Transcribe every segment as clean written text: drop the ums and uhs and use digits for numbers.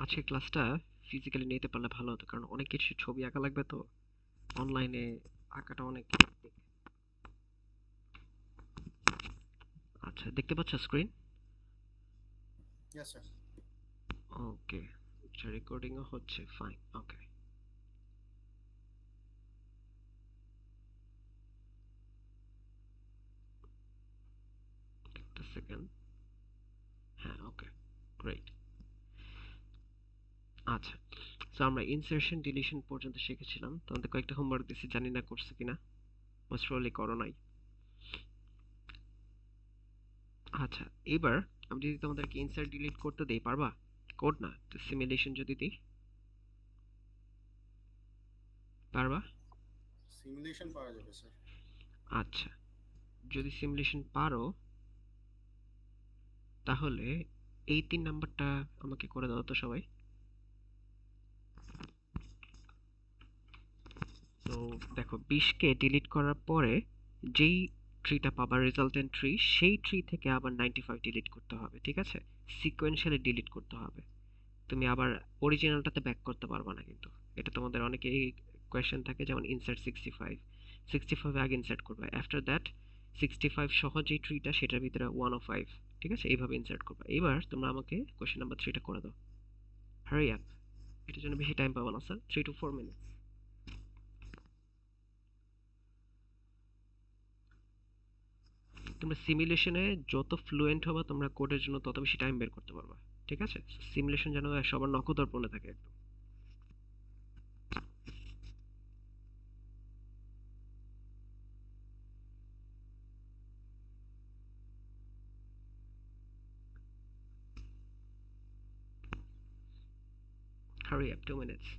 আজকের ক্লাসটা ফিজিক্যালি নিতে পারলে ভালো হতো, কারণ অনেক কিছু ছবি আঁকা লাগবে তো। অনলাইনে আঁকাটা অনেক hectic। আচ্ছা, দেখতে পাচ্ছ স্ক্রিন? Yes, sir. ওকে, আচ্ছা, রেকর্ডিংও হচ্ছে, ফাইন, ওকে। একটা সেকেন্ড। হ্যাঁ, ওকে, গ্রেট। আচ্ছা, তো আমরা ইনসার্শন ডিলিশন পর্যন্ত শিখেছিলাম। তোমাদের কয়েকটা হোমওয়ার্ক দিছি, জানি না করছো কিনা। মোস্ট প্রবাবলি করো নাই। আচ্ছা, এবার আমি যদি তোমাদেরকে ইনসার্ট ডিলিট করতে দেই, পারবা? কোড না, সিমুলেশন যদি দিই, পারবা? সিমুলেশন পাওয়া যাবে স্যার। আচ্ছা, যদি সিমুলেশন পারো তাহলে এই ৩ নাম্বারটা আমাকে করে দাও তো সবাই। তো দেখো, ২০ কে ডিলিট করার পরে যেই ট্রিটা পাবা রেজাল্টেন্ট ট্রি, সেই ট্রি থেকে আবার ৯৫ ডিলিট করতে হবে, ঠিক আছে? সিকোয়েন্সিয়ালি ডিলিট করতে হবে। তুমি আবার অরিজিনালটাতে ব্যাক করতে পারবা না কিন্তু। এটা তোমাদের অনেকেই কোয়েশ্চেন থাকে, যেমন ইনসার্ট 65, 65 আগে ইনসার্ট করবে, আফটার দ্যাট 65 সহ যে ট্রিটা সেটার ভিতরে 105, ঠিক আছে, এইভাবে ইনসার্ট করবে। এবার তোমরা আমাকে কোয়েশ্চেন নাম্বার 3টা করে দাও। হারি আপ, এটার জন্য বেশি টাইম পাবো না স্যার, 3 to 4 মিনিট। তোমরা সিমুলেশনে যত ফ্লুয়েন্ট হবে তোমরা কোডের জন্য তত বেশি টাইম বের করতে পারবা, ঠিক আছে? সিমুলেশন যেন সবার নখদর্পণে থাকে একদম। Hurry up, 2 minutes.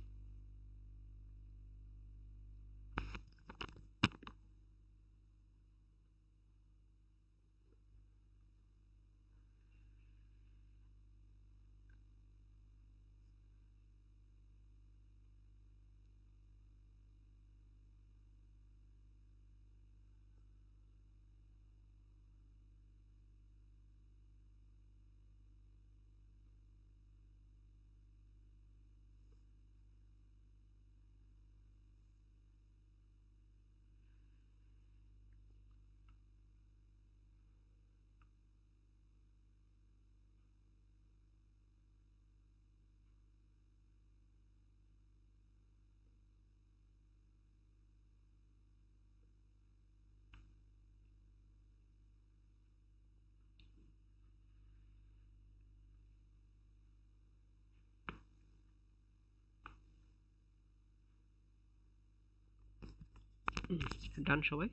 ডান সবাই?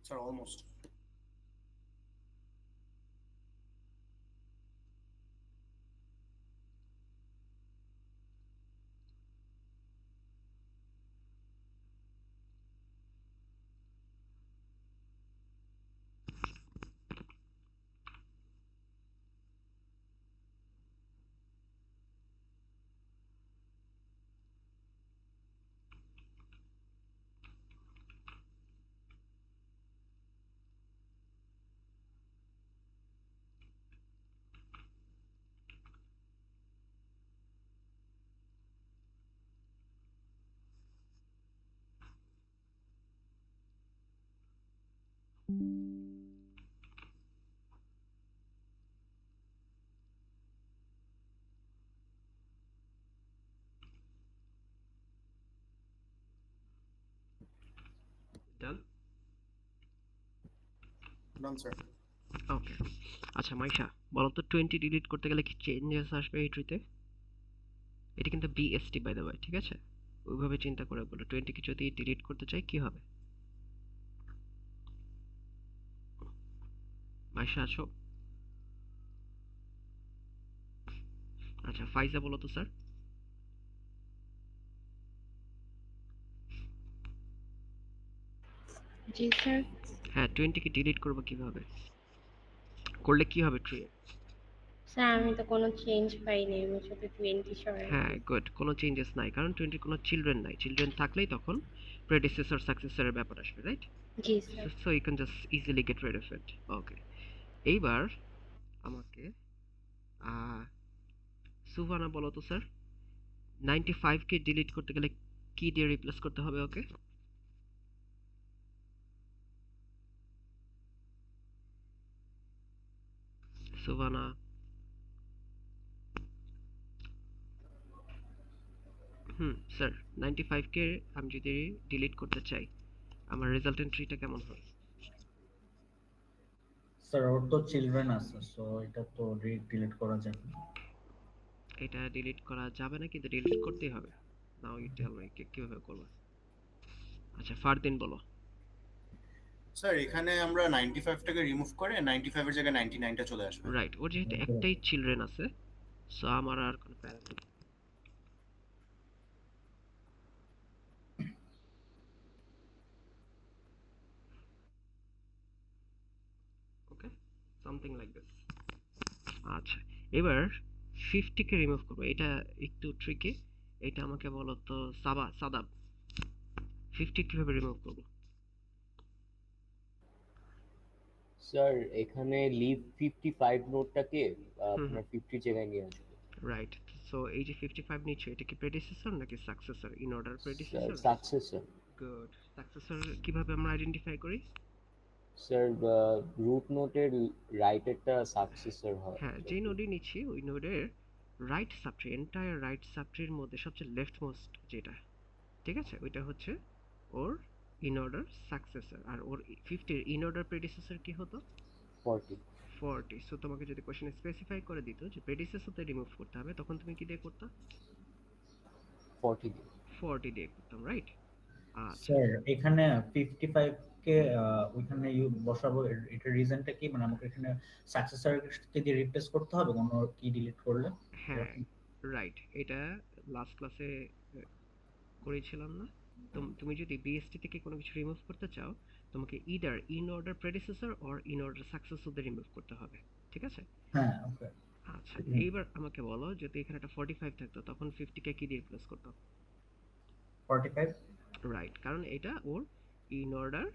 Sir almost. Done, done sir. Okay. আচ্ছা মাইশা, বলো তো 20 ডিলিট করতে গেলে কি চেঞ্জেস আসবে এই ট্রিতে? এটা কিন্তু বিএসটি বাই দ্য ওয়ে, ঠিক আছে? ওইভাবে চিন্তা করে বলো, 20 কে যদি ডিলিট করতে চাই কি হবে? মাইশা আছো? আচ্ছা, ফাইজা বলো তো স্যার। জি স্যার। হ্যাঁ, 20 কে ডিলিট করবো কিভাবে? করলে কি হবে ট্রি? স্যার আমি তো কোনো চেঞ্জ পাইনি, আমি শুধু 20 সরাই হ্যাঁ, দিয়েছি। গুড, কোনো চেঞ্জেস নাই, কারণ 20 কোনো চিলড্রেন নাই। চিলড্রেন থাকলেই তখন প্রেডিসেসর সাকসেসরের ব্যাপার আসবে, রাইট? জি sir. So you can just easily get rid of it. Okay, এইবার আমাকে সুভানা বলো তো স্যার, 95 কে ডিলিট করতে গেলে কি দিয়ে রিপ্লেস করতে হবে ওকে? সুভানা, স্যার 95 কে আমি যদি ডিলিট করতে চাই, আমার রেজাল্টেন্ট ট্রিটা কেমন হয়? স্যার ওর তো চিলড্রেন আছে, সো এটা তো ডিলিট করা যাবে না। এটা ডিলিট করা যাবে না, কিন্তু ডিলিট করতেই হবে। নাও ইউ টেল মি কিভাবে করবো। আচ্ছা ফারদিন বলো। স্যার এখানে আমরা 95 টাকে রিমুভ করে 95 এর জায়গায় 99 টা চলে আসবে। রাইট, ওর যেহেতু একটাই চিলড্রেন আছে, সো আমার আর কোনো প্যারা নেই। ওকে, সামথিং লাইক দিস। আচ্ছা, এবার 50 কে রিমুভ করবো, এটা একটু ট্রিকি। এটা আমাকে বলো তো সাদাব, 50 কিভাবে রিমুভ করবো? স্যার এখানে লিভ 55 নোটটাকে হুম আপনার 50 জায়গায় নিয়ে আসবে। রাইট, সো এই যে 55 নিচ্ছ, এটা কি প্রেডিসেসর নাকি successor? In order sir predecessor? Successor. Good. Successor কিভাবে আমরা আইডেন্টিফাই করি? স্যার রুট নোটের রাইটেরটা সাকসেসর হয়। হ্যাঁ, যে নোডই নিচ্ছি ওই নোডের রাইট সাবট্রি, এন্টায়ার রাইট সাবট্রির মধ্যে সবচেয়ে লেফট মোস্ট যেটা, ঠিক আছে, ওইটা হচ্ছে ওর ইন অর্ডার সাকসেসর। আর ওর 50 এর ইন অর্ডার প্রেডিসেসর কি হতো? 40। 40। সো তোমাকে যদি কোশ্চেনে স্পেসিফাই করে দিত যে প্রেডিসেসরতে রিমুভ করতে হবে, তখন তুমি কি দিয়ে করতে? 40 দিয়ে। 40 দিয়ে করতাম, রাইট? আচ্ছা, স্যার এখানে 55 কে ওইখানে বসাবো, এটা রিজনটা কি, মানে আমাকে এখানে সাকসেসর কে দিয়ে রিপ্লেস করতে হবে কোনো কি ডিলিট করলে? হ্যাঁ রাইট, এটা লাস্ট ক্লাসে করেছিলাম না? তুমি যদি বিএসটি থেকে কোনো কিছু রিমুভ করতে চাও, তোমাকে either in order predecessor or in order successor দিয়ে রিমুভ করতে হবে, ঠিক আছে? হ্যাঁ ওকে। আচ্ছা, এইবার আমাকে বলো, যদি এখানে একটা 45 থাকতো, তখন 50 কে কি দিয়ে রিপ্লেস করতো? 45। রাইট, কারণ এটা ওর ইন অর্ডার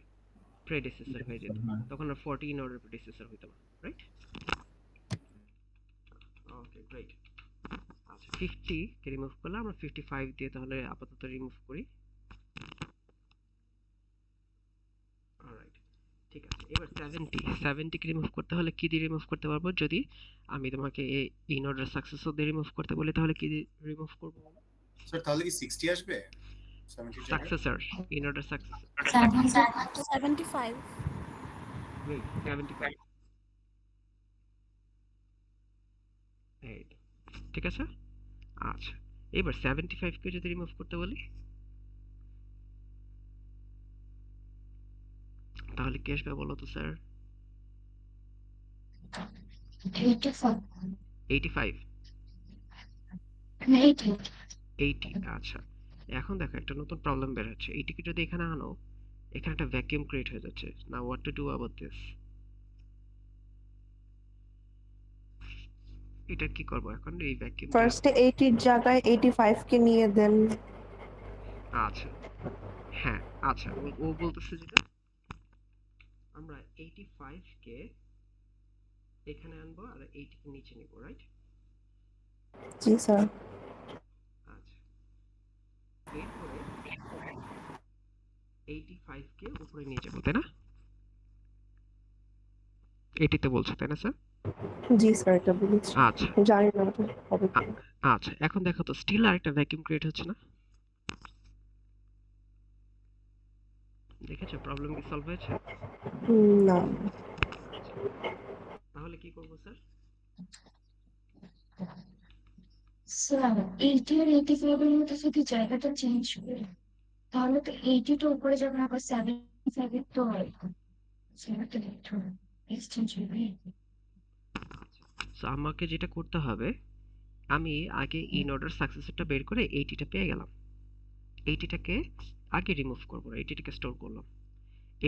প্রেডিসেসর হয়ে যেত, হ্যাঁ তখন আর 40 ইন অর্ডার প্রেডিসেসর হইতো না, রাইট? Okay great. আচ্ছা, 50 কে রিমুভ করলে আমরা 55 দিয়ে তাহলে আপাতত রিমুভ করি। অলরাইট, ঠিক আছে। এবার 70 কে রিমুভ করতে হলে কি দিয়ে রিমুভ করতে পারবো? যদি আমি তোমাকে ইন অর্ডার সাকসেসর দিয়ে রিমুভ করতে বলি, তাহলে কি দিয়ে রিমুভ করব? স্যার তাহলে কি 60 আসবে 70 এর জায়গায়? Successor, in order successor. 75 wait, 75। এই তো, ঠিক আছে। আচ্ছা, এবার 75 কে যদি রিমুভ করতে বলি, তাহলে কি আসবে বলো তো স্যার? 85, 80। আচ্ছা, এখন দেখো একটা নতুন প্রবলেম বের হচ্ছে। 80 কে যদি এখানে আনো, এখানে একটা ভ্যাকুয়াম ক্রিয়েট হয়ে যাচ্ছে। Now what to do about this? এটা কি করব এখন, এই ভ্যাকুয়ামটা? ফার্স্টে 80 এর জায়গায় 85 কে নিয়ে দেন। আচ্ছা, হ্যাঁ, আচ্ছা, ও বলতেছে যেটা, আমরা 85 কে এখানে আনবো আর 80 কে নিচে নিব, রাইট? জি স্যার। আচ্ছা, এরপরে 85 কে উপরে নিয়ে যাবো, তাই না? 80 তে বলছো, তাই না স্যার? জি স্যার, এটা বলেছি। আচ্ছা জানি না ওটা হবে কি। আচ্ছা, এখন দেখো তো স্টিল আরেকটা ভ্যাকুয়াম ক্রিয়েট হচ্ছে না? দেখেছো প্রবলেম কি সলভ হয়েছে? না তাহলে কি করব স্যার? স্যার 80 আর 85 এর মধ্যে যদি জায়গাটা চেঞ্জ করি তাহলে তো 80 টা উপরে যাবে, আবার 75 এর তো জায়গাটা একটু এক্সচেঞ্জ হবে। সো আমাকে যেটা করতে হবে, আমি আগে ইন অর্ডার সাকসেসরটা বের করে 80টা পেয়ে গেলাম। 80টাকে আগে রিমুভ করব না, 80টাকে স্টোর করলাম।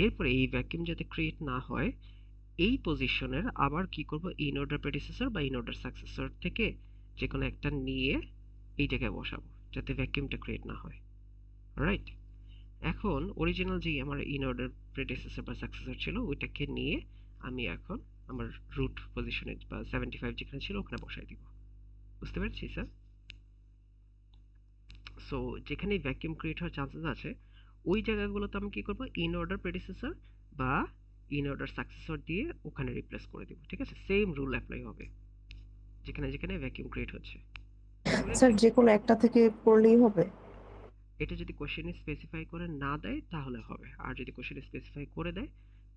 এরপরে এই ভ্যাকুয়াম যাতে ক্রিয়েট না হয়, এই পজিশনের আবার কি করব, ইন অর্ডার প্রেডিসেসর বা ইন অর্ডার সাকসেসর থেকে যে কোনো একটা নিয়ে এই জায়গায় বসাবো, যাতে ভ্যাকুয়ামটা ক্রিয়েট না হয়, রাইট? এখন অরিজিনাল যেই আমার ইন অর্ডার প্রেডিসেসর বা সাকসেসর ছিল, ওইটাকে নিয়ে আমি এখন আমার রুট পজিশনে বা 75 যেখানে ছিল ওখানে বসাই দিব। বুঝতে পেরেছি স্যার? সো যেখানে ভ্যাকুয়াম ক্রিয়েট হওয়ার চান্সেস আছে ওই জায়গাগুলোতে আমি কি করব, ইন অর্ডার প্রেডিসেসর বা ইন অর্ডার সাকসেসর দিয়ে ওখানে রিপ্লেস করে দিব। ঠিক আছে, সেম রুল অ্যাপ্লাই হবে যেখানে যেখানে ভ্যাকুয়াম ক্রিয়েট হচ্ছে। বুঝতে স্যার পেরেছি? যে কোনো একটা থেকে করলেই হবে? এটা যদি কোশ্চেনে স্পেসিফাই করে না দেয় তাহলে হবে, আর যদি কোশ্চেনে স্পেসিফাই করে দেয়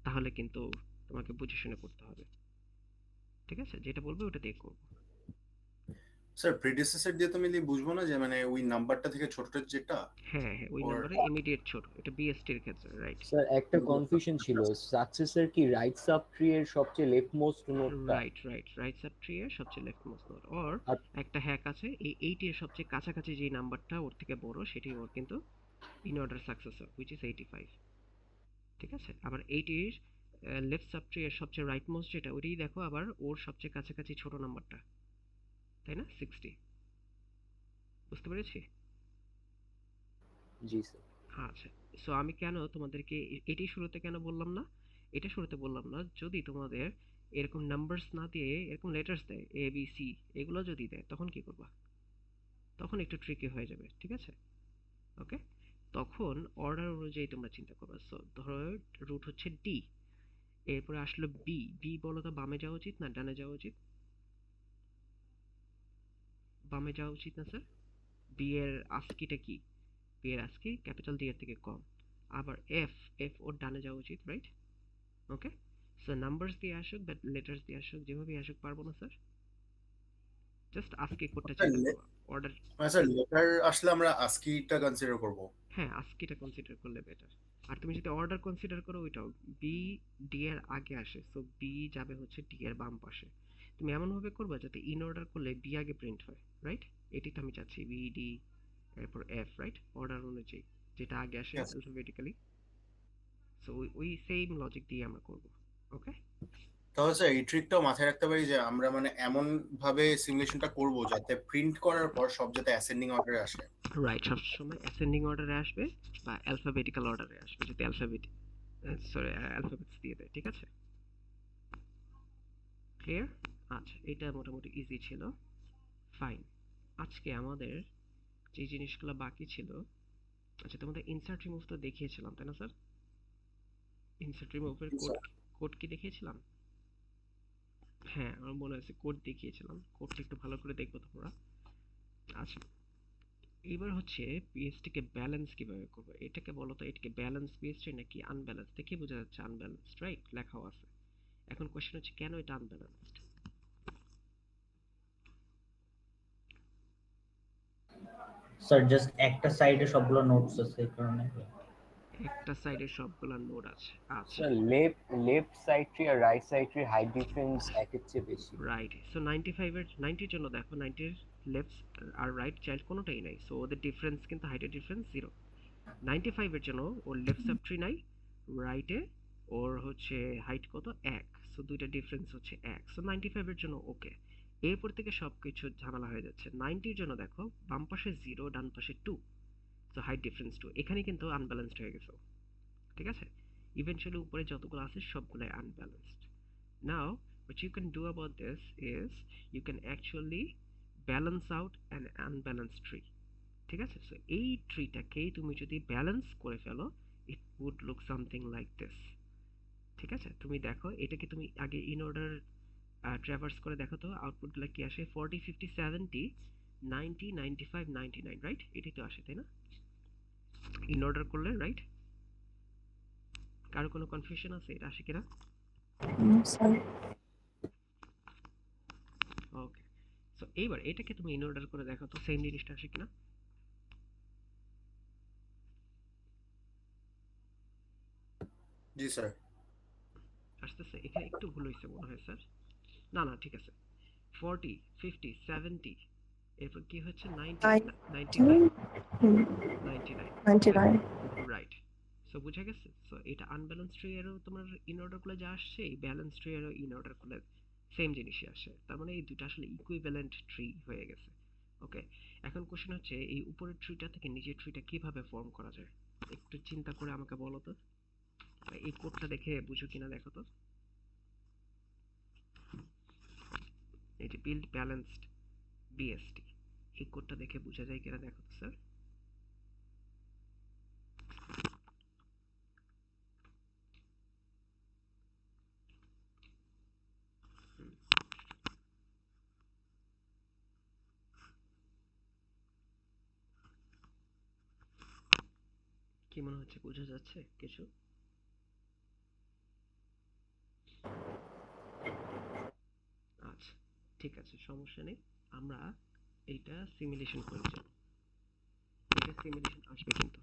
তাহলে কিন্তু তোমাকে বুঝে শুনে করতে হবে। ঠিক আছে, যেটা বলবে ওটা দিয়ে করবো। স্যার প্রিডিসেসর দিয়ে তো মিলি বুঝবো না যে মানে ওই নাম্বারটা থেকে ছোটটা যেটা হ্যাঁ হ্যাঁ, ওই ওর নাম্বারে ইমিডিয়েট ছোট, এটা বিএসটির ক্ষেত্রে, রাইট? স্যার একটা কনফিউশন ছিল, সাকসেসর কি রাইট সাব ট্রি এর সবচেয়ে লেফট মোস্ট নোডটা? Right right, right sub tree এর সবচেয়ে লেফট মোস্ট নোড, অর আর একটা হ্যাক আছে, এই 8 এর সবচেয়ে কাছাকাছি যে নাম্বারটা ওর থেকে বড় সেটি ওর কিন্তু in order successor, which is 85। ঠিক আছে, আবার 8 এর লেফট সাব ট্রি এর সবচেয়ে রাইট মোস্ট যেটা ওইটাই দেখো আবার ওর সবচেয়ে কাছাকাছি ছোট নাম্বারটা, তাই না, 60। বুঝতে পেরেছি? জি স্যার। আচ্ছা, সো আমি কেন তোমাদেরকে এটি শুরুতে কেন বললাম না, এটা শুরুতে বললাম না, যদি তোমাদের এরকম নাম্বারস না দিয়ে এরকম লেটার্স দেয় এ বি সি, এগুলো যদি দেয় তখন কি করবা? তখন একটু ট্রিকি হয়ে যাবে। ঠিক আছে, ওকে? তখন অর্ডার অনুযায়ী তোমরা চিন্তা করবে। সো ধরো রুট হচ্ছে ডি, এরপরে আসলো বি, বি বলো তো বামে যাওয়া উচিত না ডানে যাওয়া উচিত? বামে যাওয়া উচিত না স্যার? বি এর আস্কিটা কি? বি এর আস্কি ক্যাপিটাল ডি এর থেকে কম। আবার এফ, এফ ওর ডানে যাওয়া উচিত, রাইট? ওকে, সো নাম্বারস দিয়ে আসুক বা লেটার্স দিয়ে আসুক, যেভাবে আসুক, পারবো না স্যার? জাস্ট আস্কি কোডটা চিন্তা করো, অর্ডার। স্যার লেটার আসলে আমরা আস্কিটা কনসিডার করব। হ্যাঁ, আস্কিটা কনসিডার করলে বেটার। আর তুমি যদি অর্ডার কনসিডার করো ওইটাও বি ডি এর আগে আসে, সো বি যাবে হচ্ছে ডি এর বাম পাশে। তুমি এমন ভাবে করবে যাতে ইন অর্ডার করলে বি আগে প্রিন্ট হয়, রাইট? এটি তো আমি চাচ্ছি, বি ডি এরপর এফ, রাইট? অর্ডার অনুযায়ী যেটা আগে আসে অ্যালফাবেটিক্যালি। সো ওই সেম লজিক দিয়ে আমরা করব। ওকে, তাহলে স্যার এই ট্রিকটাও মাথায় রাখতে পারি যে আমরা মানে এমন ভাবে সিমুলেশনটা করব যাতে প্রিন্ট করার পর সব যাতে অ্যাসেন্ডিং অর্ডারে আসে। রাইট, সবসময় অ্যাসেন্ডিং অর্ডারে আসবে বা অ্যালফাবেটিক্যাল অর্ডারে আসবে যদি অ্যালফাবেটস দিয়ে দেয়। ঠিক আছে, ক্লিয়ার? আচ্ছা, এটা মোটামুটি ইজি ছিল। ফাইন, আজকে আমাদের যে জিনিসগুলো বাকি ছিল, আচ্ছা তোমাদের ইনসার্ট রিমুভ তো দেখিয়েছিলাম তাই না স্যার? ইনসার্ট রিমুভের কোড, কোড কি দেখিয়েছিলাম? হ্যাঁ, আমার মনে আছে কোড দেখিয়েছিলাম, কোডটা একটু ভালো করে দেখবো তোমরা। আচ্ছা, এবার হচ্ছে পিএইচডি কে ব্যালেন্স কিভাবে করবো, এটাকে বলো তো, এটাকে ব্যালেন্স পিএইচডি নাকি আনব্যালেন্স? দেখে বোঝা যাচ্ছে আনব্যালেন্সড, রাইট? লেখাও আছে। এখন কোশ্চেন হচ্ছে কেন এটা আনব্যালেন্সড? স্যার জাস্ট একটা সাইডে সবগুলো নোটস আছে এই কারণে। একটা সাইডে সবগুলা নোড আছে, আচ্ছা, স্যার লেফট সাইড ট্রি আর right side tree height difference একের চেয়ে বেশি। রাইট। সো 95 এর 90 এর জন্য দেখো 90 এর লেফট আর রাইট চাইল্ড কোনোটাই নাই, সো ওদের ডিফারেন্স কিন্তু হাইটের ডিফারেন্স 0। 95 এর জন্য ওর লেফট সাব ট্রি নাই, রাইটে ওর হচ্ছে হাইট কত 1, সো দুইটা ডিফারেন্স হচ্ছে 1, সো 95 এর জন্য ওকে। এরপর থেকে সবকিছু ঝামেলা হয়ে যাচ্ছে। 90 এর জন্য দেখো বাম পাশে 0 ডান পাশে 2, সো হাইট ডিফারেন্স 2, এখানে কিন্তু আনব্যালেন্সড হয়ে গেছে। ঠিক আছে, ইভেন্চুয়ালি উপরে যতগুলো আছে সবগুলাই unbalanced. Now, what you can do about this is you can actually balance out an unbalanced tree. ঠিক আছে, সো এই ট্রিটাকে তুমি যদি ব্যালেন্স করে ফেলো, it would look something like this. ঠিক আছে, তুমি দেখো এটাকে তুমি আগে ইন অর্ডার ট্র্যাভার্স করে দেখো তো আউটপুটগুলো কি আসে, 40 50 70 90 95 99, রাইট? এটাই তো আসে তাই না ইন অর্ডার করলে, রাইট? কারো কোনো কনফিউশন আছে এটা আসে কিনা? স্যার ওকে, সো এইবার এটাকে তুমি ইন অর্ডার করে দেখো তো সেম জিনিসটা আসে কিনা। জি স্যার। আসতেছে, এখানে একটু ভুল হয়েছে মনে হয় স্যার। না না, ঠিক আছে, 40 50 70, এরপর কি হচ্ছে 90 99 99, 99 রাইট? সো বুঝা গেছে। সো এটা আনব্যালেন্স ট্রি এরও তোমার ইন অর্ডার করলে যা আসছে, এই ব্যালেন্স ট্রি এরও ইন অর্ডার করলে সেম জিনিসই আসে, তার মানে এই দুটো আসলে ইকুইভ্যালেন্ট ট্রি হয়ে গেছে। ওকে, এখন কোশ্চেন হচ্ছে এই উপরের ট্রিটা থেকে নিচের ট্রিটা কিভাবে ফর্ম করা যায়, একটু চিন্তা করে আমাকে বলো তো, এই কোডটা দেখে বুঝো কিনা দেখো তো। এই যে বিল্ড ব্যালেন্সড বিএসটি। এই কোডটা দেখে বোঝা যায় কিনা দেখো তো স্যার। কি মনে হচ্ছে, বোঝা যাচ্ছে কিছু? আচ্ছা, ঠিক আছে, সমস্যা নেই। আমরা এইটা সিমুলেশন করে যাব। এটা সিমুলেশন আসবে কিন্তু।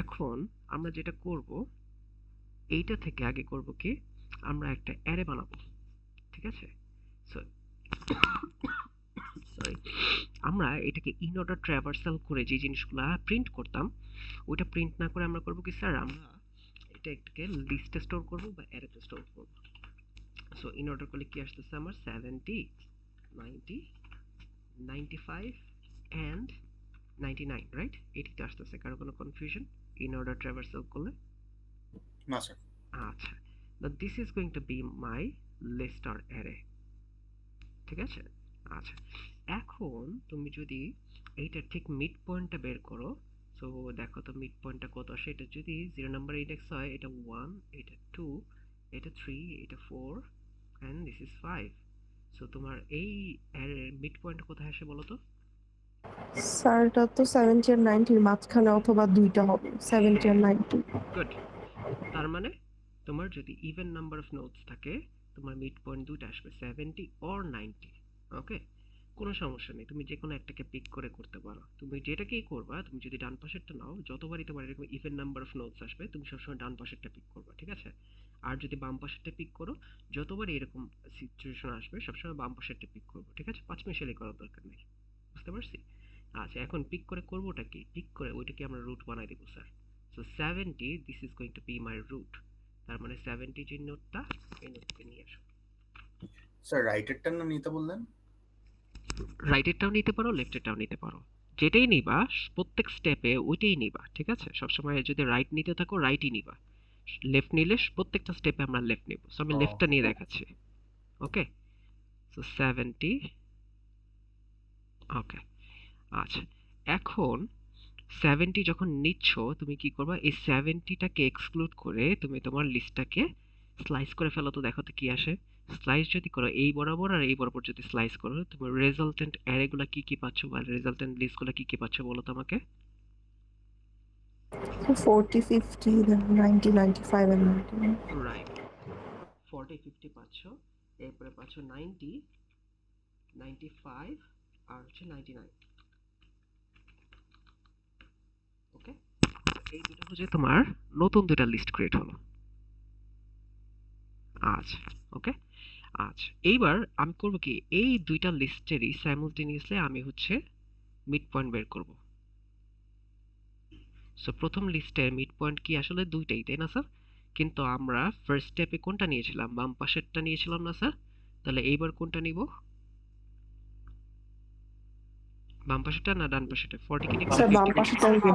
এখন আমরা যেটা করব, এইটা থেকে আগে করব কি, আমরা একটা অ্যারে বানাবো, ঠিক আছে? সো সরি, আমরা এটাকে ইন অর্ডার ট্রাভার্সাল করে যে জিনিসগুলা প্রিন্ট করতাম, ওইটা প্রিন্ট না করে আমরা করব কি স্যার, আমরা এটা একটাকে লিস্টে স্টোর করব বা অ্যারেতে স্টোর করব। সো ইন অর্ডার করলে কি আসতেছে আমার 70, 90, 95 and 99, রাইট? এটিতে আসতেছে, কারো কোনো কনফিউশন ইন অর্ডার ট্রাভার্সাল করলে? না স্যার। আচ্ছা, now this is going to be my list or array, ঠিক আছে? আচ্ছা, এখন তুমি যদি এইটার ঠিক মিড পয়েন্টটা বের করো, সো দেখো তো মিড পয়েন্টটা কত আসে। এটা যদি 0 নাম্বার ইন্ডেক্স হয়, এটা 1, এটা 2, এটা 3, এটা 4 and this is 5। সো তোমার এই অ্যারের মিড পয়েন্ট কোথায় আসে বলো তো? স্যার এটা তো 70 আর 90 এর মাঝখানে অথবা দুইটা হবে, 70 আর 90। গুড। তার মানে তোমার যদি ইভেন নাম্বার অফ নোডস থাকে, তোমার মিড পয়েন্ট দুইটা আসবে, 70 অর 90। ওকে, কোনো সমস্যা নেই, তুমি যে কোনো একটাকে পিক করে করতে পারো। তুমি যেটাকেই করবা, তুমি যদি ডান পাশেরটা নাও, যতবারই তোমার এরকম ইভেন নাম্বার অফ নোডস আসবে, তুমি সবসময় ডান পাশেরটা পিক করবা, ঠিক আছে? আর যদি বাম পাশেরটা পিক করো, যতবারই এরকম সিচুয়েশন আসবে, সবসময় বাম পাশেরটা পিক করবো, ঠিক আছে? পাঁচমিশালি করার দরকার নেই, বুঝতে পারছি? আচ্ছা, এখন পিক করে করবোটা কি? পিক করে ওইটাকে আমরা রুট বানাই দিব sir. So 70, this is going to be my root. তার মানে 70 যে নোটটা, এই নোটকে নিয়ে আসো। স্যার রাইটেরটা না নিতে বললেন? রাইটেরটাও নিতে পারো, লেফটেরটাও নিতে পারো, যেটাই নিবা প্রত্যেক স্টেপে ওইটাই নিবা, ঠিক আছে? সবসময় যদি রাইট নিতে থাকো রাইটই নিবা, লেফট নিলে প্রত্যেকটা স্টেপে আমরা লেফট নিব। সো আমি ও লেফটটা নিয়ে দেখাচ্ছি। ওকে, সো 70। ওকে, আচ্ছা, এখন 70 যখন নিচ্ছ, তুমি কি করবা, এই 70টাকে এক্সক্লুড করে তুমি তোমার লিস্টটাকে স্লাইস করে ফেলো তো, দেখো তো কি আসে। স্লাইস যদি করো এই বরাবর আর এই বরাবর যদি স্লাইস করো, তুমি রেজাল্টেন্ট অ্যারেগুলা কি কি পাচ্ছ বা রেজাল্টেন্ট লিস্টগুলো কি কি পাচ্ছ বলো তো আমাকে। 40, 50, then 90, 95 and 99। রাইট, 40, 50 পাচ্ছ, এরপরে পাচ্ছ 90, 95 আর হচ্ছে 99। ওকে, এই দুটো হচ্ছে তোমার নতুন দুটা লিস্ট ক্রিয়েট হলো। আচ্ছা, ওকে, আচ্ছা, এইবার আমি করব কি, এই দুইটা লিস্টেরই সাইমultaneously আমি হচ্ছে মিড পয়েন্ট বের করব। সো প্রথম লিস্টের মিড পয়েন্ট কি, আসলে দুইটাই, তাই না স্যার? কিন্তু আমরা ফার্স্ট স্টেপে কোনটা নিয়েছিলাম, বাম পাশেরটা নিয়েছিলাম না স্যার? তাহলে এইবার কোনটা নিব, বাম পাশেরটা না ডান পাশেরটা? 40 কে নিব না স্যার বাম 50 কে নিব? পাশেটা নিব।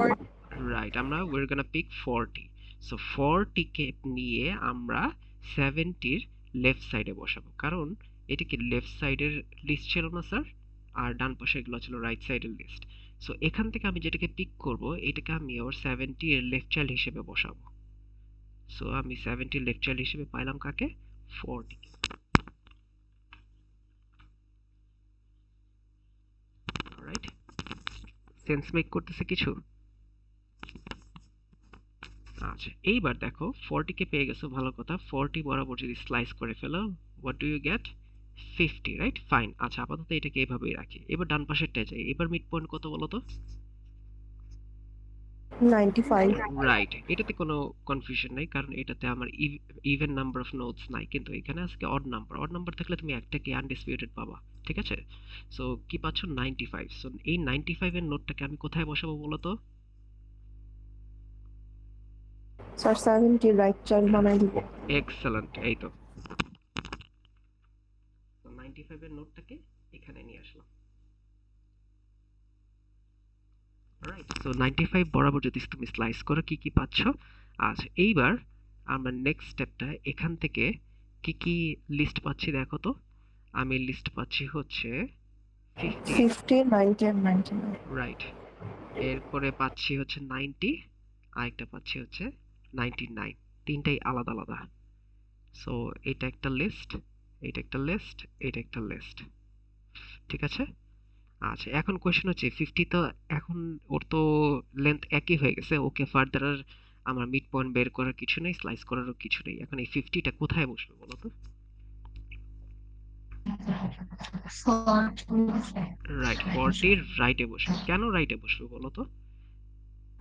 রাইট, আমরা we're gonna pick 40। সো 40 কে নিয়ে আমরা 70 এর লেফট সাইডে বসাবো, কারণ এটা কি লেফট সাইডের লিস্ট ছিল না স্যার, আর ডান পাশে এগুলো ছিল রাইট সাইডের লিস্ট। সো এখান থেকে আমি যেটাকে পিক করব, এটাকে আমি ওর 70 এর লেফট চাইল্ড হিসেবে বসাবো। সো আমি 70 এর লেফট চাইল্ড হিসেবে পাইলাম কাকে, 40 কে। রাইট, সেন্স মেক করতেছে কিছু? আচ্ছা, এইবার দেখো 40 কে পেয়ে গেছো, ভালো কথা। 40 বরাবর যদি স্লাইস করে ফেলো, what do you get, 50, right? Fine. আচ্ছা, আপাতত এটাকে এইভাবেই রাখি। এবার ডান পাশেরটায় যাই। এবার মিড পয়েন্ট কত বলো তো? 95। রাইট, এটাতে কোনো কনফিউশন নাই, কারণ এটাতে আমার ইভেন নাম্বার অফ নোডস নাই, কিন্তু এখানে আজকে অড নাম্বার। অড নাম্বার থাকলে তুমি একটাকে আনডিসপিউটেড পাবা, ঠিক আছে? সো কি পাচ্ছ, 95। সো এই 95 এর নোটটাকে আমি কোথায় বসাবো বলো তো? স্যার 70 রাইট চাইল্ড বানাই দিব। এক্সেলেন্ট, এই তো। তো 95 এর নোটটাকে এখানে নিয়ে আসলাম। রাইট, সো 95 বরাবর যদি তুমি স্লাইস করো কি কি পাচ্ছ। আচ্ছা, এইবার আমরা নেক্সট স্টেপটা এখান থেকে কি কি লিস্ট পাচ্ছি দেখো তো। আমি লিস্ট পাচ্ছি হচ্ছে 50, 50, 90 and 99. রাইট। এরপরে পাচ্ছি হচ্ছে 90, আরেকটা পাচ্ছি হচ্ছে 99। তিনটাই আলাদা আলাদা। সো এটা একটা লিস্ট, এটা একটা লিস্ট, এটা একটা লিস্ট, ঠিক আছে। আচ্ছা, এখন কোয়েশ্চেন হচ্ছে 50 তো এখন ওর তো লেন্থ একই হয়ে গেছে, ওকে ফার্দার আর আমার মিড পয়েন্ট বের করার কিছু নেই, স্লাইস করারও কিছু নেই। এখন এই 50টা কোথায় বসবে বলো তো? রাইট, 40 রাইটে বসবে। কেন রাইটে বসবে বলো তো?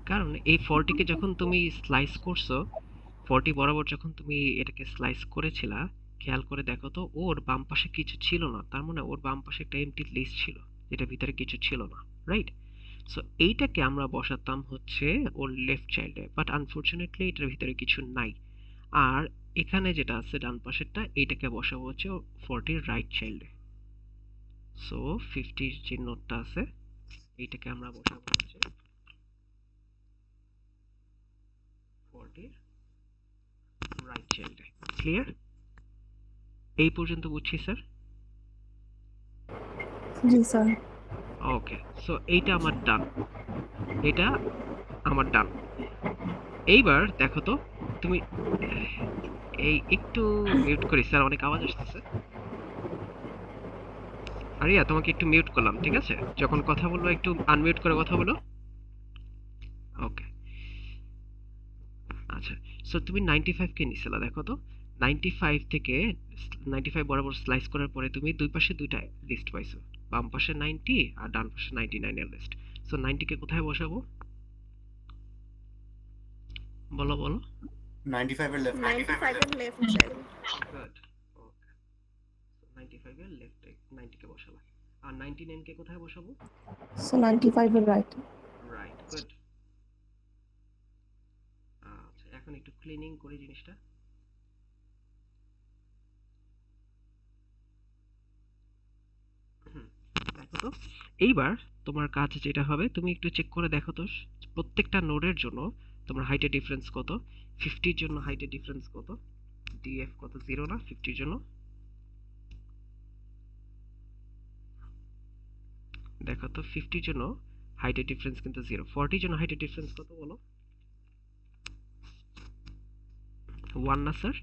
কারণ এই 40কে যখন তুমি স্লাইস করছো, 40 বরাবর যখন তুমি এটাকে স্লাইস করেছিলা, খেয়াল করে দেখো তো ওর বাম পাশে কিছু ছিল না, তার মানে ওর বাম পাশে একটা এমটি লিস্ট ছিল যেটা ভিতরে কিছু ছিল না, রাইট। সো এইটাকে আমরা বসাতাম হচ্ছে ওর লেফট চাইল্ডে, বাট আনফরচুনেটলি এটার ভিতরে কিছু নাই। আর এখানে যেটা আছে ডান পাশেরটা, এইটাকে বসাবো হচ্ছে 40 রাইট চাইল্ডে। সো 50 যে নোটটা আছে এইটাকে আমরা বসাবো হচ্ছে 40 রাইট চাইল্ডে। ক্লিয়ার? এই পর্যন্ত বুঝছি স্যার? জি স্যার। ওকে, সো এইটা আমার ডান, এটা আমার ডান। এইবার দেখো তো তুমি এই একটু মিউট করি স্যার, অনেক আওয়াজ আসতেছে। আরিয়া তোমাকে একটু মিউট করলাম, ঠিক আছে? যখন কথা বলবো একটু আনমিউট করে কথা বলো। ওকে, আচ্ছা। সো তুমি 95 কে নিছিলা, দেখো তো 95 থেকে 95 বরাবর স্লাইস করার পরে তুমি দুই পাশে দুইটা লিস্ট পাইছো, বাম পাশে 90 আর ডান পাশে 99 এর লিস্ট। সো 90 কে কোথায় বসাবো বলো বলো? 95 এর লেফট। 95 এর লেফট চাইল্ড। গুড, ওকে। 95 এর লেফটে 90 কে বসালাম। আর 99 কে কোথায় বসাবো? So 95 এর রাইট। Right, good. আচ্ছা, এখন একটু ক্লিনিং করি জিনিসটা। দেখো তো এইবার তোমার কাজ যেটা হবে, তুমি একটু চেক করে দেখো তো প্রত্যেকটা নোডের জন্য তোমার হাইটের ডিফারেন্স কত। 50 এর জন্য হাইটের ডিফারেন্স কত? ডিএফ কত? 0 না 50 এর জন্য? দেখো তো 50 এর জন্য হাইটের ডিফারেন্স কিন্তু 0। 40 এর জন্য হাইটের ডিফারেন্স কত বলো? 1 না স্যার?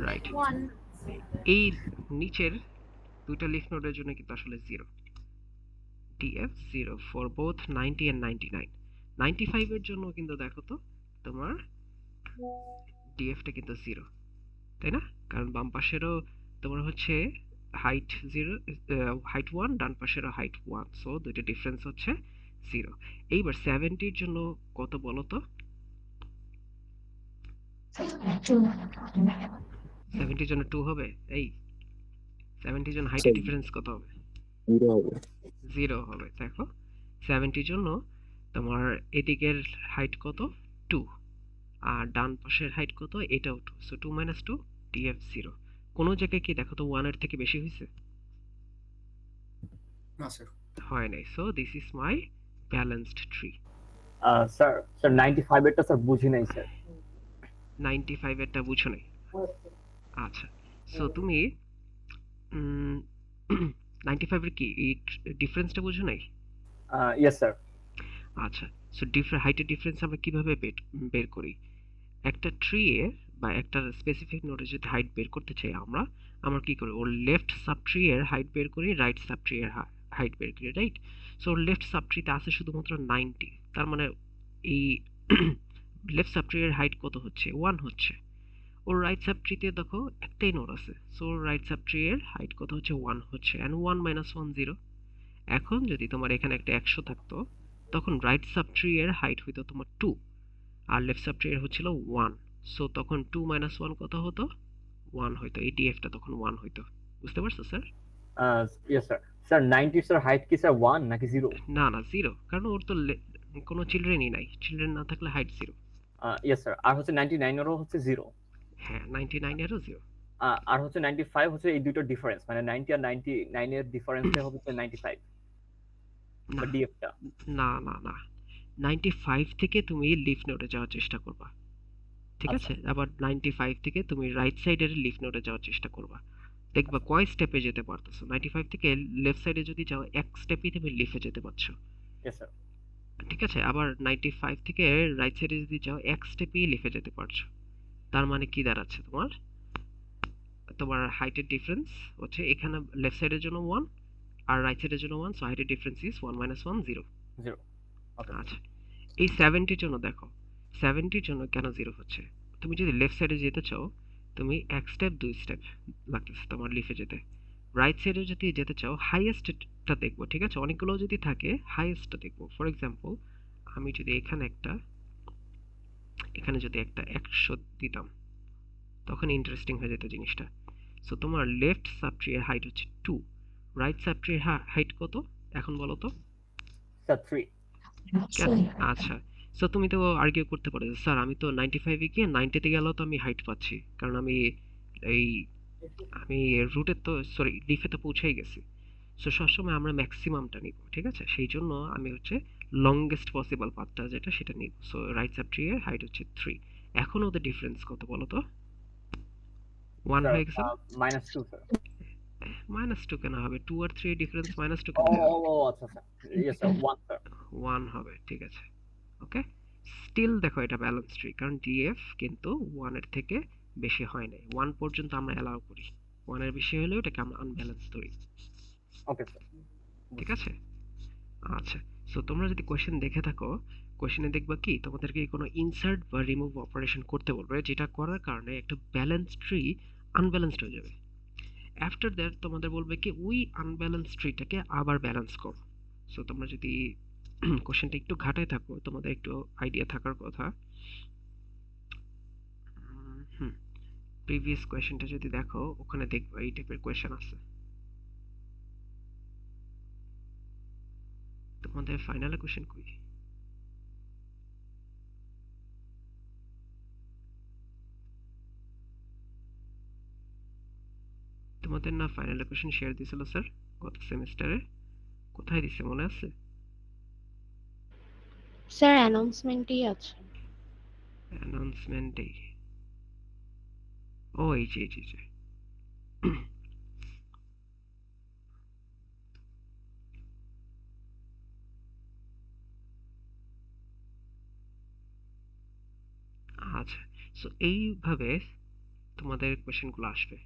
রাইট। 1 এই নিচের দুইটা লিফ নোডের জন্য কিন্তু আসলে 0। DF 0 for both 90 and 99। 95 এর জন্য কিন্তু দেখো তো তোমার ডিএফটা কিন্তু 0, তাই না? কারণ বাম পাশেরও তোমার হচ্ছে হাইট 0, হাইট 1, ডান পাশেরও হাইট 1, সো দুইটা ডিফারেন্স হচ্ছে 0। এইবার 70 এর জন্য কত বলো তো? 70 এর জন্য 2 হবে। এই 70 এর জন্য হাইটের ডিফারেন্স কত হবে? 0 হবে। দেখো 70 এর জন্য তোমার এদিকের হাইট কত? 2, আর ডান পাশের হাইট কত? এটাও 2, সো 2 - 2 ডিএফ 0। কোন জায়গায় কি দেখো তো 1 এর থেকে বেশি হয়েছে? না স্যার। হয় নাই। So this is my balanced tree. Sir 95 এরটা স্যার বুঝি নাই স্যার। 95 এরটা বুঝো নাই? আচ্ছা, সো তুমি 95 এর কি এই ডিফারেন্সটা বুঝো নাই? Yes sir. আচ্ছা, সো হাইটের ডিফারেন্স আমরা কিভাবে বের করি? একটা ট্রি এর বা একটা স্পেসিফিক নোডে যদি হাইট বের করতে চাই আমরা কি করি? ওর লেফট সাব ট্রি এর হাইট বের করি, রাইট সাব ট্রি এর হাইট বের করি, রাইট? সো ওর লেফট সাব ট্রিতে আছে শুধুমাত্র 90, তার মানে এই লেফট সাব ট্রি এর হাইট কত হচ্ছে? 1 হচ্ছে। ওর রাইট সাব ট্রিতে দেখো একটাই নোড আছে, সো ওর রাইট সাব ট্রি এর হাইট কত হচ্ছে? 1 হচ্ছে, এন্ড 1 - 1 0। এখন যদি তোমার এখানে একটা 100 থাকতো, তখন রাইট সাব ট্রি এর হাইট হইতো তোমার 2, আর লেফট সাব ট্রি এর হচ্ছিল 1, সো তখন 2 - 1 কত হতো? 1 হইতো। এই ডিএফটা তখন 1 হইতো। বুঝতে পারছো sir? Yes sir. Sir 90 sir height কি স্যার 1 নাকি 0? না না 0, কারণ ওর তো কোনো চিলড্রেনই নাই, চিলড্রেন না থাকলে হাইট 0। Yes sir. আর হচ্ছে 99 এরও হচ্ছে 0। হ্যাঁ, 99 এরও 0। আর হচ্ছে 95 হচ্ছে এই দুটোর ডিফারেন্স, মানে 90 আর 99 এর ডিফারেন্সে হচ্ছে 95। না বা ডিএফটা? না না না 95 থেকে তুমি লিফ নোডে যাওয়ার চেষ্টা করবা, ঠিক আচ্ছা, আছে? আবার 95 থেকে তুমি রাইট সাইডের লিফ নোডে যাওয়ার চেষ্টা করবা, দেখবা আচ্ছা, কয় স্টেপে যেতে পারতেছো। 95 থেকে লেফট সাইডে যদি যাও এক স্টেপেই তুমি লিফে যেতে পারছো, ইয়েস স্যার। ঠিক আছে? আবার 95 থেকে রাইট সাইডে যদি যাও এক স্টেপেই লিফে যেতে পারছো। তার মানে কি দাঁড়াচ্ছে তোমার, তোমার হাইটের ডিফারেন্স হচ্ছে এখানে লেফট সাইডের জন্য 1 আর রাইট সাইডের জন্য 1, সো হাইটের ডিফারেন্স ইজ 1 - 1 0। 0। Okay sir. আচ্ছা, এই 70 জন্য দেখো 70 জন্য কেন 0 হচ্ছে। তুমি যদি লেফট সাইডে যেতে চাও তুমি এক স্টেপ দুই স্টেপ লাগতেছে তোমার লিফে যেতে। রাইট সাইডে যদি যেতে চাও হাইয়েস্টটা দেখবো, ঠিক আছে? অনেকগুলো যদি থাকে হাইয়েস্টটা দেখবো। ফর এক্সাম্পল আমি যদি এখানে যদি একটা 100 দিতাম তখন ইন্টারেস্টিং হয়ে যেত জিনিসটা। সো তোমার লেফট সাবট্রি এর হাইট হচ্ছে 2, রাইট সাবট্রি এর হাইট কত এখন বলো তো? স্যার 3। কেন? আচ্ছা, সো তুমি তো আর্গুই করতে পারো যে স্যার আমি তো 95 এ গিয়ে 90 তে গেলেও তো আমি হাইট পাচ্ছি, কারণ এই আমি রুটে তো সরি লিফে তো পৌঁছেই গেছি। সো সবসময় আমরা ম্যাক্সিমামটা নিব, ঠিক আছে? সেই জন্য আমি হচ্ছে লংগেস্ট পসিবল পাথটা যেটা সেটা নিব। সো রাইট সাব ট্রি এর হাইট হচ্ছে 3। এখন ওদের ডিফারেন্স কত বলো তো? 1 স্যার হয়ে গেছে না? -2 স্যার। -2 কেন হবে? 2 আর 3 এর ডিফারেন্স -2 ও কেন ও হবে? ও আচ্ছা স্যার। Yes sir 1 sir. 1 হবে, ঠিক আছে। ওকে, স্টিল দেখো এটা ব্যালেন্স ট্রি, কারণ ডিএফ কিন্তু 1 এর থেকে বেশি হয় নাই। 1 পর্যন্ত আমরা অ্যালাউ করি, 1 এর বেশি হলেও এটাকে আমরা আনব্যালেন্স ধরি, ওকে স্যার। ঠিক আছে? আচ্ছা, সো তোমরা যদি কোশ্চেন দেখে থাকো, কোশ্চেনে দেখবা কি তোমাদেরকে কোনো ইনসার্ট বা রিমুভ অপারেশন করতে বলবে, যেটা করার কারণে একটা ব্যালেন্স ট্রি আনব্যালেন্সড হয়ে যাবে। আফটার দ্যাট তোমাদের বলবে কি ওই আনব্যালেন্স ট্রিটাকে আবার ব্যালেন্স করো। সো তোমরা যদি কোশ্চেনটা একটু ঘাটায় থাকো তোমাদের একটু আইডিয়া থাকার কথা। হুম, প্রিভিয়াস কোয়েশ্চেনটা যদি দেখো ওখানে দেখবে এই টাইপের কোয়েশ্চেন আছে। তোমাদের ফাইনালে কোয়েশ্চেন কই? তোমাদের না ফাইনালে কোয়েশ্চেন শেয়ার দিছিল স্যার গত সেমিস্টারে? কোথায় দিছে মনে আছে? স্যার অ্যানাউন্সমেন্টেই আছে। অ্যানাউন্সমেন্টে? ও এই যে আচ্ছা, সো এইভাবে তোমাদের কোয়েশ্চেনগুলো আসবে।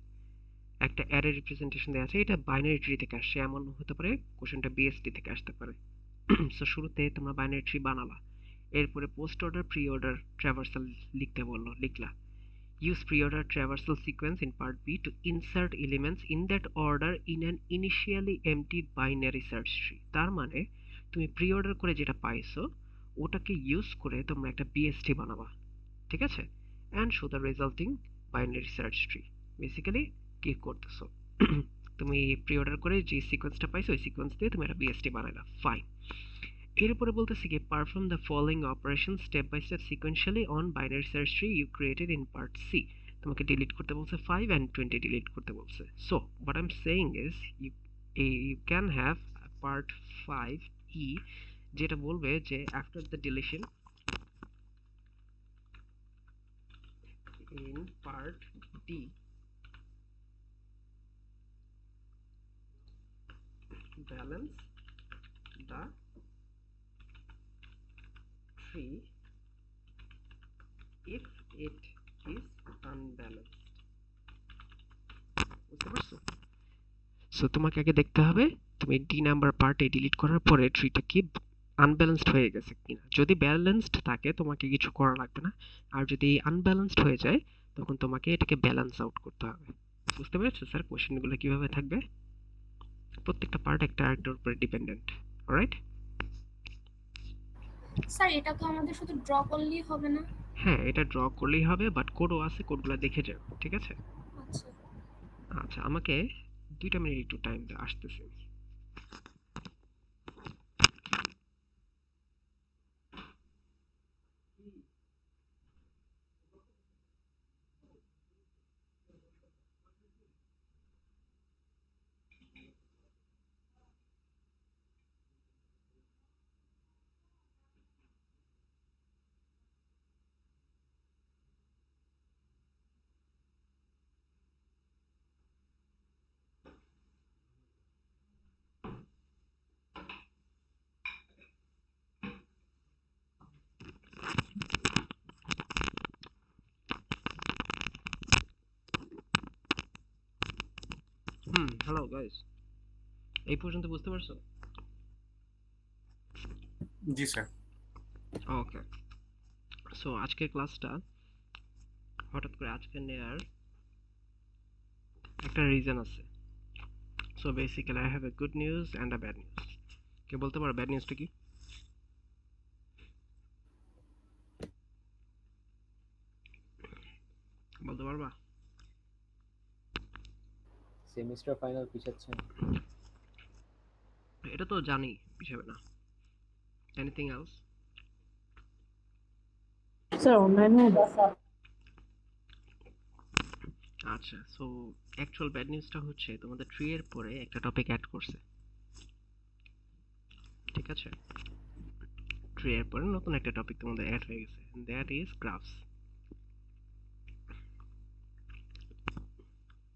একটা অ্যারে রিপ্রেজেন্টেশন দেওয়া আছে, এটা বাইনারি ট্রি থেকে আসছে, এমন হতে পারে কোশ্চেনটা বিএসটি থেকে আসতে পারে। সো শুরুতে তোমরা বাইনারি ট্রি বানালা, এরপরে post order pre order traversal লিখতে বললো, লিখলা। Use pre-order traversal sequence in part B to insert elements in that order in an initially empty binary search tree। তার মানে তুমি প্রি অর্ডার করে যেটা পাইছো ওটাকে ইউজ করে তোমরা একটা বিএসটি বানাবা, ঠিক আছে? And show the resulting binary search tree. Basically কি করতেছো তুমি প্রি অর্ডার করে যে সিকোয়েন্সটা পাইছো ওই সিকোয়েন্স দিয়ে তুমি একটা বিএসটি বানাইলা, ফাইন। এরপরে বলতেছি কি perform the following operation step by step sequentially on binary search tree you created in part C. তোমাকে ডিলিট করতে বলছে 5 and 20 ডিলিট করতে বলছে। So what I am saying is you can have part 5 E, যেটা বলবে যে after the deletion in part D balance the tree if it is unbalanced। বুঝতে পারছো? সো তোমাকে আগে দেখতে হবে তুমি ডি নাম্বার পার্টে ডিলিট করার পরে ট্রিটা কি আনব্যালেন্সড হয়ে গেছে কিনা। যদি ব্যালেন্সড থাকে তোমাকে কিছু করা লাগবে না, আর যদি আনব্যালেন্সড হয়ে যায় তখন তোমাকে এটাকে ব্যালেন্স আউট করতে হবে। বুঝতে পেরেছো স্যার কোশ্চেনগুলো কিভাবে থাকবে? প্রত্যেকটা পার্ট একটা আরেকটার উপরে ডিপেন্ডেন্ট, অলরাইট? স্যার এটা তো আমাদের শুধু ড্র করলেই হবে না? হ্যাঁ, এটা ড্র করলেই হবে, বাট কোডও আছে, কোডগুলো দেখে যাও, ঠিক আছে? আচ্ছা। আচ্ছা, আমাকে 2টা মিনিট একটু টাইম দাও, আসতেছি আমি। হ্যালো গাইস, এই পর্যন্ত বুঝতে পারছো? জি স্যার। ওকে, সো আজকের ক্লাসটা হঠাৎ করে আজকে নেয়ার একটা রিজন আছে। So basically I have a good news and a bad news. কে বলতে পারো ব্যাড নিউজটা কি? বলতে পারবা? সেমিস্টার ফাইনাল পিছাচ্ছে। এটা তো জানি পিছাবে না। Anything else? স্যার অনলাইনে আচ্ছা, সো অ্যাকচুয়াল ব্যাড নিউজটা হচ্ছে তোমাদের 3 এর পরে একটা টপিক অ্যাড করছে, ঠিক আছে? 3 এর পরে নতুন একটা টপিক তোমাদের অ্যাড হয়ে গেছে, that is graphs.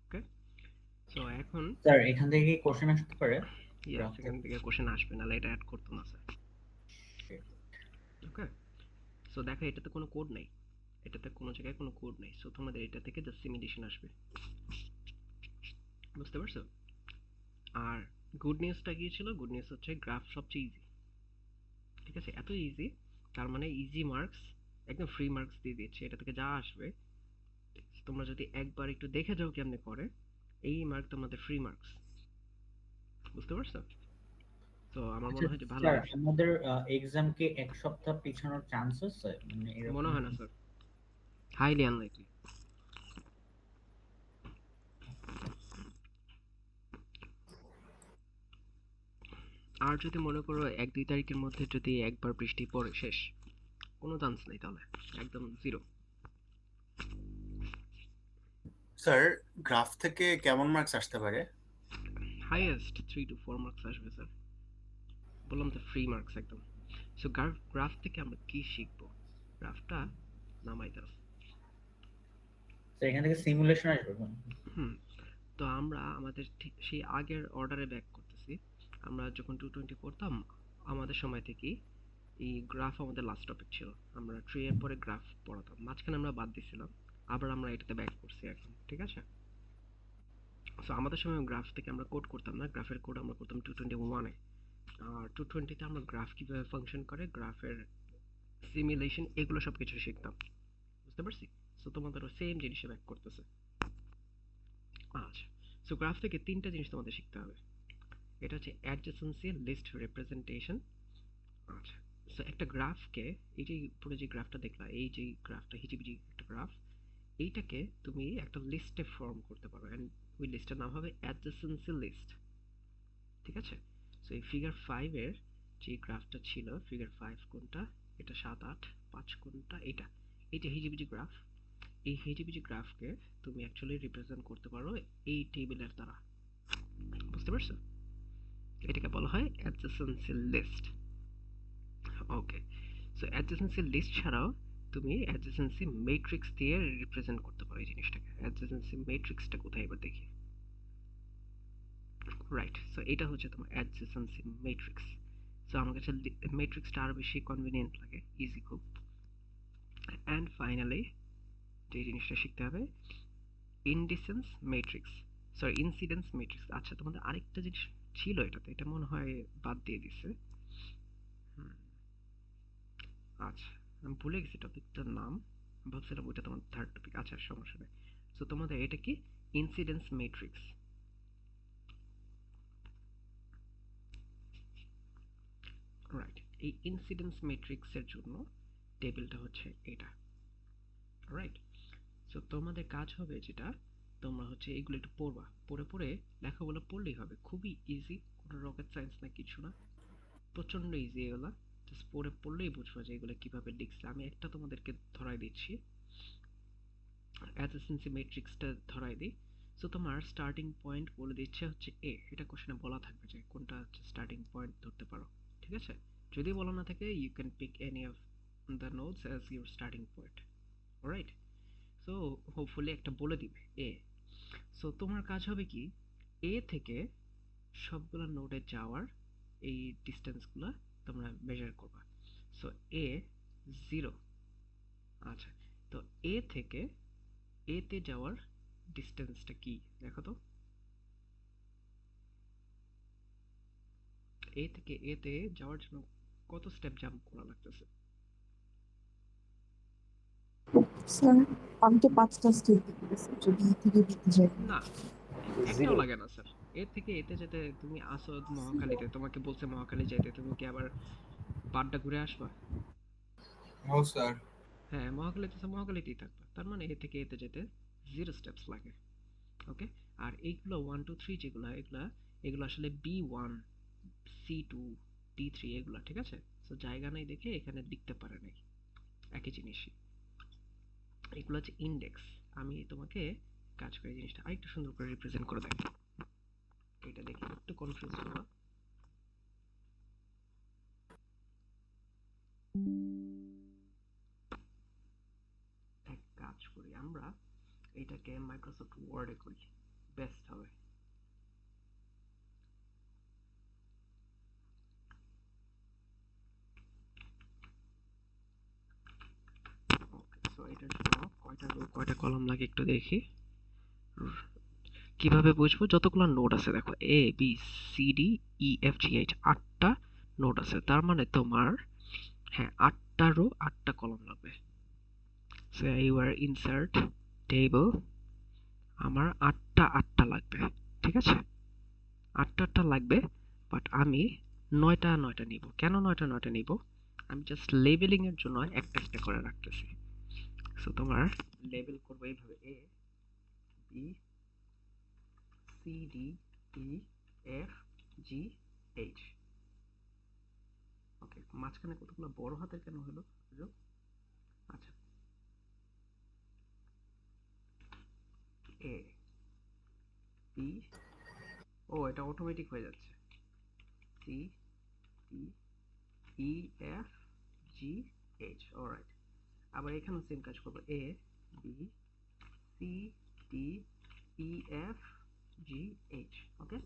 Okay, so এখন স্যার এখান থেকে কি কোশ্চেন আসতে পারে? ইয়াস, এখান থেকে কোশ্চেন আসবে, নাহলে এটা অ্যাড করতো না স্যার। ওকে, সো দেখো এটাতে কোনো কোড নাই, এটাতে কোনো জায়গায় কোনো কোড নেই, সো তোমাদের এটা থেকে জাস্ট সিমুলেশন আসবে, বুঝতে পারছো? আর গুড নিউজটা কি ছিল? গুড নিউজ হচ্ছে গ্রাফ সবচেয়ে ইজি, ঠিক আছে? এত ইজি, তার মানে ইজি মার্কস, একদম ফ্রি মার্কস দিয়ে দিচ্ছে। এটা থেকে যা আসবে তোমরা যদি একবার একটু দেখে যাও কেমনে করে, এই মার্ক তোমাদের ফ্রি মার্কস, বুঝতে পারছো? তো আমার আচ্ছা মনে হয় যে ভালো স্যার, হবে। আমাদের এক্সাম কি এক সপ্তাহ পিছানোর চান্স আছে, মানে মনে এরকম? হয় না স্যার, হাইলি আনলাইকলি। আর যদি মনে করো 1-2 তারিখের মধ্যে যদি একবার বৃষ্টি পড়ে, শেষ, কোনো চান্স নেই, তাহলে একদম জিরো। স্যার গ্রাফ থেকে কেমন মার্কস আসতে পারে? হাইয়েস্ট 3 to 4 মার্কস আসবে স্যার, বললাম তো ফ্রি মার্কস একদম। সো গ্রাফ থেকে আমরা কি শিখবো? গ্রাফটা নামাই দাও। স্যার এখান থেকে সিমুলেশন আসবে? হুম, তো আমরা আমাদের ঠিক সেই আগের অর্ডারে ব্যাক করতেছি। আমরা যখন 220 পড়তাম, আমাদের সময় থেকেই এই গ্রাফ আমাদের লাস্ট টপিক ছিল। আমরা 3 এর পরে গ্রাফ পড়াতাম, মাঝখানে আমরা বাদ দিছিলাম, আবার আমরা এটাতে ব্যাক করছি এখন, ঠিক আছে? সো আমাদের সময় গ্রাফ থেকে আমরা কোড করতাম না, গ্রাফের কোড আমরা করতাম 221 এ। আর 220 তে আমরা গ্রাফ কিভাবে ফাংশন করে, গ্রাফের সিমুলেশন, এগুলো সবকিছু শিখতাম, বুঝতে পারছি? সো তোমাদেরও সেম জিনিসে ব্যাক করতেছে। আচ্ছা, সো গ্রাফ থেকে 3টা জিনিস তোমাদের শিখতে হবে। এটা হচ্ছে অ্যাডজেসেন্সি, লিস্ট, রিপ্রেজেন্টেশন। আচ্ছা, সো একটা গ্রাফকে, এই যে পুরো যে গ্রাফটা দেখলা, এই যে গ্রাফটা হিজিবিজি একটা গ্রাফ, এইটাকে তুমি একটা লিস্টে ফর্ম করতে পারো, এন্ড ওই লিস্টের নাম হবে অ্যাডজেসেন্সি লিস্ট, ঠিক আছে? সো এই ফিগার 5 এর যে গ্রাফটা ছিল, ফিগার 5 কোনটা? এটা 7, 8, 5 কোনটা? এটা, এই যে হিজিবিজি গ্রাফ, এই হিজিবিজি গ্রাফকে তুমি অ্যাকচুয়ালি রিপ্রেজেন্ট করতে পারো এই টেবিলের দ্বারা, বুঝতে পারছো? এটাকে বলা হয় অ্যাডজেসেন্সি লিস্ট। ওকে, সো অ্যাডজেসেন্সি লিস্ট ছাড়াও তুমি অ্যাডজেসেন্সি ম্যাট্রিক্স দিয়ে রিপ্রেজেন্ট করতে পারো এই জিনিসটাকে। অ্যাডজেসেন্সি ম্যাট্রিক্সটা কোথায় এবার দেখি। রাইট, সো এটা হচ্ছে তোমার অ্যাডজেসেন্সি ম্যাট্রিক্স। সো আমার কাছে ম্যাট্রিক্সটা আরো বেশি কনভিনিয়েন্ট লাগে, ইজি খুব। অ্যান্ড ফাইনালি যে জিনিসটা শিখতে হবে, ইনডিসেন্স ম্যাট্রিক্স, সরি ইনসিডেন্স ম্যাট্রিক্স। আচ্ছা, তোমাদের আরেকটা জিনিস ছিল এটাতে, এটা মনে হয় বাদ দিয়ে দিছে। আচ্ছা, আমি ভুলে গেছি টপিকটার নাম, ভাবছিলাম ওইটা তোমার থার্ড টপিক। আচ্ছা, সমস্যা নেই। সো তোমাদের এটা কি? Incidence matrix. রাইট, এই ইনসিডেন্স ম্যাট্রিক্সের জন্য টেবিলটা হচ্ছে এটা, রাইট? সো তোমাদের কাজ হবে যেটা, তোমরা হচ্ছে এগুলো একটু পড়বা, পড়ে পড়ে লেখাগুলো পড়লেই হবে, খুবই ইজি, কোনো রকেট সায়েন্স না, কিছু না, প্রচন্ড ইজি এগুলা। জাস্ট পড়ে পড়লেই বুঝবা যে এগুলো কিভাবে লিখছে। আমি একটা তোমাদেরকে ধরাই দিচ্ছি, অ্যাডজেসেন্সি ম্যাট্রিক্সটা ধরাই দিই। সো তোমার স্টার্টিং পয়েন্ট বলে দিচ্ছে হচ্ছে এ, এটা কোশ্চেনে বলা থাকবে যে কোনটা হচ্ছে স্টার্টিং পয়েন্ট ধরতে পারো, ঠিক আছে? যদি বলা না থাকে, you can pick any of the notes as your starting point, alright? So hopefully একটা বলে দিবে এ। সো তোমার কাজ হবে কি, এ থেকে সবগুলা নোডে যাওয়ার এই ডিস্টেন্সগুলো তোমরা মেজার করবা। সো এ 0, আচ্ছা, তো এ থেকে এতে যাওয়ার ডিস্টেন্সটা কি দেখো তো। এ থেকে এতে যাওয়ার জন্য কত স্টেপ জাম্প করা লাগতেছে? স্যার আমি তো 5টা স্টেপ দিয়েছি যদি E থেকে B তে যাই। না, একটাও জিরো। লাগে না স্যার। এ থেকে এতে যেতে তুমি আসো মহাখালীতে, তোমাকে বলছে মহাখালী যাইতে, তুমি কি আবার বাড্ডা ঘুরে আসবা? ও স্যার। হ্যাঁ, মহাখালীতে তো মহাখালীতেই থাকবা। তার মানে এ থেকে এতে যেতে 0 স্টেপস লাগে। ওকে? আর এইগুলো 1 2 3 যেগুলা এগুলো আসলে B1 C2 D3 এগুলা, ঠিক আছে? সো জায়গা নাই দেখে এখানে লিখতে পারে নাই, একই জিনিসই। এগুলো হচ্ছে ইন্ডেক্স। আমি তোমাকে কাজ করে জিনিসটা আরেকটু সুন্দর করে রিপ্রেজেন্ট করে দেখাই। এটা দেখে একটু কনফিউজ হবা। এক কাজ করি আমরা, এটাকে মাইক্রোসফট ওয়ার্ডে করি, বেস্ট হবে। ওকে, সো এটার জন্য কয়টা রো কয়টা কলাম লাগে একটু দেখি। কিভাবে বুঝবো? যতগুলো নোড আছে দেখো, A B C D E F G H, 8টা নোড আছে। তার মানে তোমার, হ্যাঁ, 8টা রো 8টা কলাম লাগবে। সো ইউর ইনসার্ট টেবল, আমার 8টা লাগবে, ঠিক আছে? 8টা লাগবে, বাট আমি 9টা নিব। কেন 9টা নিব? আমি জাস্ট লেবেলিং এর জন্য একটা একটা করে রাখতেছি। সো তোমার লেবেল করবো এইভাবে, A B C D E F G H. Okay, মাঝখানে কতগুলো বড় হাতের কেন হলো? আচ্ছা, এ বি, ও এটা অটোমেটিক হয়ে যাচ্ছে, C D E F G H. Alright, আবার এখানেও সেম কাজ করবো, A B C D E F G H. Okay,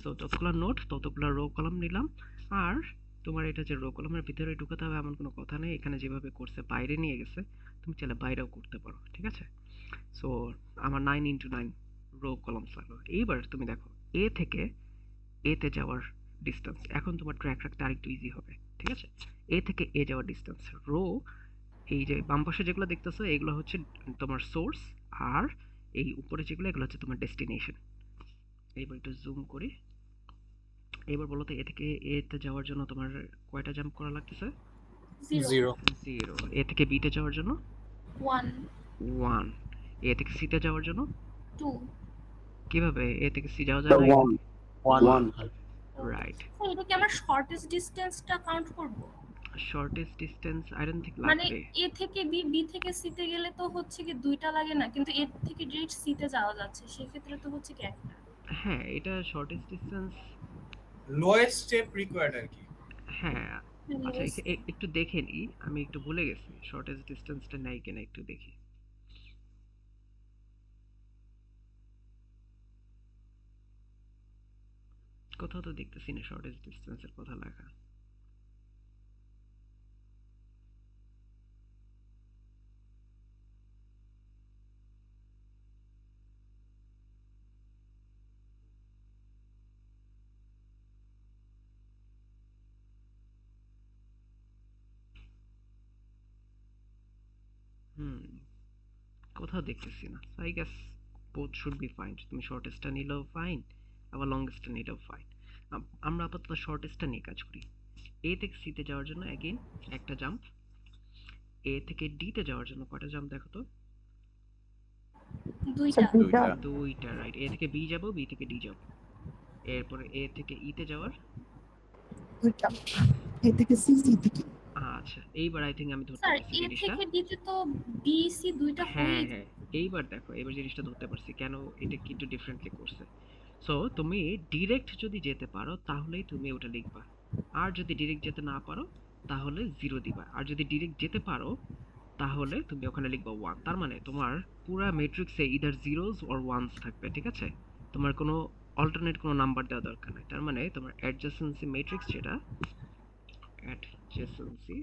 so যতগুলো নোট ততগুলো রো কলাম নিলাম। আর তোমার এটা যে রো কলামের ভিতরে ঢুকাতে হবে এমন কোনো কথা নেই, এখানে যেভাবে করছে বাইরে নিয়ে গেছে, তুমি চাইলে বাইরেও করতে পারো, ঠিক আছে? সো আমার 9 × 9 রো কলামস লাগলো। এইবার তুমি দেখো, এ থেকে এতে যাওয়ার ডিস্টেন্স এখন তোমার ট্র্যাক রাখতে আরেকটু ইজি হবে, ঠিক আছে? এ থেকে এ যাওয়ার ডিস্টেন্স রো, এই যে বাম পাশে যেগুলো দেখতেছো এগুলো হচ্ছে তোমার সোর্স, আর এই উপরে যেগুলো এগুলো হচ্ছে তোমার ডেস্টিনেশন। এইবার একটু জুম করি। এবার বলো তো, এ থেকে এতে যাওয়ার জন্য তোমার কয়টা জাম্প করা লাগতেছে? 0 0। এ থেকে বিতে যাওয়ার জন্য 1 1। এ থেকে সিতে যাওয়ার জন্য 2 কিভাবে এ থেকে সি যাওয়া যায় না? 1 রাইট। স্যার এটা কি আমার শর্টেস্ট ডিসটেন্সটা কাউন্ট করব? Shortest distance I don't think মানে লাগবে। এ থেকে বি, বি থেকে সি তে গেলে তো হচ্ছে কি 2টা লাগে না, কিন্তু এ থেকে ডিরেক্ট সি তে যাওয়া যাচ্ছে, সেক্ষেত্রে তো হচ্ছে কি একটা। হ্যাঁ, এটা shortest distance. Lowest step required আর কি। হ্যাঁ, আচ্ছা, Lowest। একটু দেখে নিই, আমি একটু ভুলে গেছি শর্টেস্ট ডিসটেন্সটা নাই কিনা, একটু দেখি। কোথাও তো দেখতেছি না শর্টেস্ট ডিসটেন্সের কথা লেখা। হুম, কোথাও দেখতেছি না। I guess both should be fine. তুমি শর্টেস্টটা নিলেও ফাইন, আবার লংগেস্টটা নিলেও ফাইন। আমরা আপাতত শর্টেস্টটা নিয়ে কাজ করি। এ থেকে সিতে যাওয়ার জন্য অ্যাগেইন একটা জাম্প। এ থেকে ডিতে যাওয়ার জন্য কয়টা জাম্প দেখো তো? স্যার 2টা। 2টা, রাইট। এ থেকে বি যাব, বি থেকে ডি যাব। এরপরে এ থেকে ইতে যাওয়ার 2টা। এ থেকে সি, সি থেকে। আচ্ছা, এইবার আই থিঙ্ক আমি ধরতে স্যার পারছি এ জিনিসটা। থেকে ডি তে তো বি সি 2টা হ্যাঁ হয়েই হ্যাঁ, এইবার দেখো, এবার জিনিসটা ধরতে পারছি কেন এটা কি একটু ডিফারেন্টলি করছে। সো তুমি ডিরেক্ট যদি যেতে পারো তাহলেই তুমি ওটা লিখবা, আর যদি ডিরেক্ট যেতে না পারো তাহলে 0 দিবা। আর যদি ডিরেক্ট যেতে পারো তাহলে তুমি ওখানে লিখবা 1। তার মানে তোমার পুরা ম্যাট্রিক্সে ইদার জিরোস অর ওয়ানস থাকবে, ঠিক আছে? তোমার কোনো অল্টারনেট কোনো নাম্বার দেওয়া দরকার নেই। তার মানে তোমার অ্যাডজেসেন্সি ম্যাট্রিক্স, যেটা অ্যাডজেসেন্সি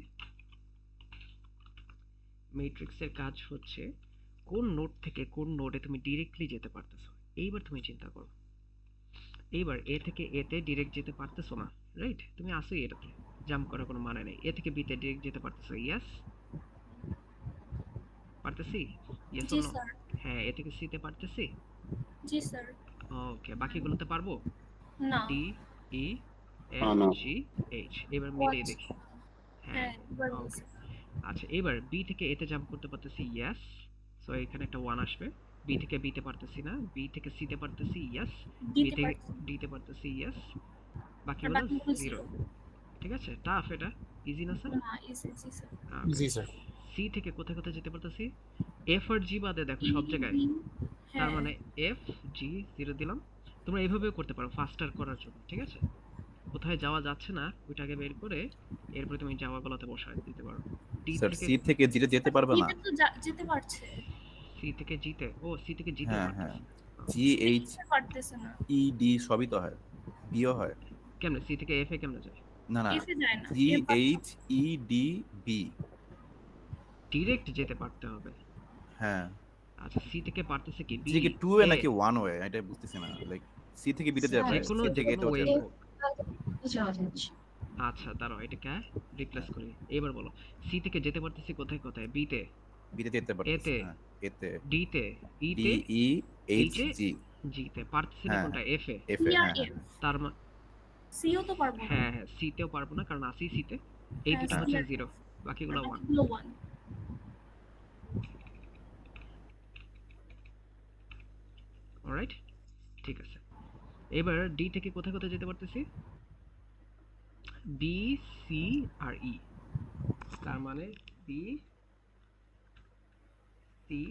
ম্যাট্রিক্সের কাজ হচ্ছে কোন নোড থেকে কোন নোডে তুমি ডিরেক্টলি যেতে পারতেছো। এইবার তুমি চিন্তা করো, এইবার এ থেকে এতে ডিরেক্ট যেতে পারতেছো না, রাইট? তুমি আসোই এটাতে, জাম্প করার কোনো মানে নেই। এ থেকে বিতে ডিরেক্ট যেতে পারতেছো, ইয়েস? পারতেছি? Yes G or no? Sir. হ্যাঁ, এ থেকে সিতে পারতেছি। জি স্যার। ওকে, বাকিগুলোতে পারবো? না। ডি, ই, না এফ, না জি, এইচ। এবার ও মিলিয়ে আচ্ছা। দেখি। হ্যাঁ, হ্যাঁ, এবার ওকে। বলছি। আচ্ছা, এবার বি থেকে এতে জাম্প করতে পারতেছি, ইয়েস। সো এখানে একটা 1 আসবে। বি থেকে বিতে পারতেছি না, বি থেকে সিতে পারতেছি, ইয়েস। বি দিতে থেকে পারছি। ডিতে পারতেছি, ইয়েস। আর বাকিগুলো বাকিগুলো 0। 0। ঠিক আছে? টাফ এটা? ইজি না স্যার? না, ইজি জি স্যার। ওকে। জি স্যার সি থেকে কোথায় কোথায় যেতে পারতেছি? এফ আর জি বাদে দেখো ই, সব জায়গায়। বি, তার হ্যাঁ। মানে এফ, জি 0 দিলাম। তোমরা এভাবেও করতে পারো ফাস্টার করার জন্য, ঠিক আছে? কোথায় যাওয়া যাচ্ছে না ওইটা আগে বের করে এরপরে তুমি যাওয়াগুলোতে বসায় দিতে পারো। ডি স্যার থেকে সি থেকে জিতে যেতে পারবে না ইতে তো যেতে পারছে। সি থেকে জিতে, ও সি থেকে জিতে হ্যাঁ পারতেছে। জি এইচ যেতে পারতেছে না। ই ডি সবই তো হয়, বিও হয়। কেমনে সি থেকে এফ এ কেমনে যায়? না না এফে যায় না। G F H E D B. Direct যেতে পারতে হবে। হ্যাঁ আচ্ছা, সি থেকে পারতেছে কি? বি, জি কি টু ওয়ে নাকি ওয়ান ওয়ে এটা বুঝতেছি না, লাইক সি থেকে বিতে স্যার, যাবে, যে কোনো সি যে থেকে কোনো এতেও ওয়ে যাবে। হোক। যাওয়া যাচ্ছে। আচ্ছা, দাঁড়াও এটাকে রিপ্লেস করি। এবার বলো, সি থেকে যেতে পারতেছি কোথায় কোথায়? বি তে, বিতে যেতে পারতেছে, এতে, হ্যাঁ এতে ডি তে, ই ডি তে, ই এইচ এইচ এ, জি। জি তে। পারতেছি না হ্যাঁ কোনটা? এফ এ। এফ এ ই আর হ্যাঁ এফ। তার মানে সিও তো পারবো না। হ্যাঁ হ্যাঁ, সি তেও পারবো না কারণ আসি সি তে। এই হ্যাঁ, দুটো সি হচ্ছে আর 0, আর বাকিগুলো 1। বাকিগুলো 1। অলরাইট, ঠিক আছে। এবার ডি থেকে কোথায় কোথায় যেতে পারতেছি? বি, সি আর ই। তার মানে বি, সি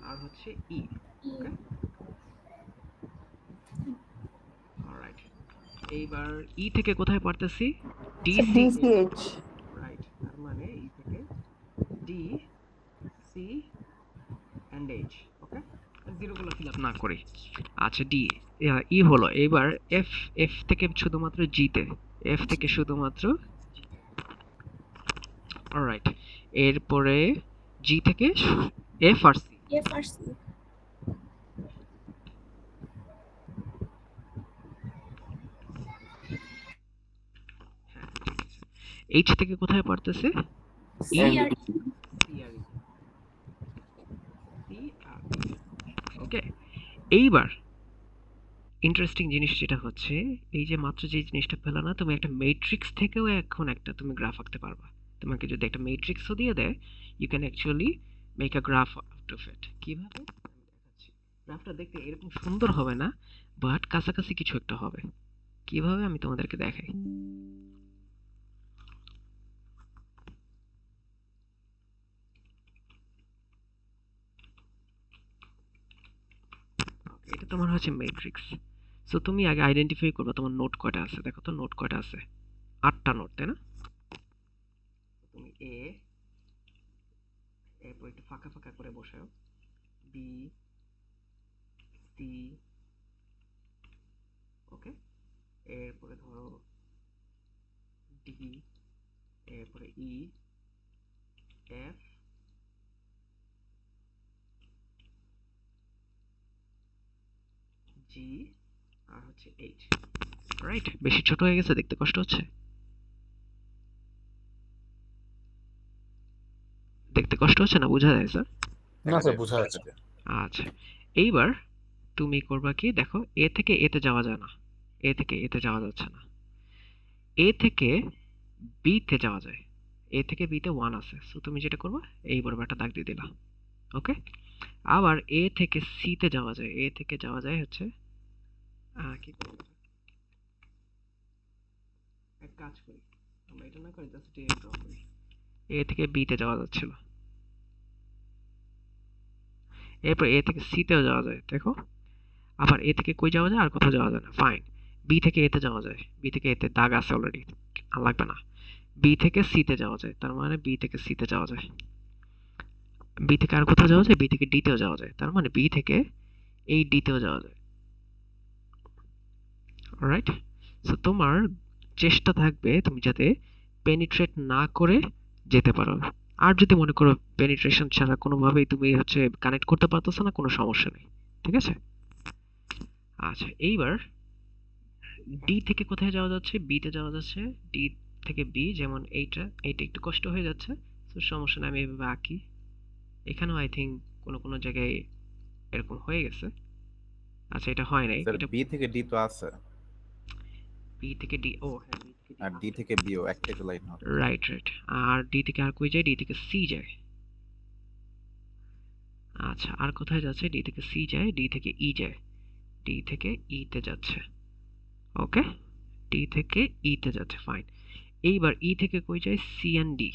আর হচ্ছে ই। ওকে, অলরাইট। এইবার ই থেকে কোথায় পারতেছি? D, C, DCH. রাইট। তার মানে ই থেকে D, C and H. Okay, জিরোগুলো ফিল আপ না করি। আচ্ছা, ডি, ই হলো। এবার এফ, এফ থেকে শুধুমাত্র জিতে, এফ থেকে শুধুমাত্র, অলরাইট। এরপরে জি থেকে F R C. F R C. হ্যাঁ, ঠিক আছে। এইচ থেকে কোথায় পারতেছে? সি আর ই। সি আর ই। সি আর ই। ওকে, এইবার ইন্টারেস্টিং জিনিস যেটা হচ্ছে, এই যে মাত্র যে জিনিসটা পেলে না, তুমি একটা ম্যাট্রিক্স থেকেও এখন একটা তুমি গ্রাফ আঁকতে পারবা। তোমাকে যদি একটা ম্যাট্রিক্সও দিয়ে দেয়, you can actually make a graph out of it. কিভাবে আমি দেখাচ্ছি। গ্রাফটা দেখতে এরকম সুন্দর হবে না, বাট কাছাকাছি কিছু একটা হবে। কিভাবে আমি তোমাদেরকে দেখাই। Okay, এটা তোমার হচ্ছে ম্যাট্রিক্স। সো তুমি আগে আইডেন্টিফাই করবে তোমার নোট কয়টা আছে। দেখো তো নোট কয়টা আছে? 8টা নোট, তাই না? তুমি এ, এরপর একটু ফাঁকা ফাঁকা করে বসাও। বি, সি, ওকে। এরপরে ধরো ডি, এরপরে ই, এফ, জি আর হচ্ছে এইচ। রাইট? বেশি ছোট হয়ে গেছে, দেখতে কষ্ট হচ্ছে? দেখতে কষ্ট হচ্ছে না? বোঝা যায় স্যার? না স্যার বোঝা যাচ্ছে। আচ্ছা, এইবার তুমি করবা কি? দেখো, এ থেকে এতে যাওয়া যায় না, এ থেকে এতে যাওয়া যাচ্ছে না। এ থেকে বি তে যাওয়া যায়, এ থেকে বি তে 1 আছে। সো তুমি যেটা করবা, এই বড় একটা দাগ দিয়ে দিলা। ওকে, আবার এ থেকে সি তে যাওয়া যায়, এ থেকে যাওয়া যায় হচ্ছে কি করব, এক কাজ করি, আমরা এটা না করে জাস্ট ডিরেক্ট ড্র করি। এ থেকে বি তে যাওয়া যাচ্ছিল, এরপর এ থেকে সি তেও যাওয়া যায়। দেখো, আবার এ থেকে কই যাওয়া যায়? আর কোথাও যাওয়া যায় না। ফাইন। বি থেকে এতে যাওয়া যায়, বি থেকে এতে দাগ আছে অলরেডি, আর লাগবে না। বি থেকে সি তে যাওয়া যায়, তার মানে বি থেকে সি তে যাওয়া যায়। বি থেকে আর কোথাও যাওয়া যায়? বি থেকে ডি তেও যাওয়া যায়, তার মানে বি থেকে এই ডি তেও যাওয়া যায়। অলরাইট, সো তোমার চেষ্টা থাকবে তুমি যাতে পেনিট্রেট না করে যেতে পারো। আর যদি মনে করো পেনিট্রেশন ছাড়া কোনোভাবেই তুমি হচ্ছে কানেক্ট করতে পারতেছো না, কোনো সমস্যা নেই, ঠিক আছে? আচ্ছা, এইবার ডি থেকে কোথায় যাওয়া যাচ্ছে? বি তে যাওয়া যাচ্ছে। ডি থেকে বি, যেমন এইটা একটু কষ্ট হয়ে যাচ্ছে, তো সমস্যা নাই, আমি এভাবে আঁকি। এখানেও আই থিঙ্ক কোনো জায়গায় এরকম হয়ে গেছে। আচ্ছা, এটা হয় নাই, স্যার এটা বি থেকে ডি তো আছে, বি থেকে ডি, ও হ্যাঁ, বি থেকে আর ডি থেকে বিও একটাই তো লাইন হবে। Right right. আর ডি থেকে আর কই যায়? ডি থেকে সি যায়। আচ্ছা, আর কোথায় যাচ্ছে? ডি থেকে সি যায়, ডি থেকে ই যায়, ডি থেকে ই তে যাচ্ছে। ওকে, ডি থেকে ই তে যাচ্ছে, ফাইন। এইবার ই থেকে কই যায়? C and D.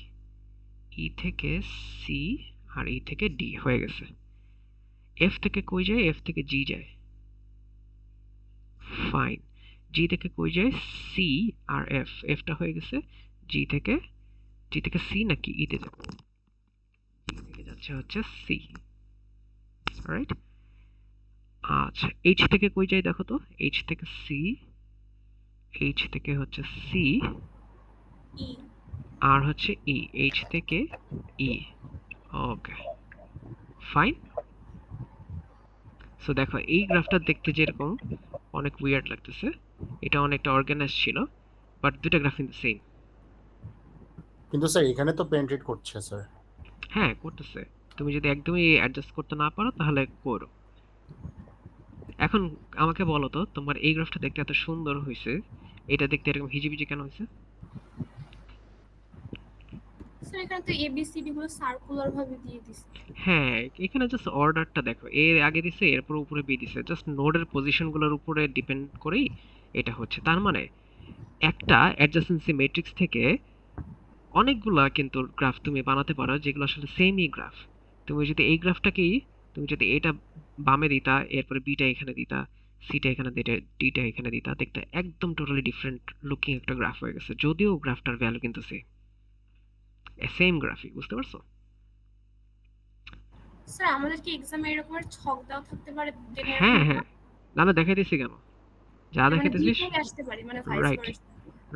ই থেকে সি আর ই থেকে ডি হয়ে গেছে। এফ থেকে কই যায়? এফ থেকে জি যায়, ফাইন। জি থেকে কই যায়? সি আর এফ, এফটা হয়ে গেছে জি থেকে সি নাকি ই তে যাবে? জি থেকে যাচ্ছে হচ্ছে সি, রাইট। আচ্ছা, এইচ থেকে কই যায় দেখো তো? এইচ থেকে সি, এইচ থেকে হচ্ছে সি ই আর হচ্ছে ই, এইচ থেকে ই। ওকে, ফাইন। সো দেখো, এই গ্রাফটা দেখতে যেরকম অনেক উইয়ার্ড লাগতেছে, এটা অনেকটা অর্গানাইজ ছিল, বাট দুটো গ্রাফ কিন্তু সেম। কিন্তু স্যার এখানে তো পেনিট্রেট করছে স্যার। হ্যাঁ, করতেছে। তুমি যদি একদমই অ্যাডজাস্ট করতে না পারো তাহলে করো। এখন আমাকে বলো তো, তোমার এই গ্রাফটা দেখতে এত সুন্দর হয়েছে, এটা দেখতে এরকম হিজিবিজি কেন হয়েছে? স্যার এখানে তো এবিসিডি গুলো সার্কুলার ভাবে দিয়ে দিছে। হ্যাঁ, এখানে জাস্ট অর্ডারটা দেখো, এর আগে দিছে, এরপর উপরে বি দিছে, জাস্ট নোডের পজিশনগুলোর উপরে ডিপেন্ড করেই এটা হচ্ছে। তার মানে একটা অ্যাডজাসেন্সি ম্যাট্রিক্স থেকে অনেকগুলা কিন্তু গ্রাফ তুমি বানাতে পারো, যেগুলো আসলে সেমই গ্রাফ। তুমি যদি এই গ্রাফটাকেই, তুমি যদি এটা বামে দিতা, এরপরে বিটা এখানে দিতা, সিটা এখানে দিতে, ডিটা এখানে দিতা, দেখতে একদম টোটালি ডিফারেন্ট লুকিং একটা গ্রাফ হয়ে গেছে, যদিও গ্রাফটার ভ্যালু কিন্তু সেম গ্রাফই, বুঝতে পারছো? স্যার আমাদের কি এক্সামে এরকম ছক দেওয়া থাকতে পারে? হ্যাঁ হ্যাঁ, নাহলে দেখাইতেছি কেন? যা মানে দেখাইতেছিস, দুইটাই আসতে পারে, মানে vice right versa.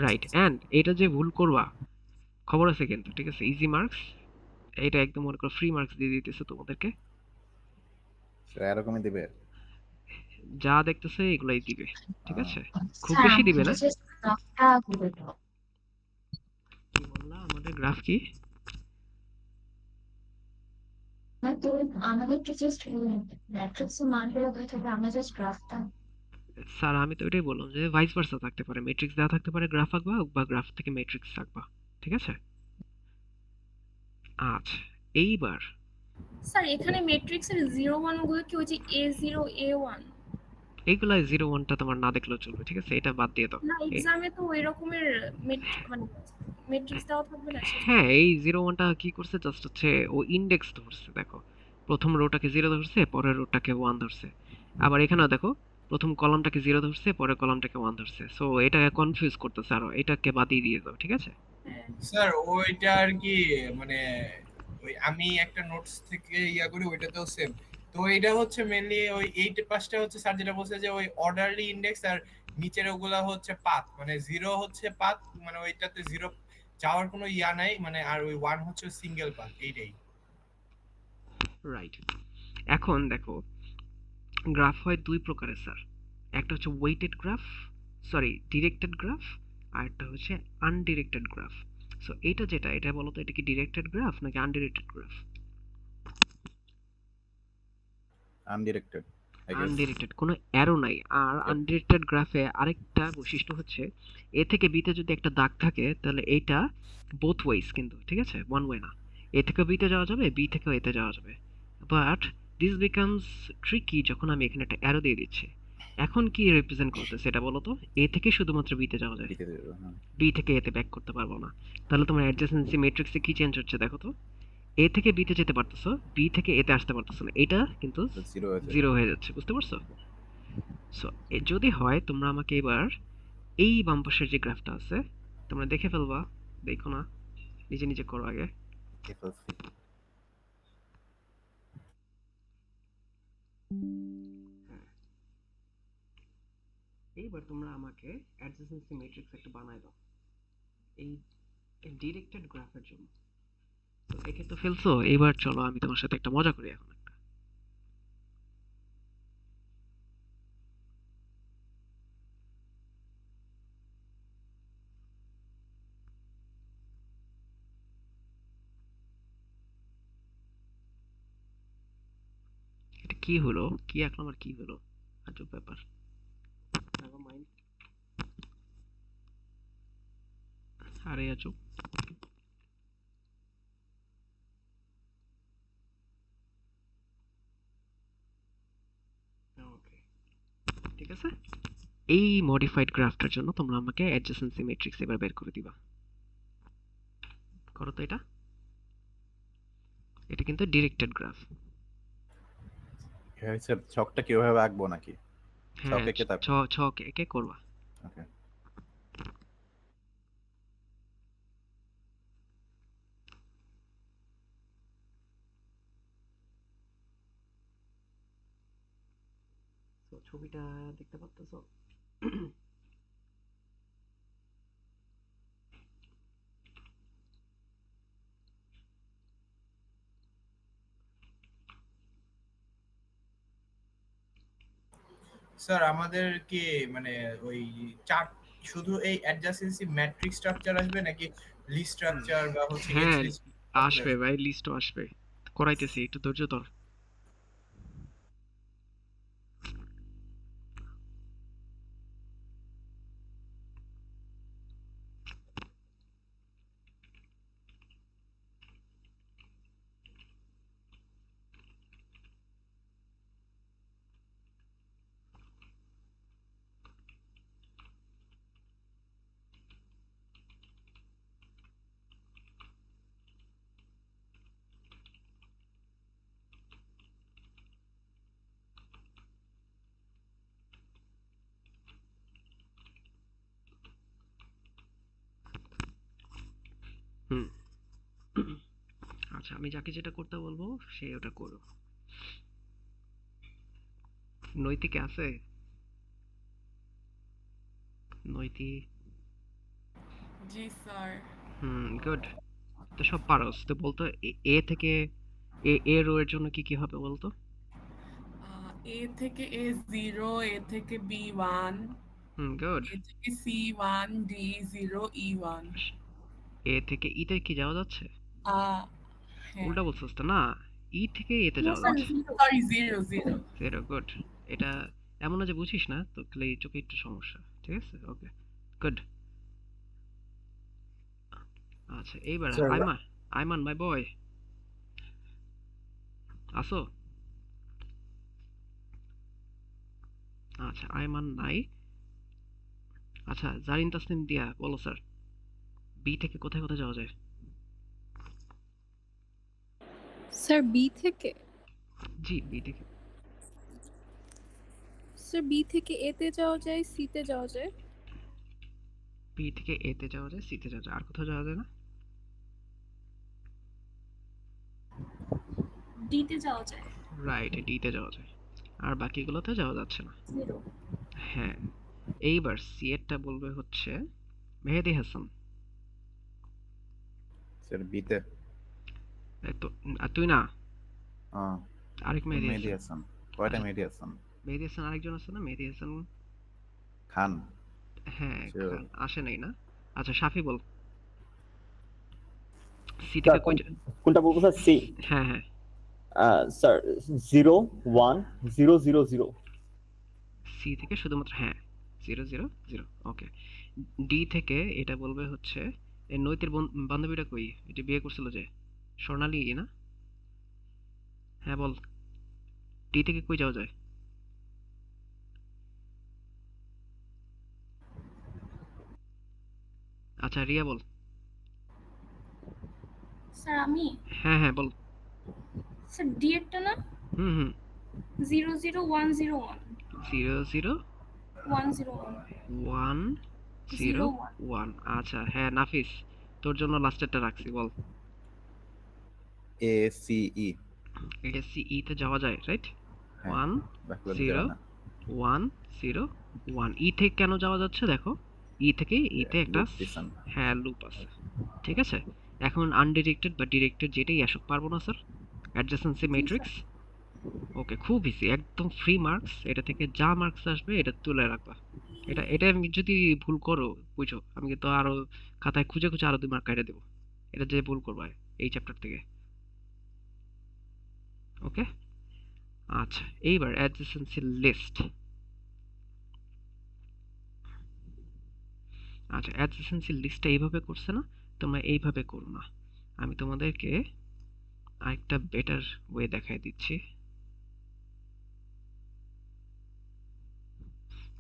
Right. And এটা যে ভুল করবা, খবর আছে কিন্তু, ঠিক আছে? ইজি মার্কস, এটা একদম মনে করো ফ্রি মার্কস দিয়ে দিতেছে তোমাদেরকে। স্যার এরকমই দিবে? যা দেখতেছে এগুলাই দিবে, ঠিক আছে? খুব স্যার বেশি দিবে আমাকে না। জাস্ট গ্রাফটা করে দাও। কি বললা? আমাদের গ্রাফ কি? না তো আমাদেরকে জাস্ট ম্যাট্রিক্স এর মানগুলো হয়ে থাকবে, আমরা জাস্ট গ্রাফটা। স্যার আমি তো এটাই বললাম যে ভাইস ভার্সা থাকতে পারে, ম্যাট্রিক্স দেওয়া থাকতে পারে, গ্রাফ আঁকবা, বা গ্রাফ থেকে ম্যাট্রিক্স আঁকবা, ঠিক আছে? আচ্ছা, এইবার স্যার এখানে ম্যাট্রিক্সের 0 1 গুলো কি ওই যে A0 A1? এইগুলা 0 1টা তোমার না দেখলেও চলবে, ঠিক আছে? এটা বাদ দিয়ে দাও। না, এ- এক্সামে তো ওই রকমের মানে ম্যাট্রিক্স দেওয়া থাকবে না সেটা। হ্যাঁ, এই 0 1টা কি করছে, জাস্ট হচ্ছে ও ইন্ডেক্স ধরছে, দেখো প্রথম রোটাকে 0 ধরছে, পরের রোটাকে 1 ধরছে। আবার এখানেও দেখো, প্রথম কলামটাকে 0 ধরছে, পরের কলামটাকে 1 ধরছে। সো এটা কনফিউজ করতেছে, আরো এটাকে বাদিয়ে দিয়ে দাও, ঠিক আছে? হ্যাঁ। স্যার ওইটা আর কি, মানে ওই আমি একটা নোটস থেকে ইয়া করি, ওইটাতেও সেম। তো এটা হচ্ছে মেইনলি ওই 8 পাঁচটা হচ্ছে স্যার যেটা বলছে যে ওই অর্ডারলি ইন্ডেক্স, আর নিচের ওগুলা হচ্ছে পাথ, মানে 0 হচ্ছে পাথ, মানে ওইটাতে 0 যাওয়ার কোনো ইয়া নাই, মানে আর ওই 1 হচ্ছে সিঙ্গেল পাথ, এইটাই। রাইট। এখন দেখো, গ্রাফ হয় দুই প্রকারের স্যার। একটা হচ্ছে weighted graph, sorry directed graph, আর একটা হচ্ছে আনডিরেক্টেড গ্রাফ। সো এটা যেটা, এটা বলো তো, এটা কি ডিরেক্টেড গ্রাফ নাকি undirected graph? Undirected I guess. Undirected, কোনো অ্যারো নাই। আর আনডিরেক্টেড গ্রাফে আরেকটা বৈশিষ্ট্য হচ্ছে, এ থেকে বিতে যদি একটা দাগ থাকে, তাহলে এইটা বোথ ওয়েজ কিন্তু, ঠিক আছে? ওয়ান ওয়ে না। এ থেকে বিতে যাওয়া যাবে, বি থেকেও এতে যাওয়া যাবে। বাট দিস বিকামস ট্রিকি যখন আমি এখানে একটা অ্যারো দিয়ে দিচ্ছি। এখন কি রিপ্রেজেন্ট করতে সেটা বলো তো? এ থেকে শুধুমাত্র বিতে যাওয়া যায়, দিতে দেবো, হ্যাঁ। বি থেকে এতে ব্যাক করতে পারবো না। তাহলে তোমার অ্যাডজাসেন্সি ম্যাট্রিক্সে কি চেঞ্জ হচ্ছে দেখো তো? এ থেকে বিতে যেতে পারতেছো, বি থেকে এতে আসতে পারতেছো না, এটা কিন্তু জিরো হয়েছে। জিরো হয়ে যাচ্ছে, বুঝতে পারছো? সো যদি হয়, তোমরা আমাকে এবার এই বাম পাশের যে গ্রাফটা আছে, তোমরা দেখে ফেলবা, দেখো না, নিজে নিজে করো আগে। হ্যাঁ, এইবার তোমরা আমাকে অ্যাডজাসেন্সি ম্যাট্রিক্স একটা বানায় দাও এই ডিরেক্টেড গ্রাফের জন্য। তো দেখে তো ফেলছো, এবার চলো আমি তোমার সাথে একটা মজা করি এখন। কি হলো, কি আঁকলাম আর কি হলো, আজব ব্যাপার। Never mind. আরে আজব। ওকে, ঠিক আছে। এই মডিফাইড গ্রাফটার জন্য তোমরা আমাকে অ্যাডজেসেন্সি ম্যাট্রিক্স এবার বের করে দিবা। করো তো এটা। এটা কিন্তু ডিরেক্টেড গ্রাফ। ছকটা কিভাবে আঁকবো নাকি? হ্যাঁ, ছক এঁকে তারপর? ছক এঁকে করবা। ওকে। তো ছবিটা দেখতে পাচ্ছো? স্যার আমাদের কি মানে ওই চার্ট শুধু এই অ্যাডজাসেন্সি ম্যাট্রিক্স স্ট্রাকচার আসবে নাকি লিস্ট স্ট্রাকচার বা হচ্ছে এজ হ্যাঁ, লিস্ট আসবে ভাই, লিস্টও আসবে। করাইতেছি, একটু ধৈর্য ধর। হুম। আচ্ছা, আমি যাকে যেটা করতে বলবো সে ওটা করো। নৈতিকে আছে? নৈতি? জি স্যার। গুড। তো সব পারোস তো বলতো। এ থেকে এ রো এর জন্য কি কি হবে বলতো? এ থেকে এ 0, এ থেকে বি 1, গুড। এ থেকে সি 1, ডি 0, ই 1। এ থেকে ই তে কি যাওয়া যাচ্ছে? হ্যাঁ। উল্টা বলছিস তো না, ই থেকে এ তে না যাওয়া স্যার, যাচ্ছে। সরি 0 0। Zero, good. এটা এমন না যে বুঝিস না, তো খালি এই চোখে একটু সমস্যা, ঠিক আছে? ওকে, গুড। আচ্ছা, এইবার স্যার আইমান, আইমান মাই বয়, আসো। আচ্ছা, আইমান নাই। আচ্ছা, জারিন তাসনিম দিয়া বলো স্যার, বি থেকে কোথায় কোথায় যাওয়া যায়? স্যার বি থেকে? জি, বি থেকে। স্যার বি থেকে এ তে যাওয়া যায়, সি তে যাওয়া যায়। বি থেকে এ তে যাওয়া যায়, সি তে যাওয়া যায়, আর কোথাও যাওয়া যায় না? ডি তে যাওয়া যায়। রাইট, ডি তে যাওয়া যায়, আর বাকিগুলোতে যাওয়া যাচ্ছে না। 0। হ্যাঁ, এইবার সি এরটা বলবে হচ্ছে মেহেদি হাসান। স্যার বিতে। এই তো, আর তুই না, হ্যাঁ, আরেক মেহেদি মেহেদি হাসান। হাসান। কয়টা আচ্ছা, মেহেদি হাসান? মেহেদি হাসান আরেকজন আছে না, মেহেদি হাসান। খান। হ্যাঁ, Sure. খান আসে নাই না? আচ্ছা, সাফি বল, সি স্যার থেকে কই কোনটা বলবো স্যার? সি? হ্যাঁ হ্যাঁ, স্যার 0 1 0 0 0। সি থেকে শুধুমাত্র, হ্যাঁ, 0 0 0। ওকে, ডি থেকে এটা বলবে হচ্ছে এই নৈতির বান্ধবীটা কই, এটা বিয়ে করছিল যে স্বর্ণালী না? হ্যাঁ বল, ডি থেকে কই যাওয়া যায়? আচ্ছা, রিয়া বল। স্যার আমি? হ্যাঁ হ্যাঁ বল। স্যার ডি এরটা না? হুম। 0 0 1 0 1। 0 0 1 0 1। 1 0 0 1। 1। আচ্ছা, হ্যাঁ নাফিস, তোর জন্য লাস্টেরটা রাখছি, বল। A C E. এটা সি ই তে যাওয়া যায়, রাইট? হ্যাঁ, 1 বাকিগুলো 0 যাবে না। 1 0 1। ই থেকে কেন যাওয়া যাচ্ছে দেখো, ই থেকে ইতে একটা লুপ দিছেন। হ্যাঁ লুপ আছে, ঠিক আছে। এখন আনডিরেক্টেড বা ডিরেক্টেড যেটাই আসুক, পারবো না স্যার অ্যাডজেসেন্সি ম্যাট্রিক্স। ওকে, খুব ইজি, একদম ফ্রি মার্কস। এটা থেকে যা মার্কস আসবে এটা তুলে রাখবা। এটা আমি যদি ভুল করো, বুঝো আমি কিন্তু আরো খাতায় খুঁজে খুঁজে আরো 2 মার্ক কেটে দেবো, এটা যে ভুল করবা এই চ্যাপ্টার থেকে। ওকে, আচ্ছা, এইবার অ্যাডজেসেন্সি লিস্ট। আচ্ছা, অ্যাডজেসেন্সি লিস্টটা এইভাবে করছে না, তোমরা এইভাবে করো না। আমি তোমাদেরকে আরেকটা বেটার ওয়ে দেখাই দিচ্ছি।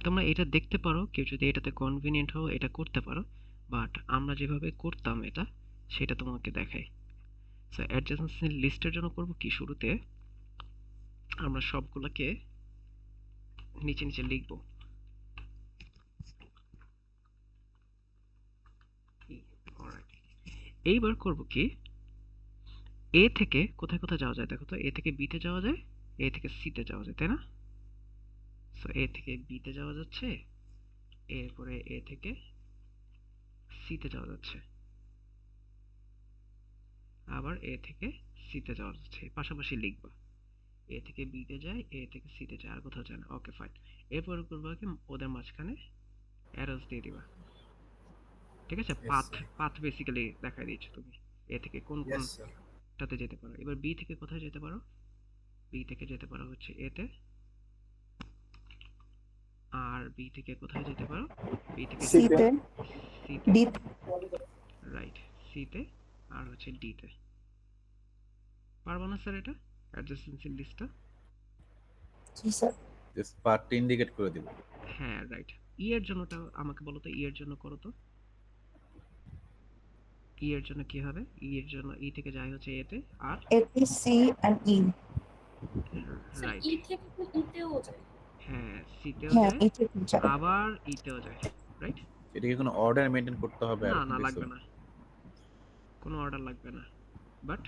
তোমরা এটা দেখতে পারো, কেউ যদি এটাতে কনভিনিয়েন্ট হও এটা করতে পারো, বাট আমরা যেভাবে করতাম এটা সেটা তোমাকে দেখাই। সো অ্যাডজেসেন্সি লিস্টের জন্য করব কি, শুরুতে আমরা সবগুলোকে নিচে নিচে লিখব। এইবার করব কি, এ থেকে কোথায় কোথায় যাওয়া যায় দেখো তো। এ থেকে বিতে যাওয়া যায়, এ থেকে সিতে যাওয়া যায়, তাই না? সো এ থেকে বিতে যাওয়া যাচ্ছে, এরপরে এ থেকে সিতে যাওয়া যাচ্ছে, আবার এ থেকে সিতে যাওয়া যাচ্ছে। পাশাপাশি লিখবা, এ থেকে বিতে যায়, এ থেকে সিতে যায়, আর কোথাও যায় না। Okay fine. এরপর করবা কি, ওদের মাঝখানে অ্যারোস দিয়ে দিবা। ঠিক আছে, পাথ পাথ বেসিক্যালি দেখাই দিচ্ছ তুমি, এ থেকে কোন কোনটাতে যেতে পারো। এবার বি থেকে কোথায় যেতে পারো, বি থেকে যেতে পারো হচ্ছে এতে, আর বি থেকে কোথায় যেতে পারো, বি থেকে সিতে, সিতে, ডি। রাইট, সিতে আর হচ্ছে ডিতে। পারবো না স্যার এটা অ্যাডজেসেন্সি লিস্টটা? জি স্যার। জাস্ট পার্টটা ইন্ডিকেট করে দিব। হ্যাঁ রাইট। ই এর জন্যটা আমাকে বলো তো, ই এর জন্য করো তো। ই এর জন্য কি হবে, ই এর জন্য ই থেকে যায় হচ্ছে এতে, আর এতে C and E. Sir right, E থেকে তো ইতেও যায়। হ্যাঁ সিতেও হ্যাঁ যায়, এতে যায়। আবার ইতেও যায়, রাইট। এটা কি কোনো অর্ডার মেইনটেইন করতে হবে না আর না কিছু? লাগবে না, কোনো অর্ডার লাগবে না। বাট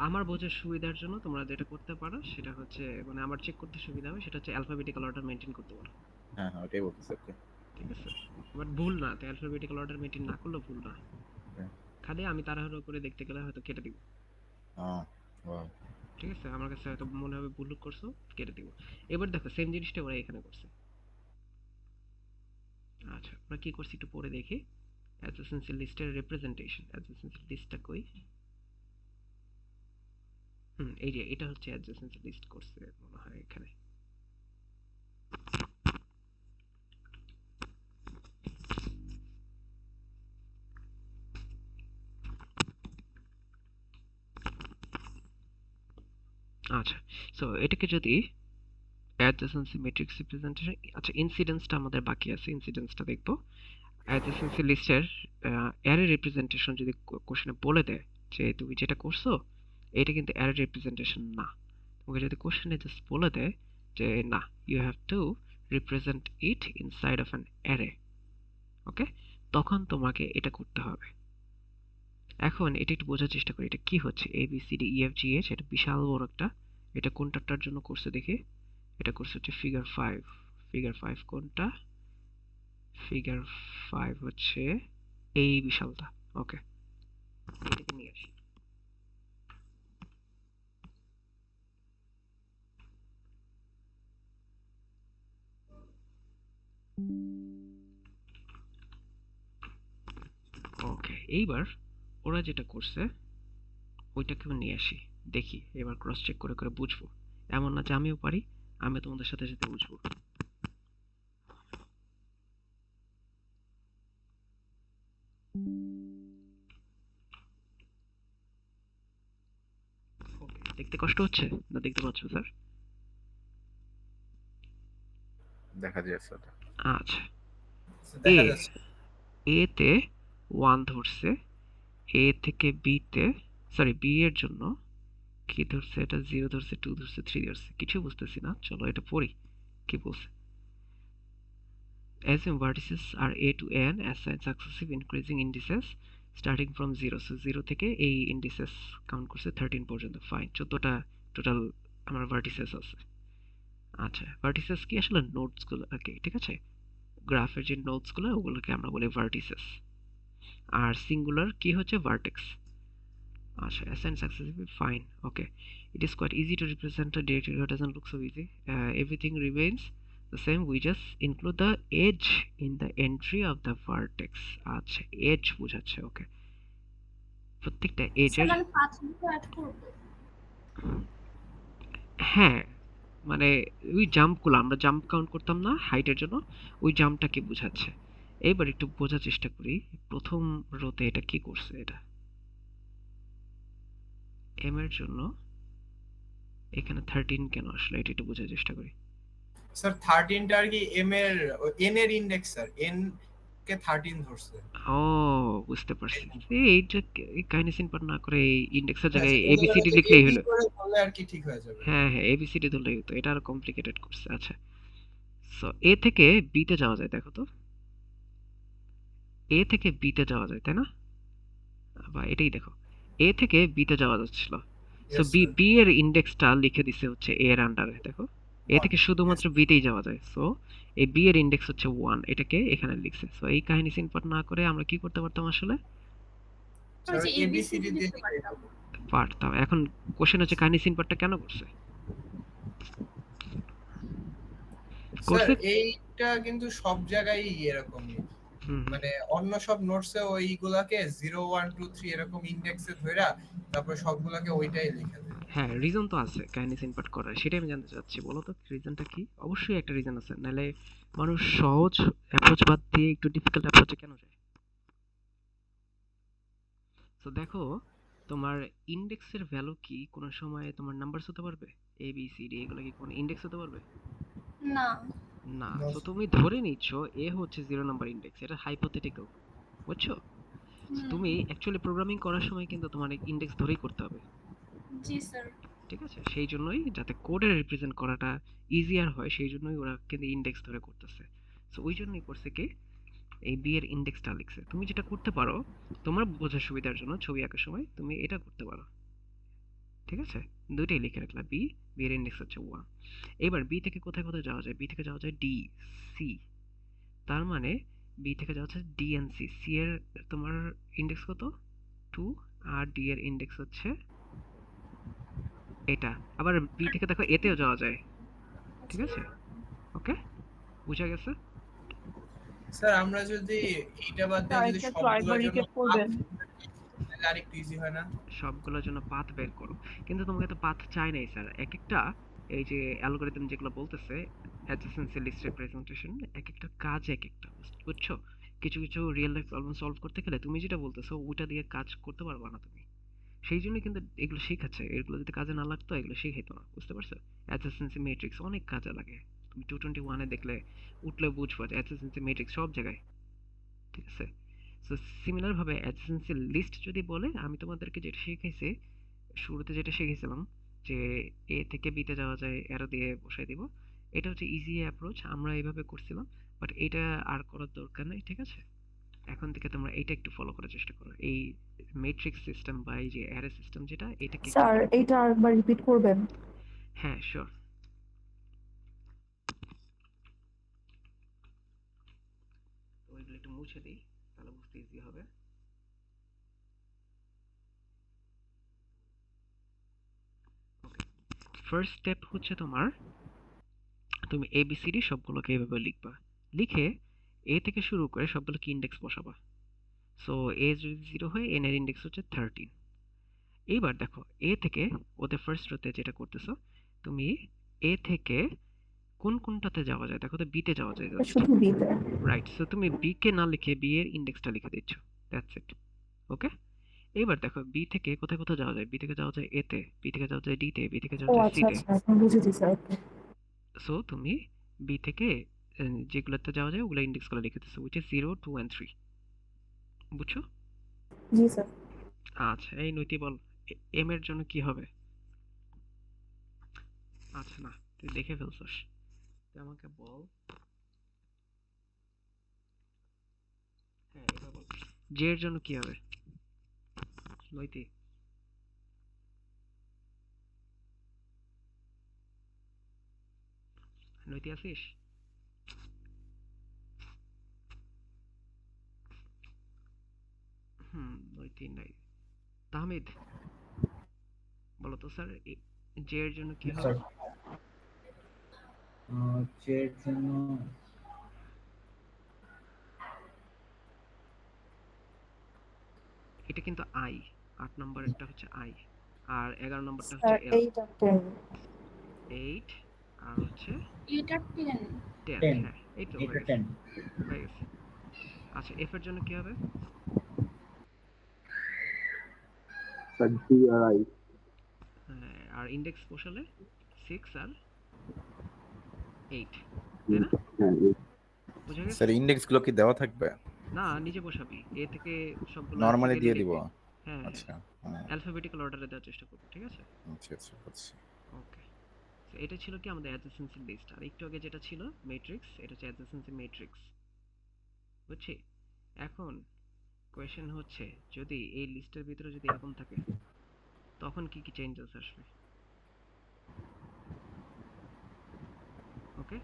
আমার বোঝার সুবিধার জন্য তোমরা যেটা করতে পারো সেটা হচ্ছে, মানে আমার চেক করতে সুবিধা হবে, সেটা হচ্ছে অ্যালফাবেটিক্যাল অর্ডার মেইনটেইন করতে পারো। হ্যাঁ হ্যাঁ, ওটাই বলতেছি। ওকে, ঠিক আছে, বাট ভুল না, তো অ্যালফাবেটিক্যাল অর্ডার মেইনটেইন না করলেও ভুল না। খালি আমি তাড়াহুড়ো করে দেখতে গেলে হয়তো কেটে দিব। ওয়াও, ঠিক আছে, আমার কাছে হয়তো মনে হবে ভুল করছো, কেটে দিব। এবার দেখো সেম জিনিসটা ওরা এখানে করছে। আচ্ছা, আমরা কি করছি একটু পরে দেখি। অ্যাডজেসেন্সি লিস্টের রিপ্রেজেন্টেশন, অ্যাডজেসেন্সি লিস্টটা কই? এই যে এটা হচ্ছে অ্যাডজেসেন্সি লিস্ট করছে মনে হয় এখানে। আচ্ছা, সো এটাকে যদি অ্যাডজেসেন্সি ম্যাট্রিক্স রিপ্রেজেন্টেশন, আচ্ছা ইনসিডেন্সটা আমাদের বাকি আছে, ইনসিডেন্সটা দেখবো। অ্যাডজেসেন্সি লিস্টের অ্যারে রিপ্রেজেন্টেশন যদি কোশ্চেনে বলে দেয় যে তুমি যেটা করছো এটা কিন্তু অ্যারে রিপ্রেজেন্টেশন না, তোমাকে যদি কোশ্চেনে জাস্ট বলে দেয় যে না, you have to represent it inside of an array, okay, তখন তোমাকে এটা করতে হবে। এখন এটা একটু বোঝার চেষ্টা করি, এটা কি হচ্ছে, A B C D E F G H, এটা বিশাল বড় একটা। এটা কোনটার জন্য করছে দেখি, এটা করছে হচ্ছে ফিগার 5। ফিগার 5 কোনটা, ফিগার 5 হচ্ছে এই বিশালটা। ওকে, এটাকে নিয়ে আসি। ওকে, এইবার ওরা যেটা করছে ওইটাকেও নিয়ে আসি, দেখি এবার ক্রস চেক করে করে বুঝবো। এমন না যে আমিও পারি, আমি তোমাদের সাথে সাথে বুঝবো। দেখতে কষ্ট হচ্ছে না, দেখতে পাচ্ছ স্যার? দেখা যাচ্ছে ওটা। আচ্ছা, দেখা যাচ্ছে। এ তে 1 ধরছে, এ থেকে বি তে, সরি বি এর জন্য কি ধরছে, এটা 0 ধরছে, 2 ধরছে, 3 ধরছে, কিছু বুঝতেছি না, চলো এটা পড়ি কি বলছে। Assume vertices are A to N assign successive increasing indices starting from 0. So 0 থেকে এই indices কাউন্ট করছে 13 পর্যন্ত। ফাইন, 14টা টোটাল আমার ভার্টিসেস আছে। আচ্ছা, ভার্টিসেস কি আসলে নোডস গুলো আর কি, ঠিক আছে, গ্রাফের যে নোডস গুলো ওগুলোকে আমরা বলি ভার্টিসেস, আর সিঙ্গুলার কি হচ্ছে ভার্টেক্স। আচ্ছা, assign successively, fine, okay. It is quite easy to represent a directory. It doesn't look so easy. Everything remains the same. We just include the edge in the entry of the vertex. আচ্ছা, edge বোঝাচ্ছে, ওকে। প্রত্যেকটা sir এজের, মানে পাথগুলো add করব। হ্যাঁ মানে ওই জাম্পগুলো আমরা জাম্প কাউন্ট করতাম না হাইটের জন্য, ওই জাম্পটাকে বোঝাচ্ছে। এইবার একটু বোঝার চেষ্টা করি প্রথম রোতে এটা কি করছে। এটা এম এর জন্য এখানে 13 কেন আসলো, এটা একটু বোঝার চেষ্টা করি। স্যার 13 টা আর কি এম এর এন এর ইনডেক্স স্যার, এন কে 13 ধরছে। ও বুঝতে পারছি। এইটা কাইনেসিন পার না করে এই ইন্ডেক্সের জায়গায় আচ্ছা এবিসিডি এগুলোকে লিখলেই এবি হলো। করে বললে আর কি ঠিক হয়ে যাবে। হ্যাঁ হ্যাঁ, এবিসিডি ধরলেই হতো, এটা আরো কমপ্লিকেটেড করছে। আচ্ছা, সো এ থেকে বি তে যাওয়া যায়, দেখো তো এ থেকে বি তে যাওয়া যায় তাই না? বা এটাই দেখো, এ থেকে বি তে যাওয়া যাচ্ছিল। So yes B sir. B এর ইন্ডেক্সটা লিখে দিছে হচ্ছে এ এর আন্ডারে, দেখো এ থেকে শুধুমাত্র বি তেই যাওয়া যায়। সো এই বি এর ইন্ডেক্স হচ্ছে 1, এটাকে এখানে লিখছে। সো এই কাহিনী সিনপাট না করে আমরা কি করতে পারতাম আসলে? ওই স্যার যে এবিসিডি এবিসিডি দিয়ে লিখতে পারতাম। পারতাম। এখন কোশ্চেন হচ্ছে কাহিনী সিনপাটটা কেন করছে? স্যার করছে এইটা কিন্তু সব জায়গায় এরকমই, হুম হুম। মানে অন্য সব নোটসে ওইগুলাকে 0 1 2 3 এরকম ইনডেক্সে ধইরা তারপর সবগুলাকে ওইটাই লিখে দেয়। হ্যাঁ, রিজন তো আছে কাহিনী সিনপাট করার, সেটাই আমি জানতে চাচ্ছি। বলো তো রিজনটা কি? অবশ্যই একটা রিজন আছে, নাহলে মানুষ সহজ অ্যাপ্রোচ বাদ দিয়ে একটু ডিফিকাল্ট অ্যাপ্রোচে কেন যায়? তো দেখো, তোমার ইন্ডেক্সের ভ্যালু কি কোনো সময় তোমার নাম্বারস হতে পারবে? এ বি সি ডি এগুলো কি কোনো ইন্ডেক্স হতে পারবে? না। না। No, তো sir. তুমি ধরে নিচ্ছ এ হচ্ছে 0 নাম্বার ইন্ডেক্স, এটা হাইপোথেটিক্যাল, বুঝছো? So, হুম। তুমি অ্যাকচুয়ালি প্রোগ্রামিং করার সময় কিন্তু তোমার ইন্ডেক্স ধরেই করতে হবে, জি স্যার। ঠিক আছে? সেই জন্যই যাতে কোডে রিপ্রেজেন্ট করাটা ইজিয়ার হয়, সেই জন্যই ওরা কিন্তু ইন্ডেক্স ধরে করতেছে। সো ওই জন্যই করছে কি এই বি এর ইন্ডেক্সটা লিখছে। তুমি যেটা করতে পারো তোমার বোঝার সুবিধার জন্য, ছবি আঁকার সময় তুমি এটা করতে পারো, ঠিক আছে? দুইটাই লিখে রাখলাম, বি এর ইন্ডেক্স হচ্ছে 1। এবার বি থেকে কোথায় কোথায় যাওয়া যায়? বি থেকে যাওয়া যায় ডি, সি। তার মানে বি থেকে যাওয়া হচ্ছে ডি এন্ড সি। সি এর তোমার ইন্ডেক্স কত? 2, আর ডি এর ইন্ডেক্স হচ্ছে এটা। আবার বি থেকে দেখো এতেও যাওয়া যায়, ঠিক আছে? ওকে, বুঝা গেছে? স্যার আমরা যদি এইটা বাদ দিয়ে যদি সবগুলোর জন্য তাহলে আরেকটু ইজি হয় না? সবগুলোর জন্য পাথ বের করো, কিন্তু তোমাকে তো পাথ চাই নাই স্যার। এক একটা এই যে অ্যালগরিদম যেগুলো বলতেছে অ্যাডজেসেন্সি লিস্ট রিপ্রেজেন্টেশন, এক একটা কাজ এক একটা, বুঝছো? কিছু কিছু রিয়েল লাইফ প্রবলেম সলভ করতে গেলে তুমি যেটা বলতেছো ওটা দিয়ে কাজ করতে পারবা না তুমি। সেই জন্য কিন্তু এগুলো শেখাচ্ছে, এগুলো যদি কাজে না লাগতো এগুলো শেখাইতো না, বুঝতে পারছো? অ্যাডজেসেন্সি ম্যাট্রিক্স অনেক কাজে লাগে, তুমি 221 এ দেখলে উঠলে বুঝবা যে অ্যাডজেসেন্সি ম্যাট্রিক্স সব জায়গায়, ঠিক আছে? সো সিমিলার ভাবে অ্যাডজেসেন্সি লিস্ট যদি বলে, আমি তোমাদেরকে যেটা শিখাইছি শুরুতে, যেটা শিখেছিলাম যে এ থেকে বি তে যাওয়া যায় অ্যারো দিয়ে বসাই দিব, এটা হচ্ছে ইজি অ্যাপ্রোচ, আমরা এইভাবে করছিলাম। বাট এটা আর করার দরকার নেই, ঠিক আছে? এখন থেকে তোমরা এইটা একটু ফলো করার চেষ্টা করো, এই মেট্রিক্স সিস্টেম বা এই যে অ্যারে সিস্টেম যেটা, এটাকে একটু স্যার এইটা আরেকবার রিপিট করবেন? হ্যাঁ শিওর। ওইগুলো একটু মুছে দিই, তাহলে বুঝতে ইজি হবে। ফার্স্ট স্টেপ হচ্ছে তোমার, তুমি এবিসিডি সবগুলোকে এইভাবে লিখবা, লিখে এ থেকে শুরু করে সবগুলোকে ইন্ডেক্স বসাবা। সো এ যদি 0 হয়, এন এর ইন্ডেক্স হচ্ছে 13। এইবার দেখো এ থেকে ওদের ফার্স্ট রোতে যেটা করতেছো, তুমি এ থেকে কোন কোনটাতে যাওয়া যায় দেখো তো, বি তে যাওয়া যায় জাস্ট, শুধু বিতে। রাইট? সো তুমি বি কে না লিখে বি এর ইন্ডেক্সটা লিখে দিচ্ছ, দ্যাটস ইট। ওকে, এবার দেখো বি থেকে কোথায় কোথায় যাওয়া যায়? বি থেকে যাওয়া যায় এতে, বি থেকে যাওয়া যায় ডি তে, বি থেকে ও যাওয়া যায় সি আচ্ছা তে। আচ্ছা, এখন বুঝেছি স্যার। সো তুমি বি থেকে যেগুলোতে যাওয়া যায় ওগুলো ইন্ডেক্স গুলো লিখে দিচ্ছ, উইচ ইজ 0 2 and 3, বুঝছো? জি স্যার। আচ্ছা, এই নৈতি বল এম এর জন্য কি হবে? আচ্ছা না, তুই দেখে ফেলছস, তুই আমাকে বল। হ্যাঁ এবার বল, জে এর জন্য কি হবে নৈতি? নৈতি আছিস? নৈতি নাই। তাহমিদ বলো তো স্যার, জে এর জন্য কি হবে? স্যার চেয়ের জন্য এটা কিন্তু আই, 8 নম্বরেরটা হচ্ছে আই, আর 11 নম্বরটা হচ্ছে স্যার এল। 8 আর 10। 8 আর হচ্ছে এটা 10 10। 10 হ্যাঁ এই তো এটা 10 হয়ে গেছে। আচ্ছা এফ এর জন্য কি হবে? স্যার DRI হ্যাঁ, আর ইন্ডেক্স বসালে 6 আর 8, তাই না? হ্যাঁ বুঝা গেছে? স্যার ইন্ডেক্স গুলো কি দেওয়া থাকবে? না নিজে বসাবি, এ থেকে সবগুলো নরমালি দিয়ে serially দিব। লিখবি। হ্যাঁ আচ্ছা অ্যালফাবেটিক্যাল অর্ডারে দেওয়ার চেষ্টা করবো, ঠিক আছে? আচ্ছা আচ্ছা আচ্ছা। ওকে, তো এটা ছিল কি আমাদের অ্যাডজেসেন্সি লিস্ট। আর একটু আগে যেটা ছিল ম্যাট্রিক্স, এটা হচ্ছে অ্যাডজেসেন্সি ম্যাট্রিক্স, বুঝছি? এখন কোয়েশ্চেন হচ্ছে যদি এই লিস্টের ভিতরে যদি এরকম থাকে তখন কি কি চেঞ্জেস আসবে? ওকে,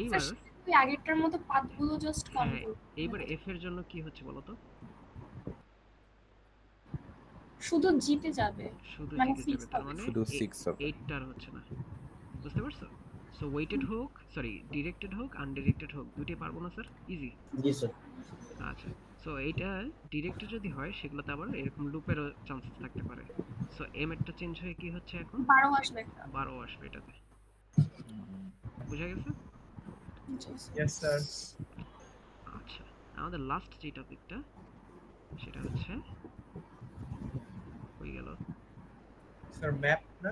এইবার ওই আগেরটার মতো পাথগুলো জাস্ট কম হ্যাঁ করব এইবার এফ এর জন্য কি হচ্ছে বলো তো? শুধু জিতে যাবে শুধু মানে জিতে যাবে, 6 তার হবে মানে শুধু 6 হবে। 8টার হচ্ছে না, বুঝতে পারছো? সো ওয়েটেড হোক, সরি ডিরেক্টেড হোক, আনডিরেক্টেড হোক, দুটোই পারবো না স্যার? ইজি। জি স্যার আচ্ছা, সো এইটা ডিরেক্টেড যদি হয় সেগুলোতে আবার এরকম লুপেরও চান্সেস থাকতে পারে। সো এম এরটা চেঞ্জ হয়ে কি হচ্ছে এখন? 12 আসবে একটা 12 আসবে এটাতে, বুঝা গেছে? Yes sir. আচ্ছা, আমাদের লাস্ট যে টপিকটা সেটা হচ্ছে হয়ে গেল স্যার ম্যাপ না?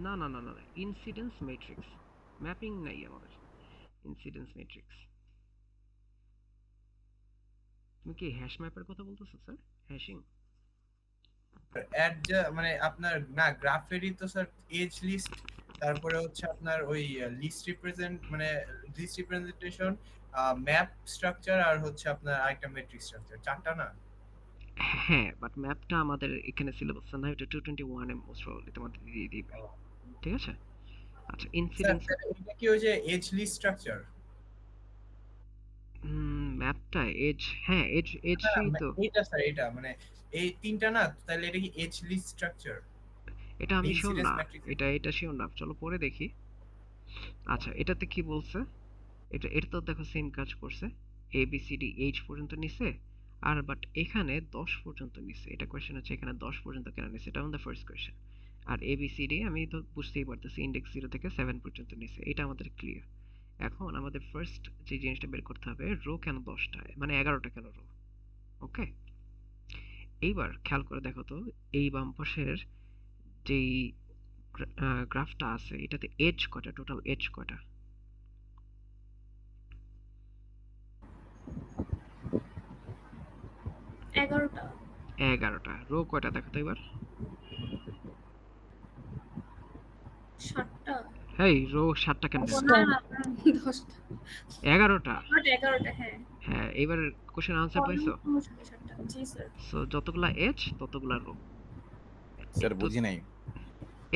না না না না ইনসিডেন্স ম্যাট্রিক্স। ম্যাপিং নাই আমাদের, ইনসিডেন্স ম্যাট্রিক্স। তুমি কি হ্যাশ ম্যাপের কথা বলতেছো স্যার? হ্যাশিং? অ্যাড মানে আপনার না গ্রাফেরই তো স্যার এজ লিস্ট, তারপরে হচ্ছে আপনার ওই লিস্ট রিপ্রেজেন্ট মানে লিস্ট রিপ্রেজেন্টেশন, ম্যাপ স্ট্রাকচার আর হচ্ছে আপনার আরেকটা ম্যাট্রিক্স স্ট্রাকচার, চারটা না? হ্যাঁ, বাট ম্যাপটা আমাদের এখানে সিলেবাসে না, এটা 221 এ মোস্ট প্রবাবলি তোমাদের দিয়ে দিবে, ঠিক আছে? আচ্ছা স্যার ইনসিডেন্স এটা কি ওই যে এজ লিস্ট স্ট্রাকচার? ম্যাপটা এজ, হ্যাঁ এজ না সেই না তো। এটা স্যার এটা মানে এই তিনটা না, তাহলে এটা কি এজ লিস্ট স্ট্রাকচার? এটা আমি শিওর ইনসিডেন্স না, ম্যাট্রিক্স এটা শিওর না, চলো পরে দেখি। আচ্ছা এটাতে কি বলছে? এটা তো দেখো সেম কাজ করছে, এ বি সি ডি এইচ পর্যন্ত নিছে, আর বাট এখানে 10 পর্যন্ত নিছে। এটা কোশ্চেন হচ্ছে এখানে 10 পর্যন্ত কেন নিছে, এটা আমাদের ফার্স্ট কোশ্চেন। আর এ বি সি ডি আমি তো বুঝতেই পারতেছি ইন্ডেক্স 0 থেকে 7 পর্যন্ত নিছে, এটা আমাদের ক্লিয়ার। এখন আমাদের ফার্স্ট যে জিনিসটা বের করতে হবে, রো কেন 10টা, মানে 11টা কেন রো? ওকে, এইবার খেয়াল করে দেখো তো এই বাম পাশের যেই গ্রাফটা আছে এটাতে এজ কয়টা, টোটাল এজ কয়টা? 11টা 11টা। রো কয়টা দেখো তো এবার? 7টা হেই, রো 7টা কেন? ও না না 10টা 11টা। 11টা হ্যাঁ হ্যাঁ, এবার কোশ্চেন আনসার পাইছো? 7টা জি স্যার সো যতগুলা এজ ততগুলা রো। স্যার বুঝি নাই।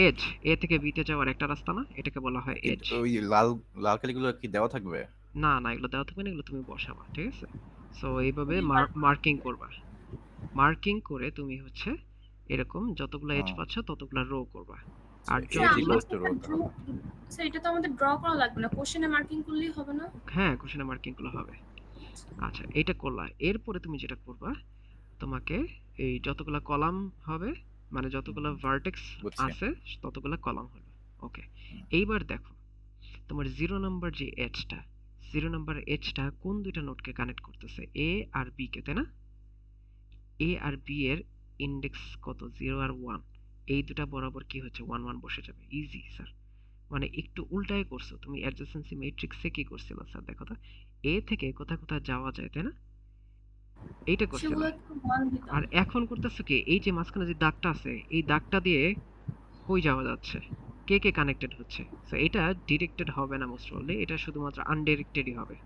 এজ এ থেকে বি তে যাওয়ার একটা রাস্তা না, এটাকে বলা হয় এজ। ওই লাল লাল কালিগুলো কি দেওয়া থাকবে? না না এগুলো দেওয়া থাকবে না, এগুলো তুমি বসাবা, ঠিক আছে? সো এইভাবে মার্কিং করবা, মার্কিং করে তুমি হচ্ছে এরকম যতগুলা এজ পাচ্ছ ততগুলা রো করবা। আর যতগুলো স্যার এটা তো আমাদের ড্র করা লাগবে না, কোশ্চেনে মার্কিং করলেই হবে না? হ্যাঁ কোশ্চেনে মার্কিং গুলো হবে। আচ্ছা এটা করলা, এরপরে তুমি যেটা করবা, তোমাকে এই যতগুলা কলাম হবে, মানে যতগুলা ভার্টেক্স আছে ততগুলা কলাম হবে। ওকে, এইবার দেখো তোমার 0 নাম্বার যে এজটা, 0 নাম্বার এজটা কোন দুইটা নোডকে কানেক্ট করতেছে? এ আর বি কে, তাই না? এ আর বি এর ইন্ডেক্স কত? 0 আর 1, এই দুটা বরাবর কি হচ্ছে 1 1 বসে যাবে। ইজি স্যার, মানে একটু উল্টায় করছো তুমি। অ্যাডজেসেন্সি ম্যাট্রিক্সে কি করছিল স্যার দেখো তো, এ থেকে কোথায় কোথায় যাওয়া যায়, তাই না? এইটা করছিল। আর এখন করতেছো কি, এই যে মাঝখানে যে দাগটা আছে এই দাগটা দিয়ে কই যাওয়া যাচ্ছে, কে কে কানেক্টেড হচ্ছে। সো এটা ডিরেক্টেড হবে না মোস্ট প্রবাবলি, এটা শুধুমাত্র আনডিরেক্টেডই হবে,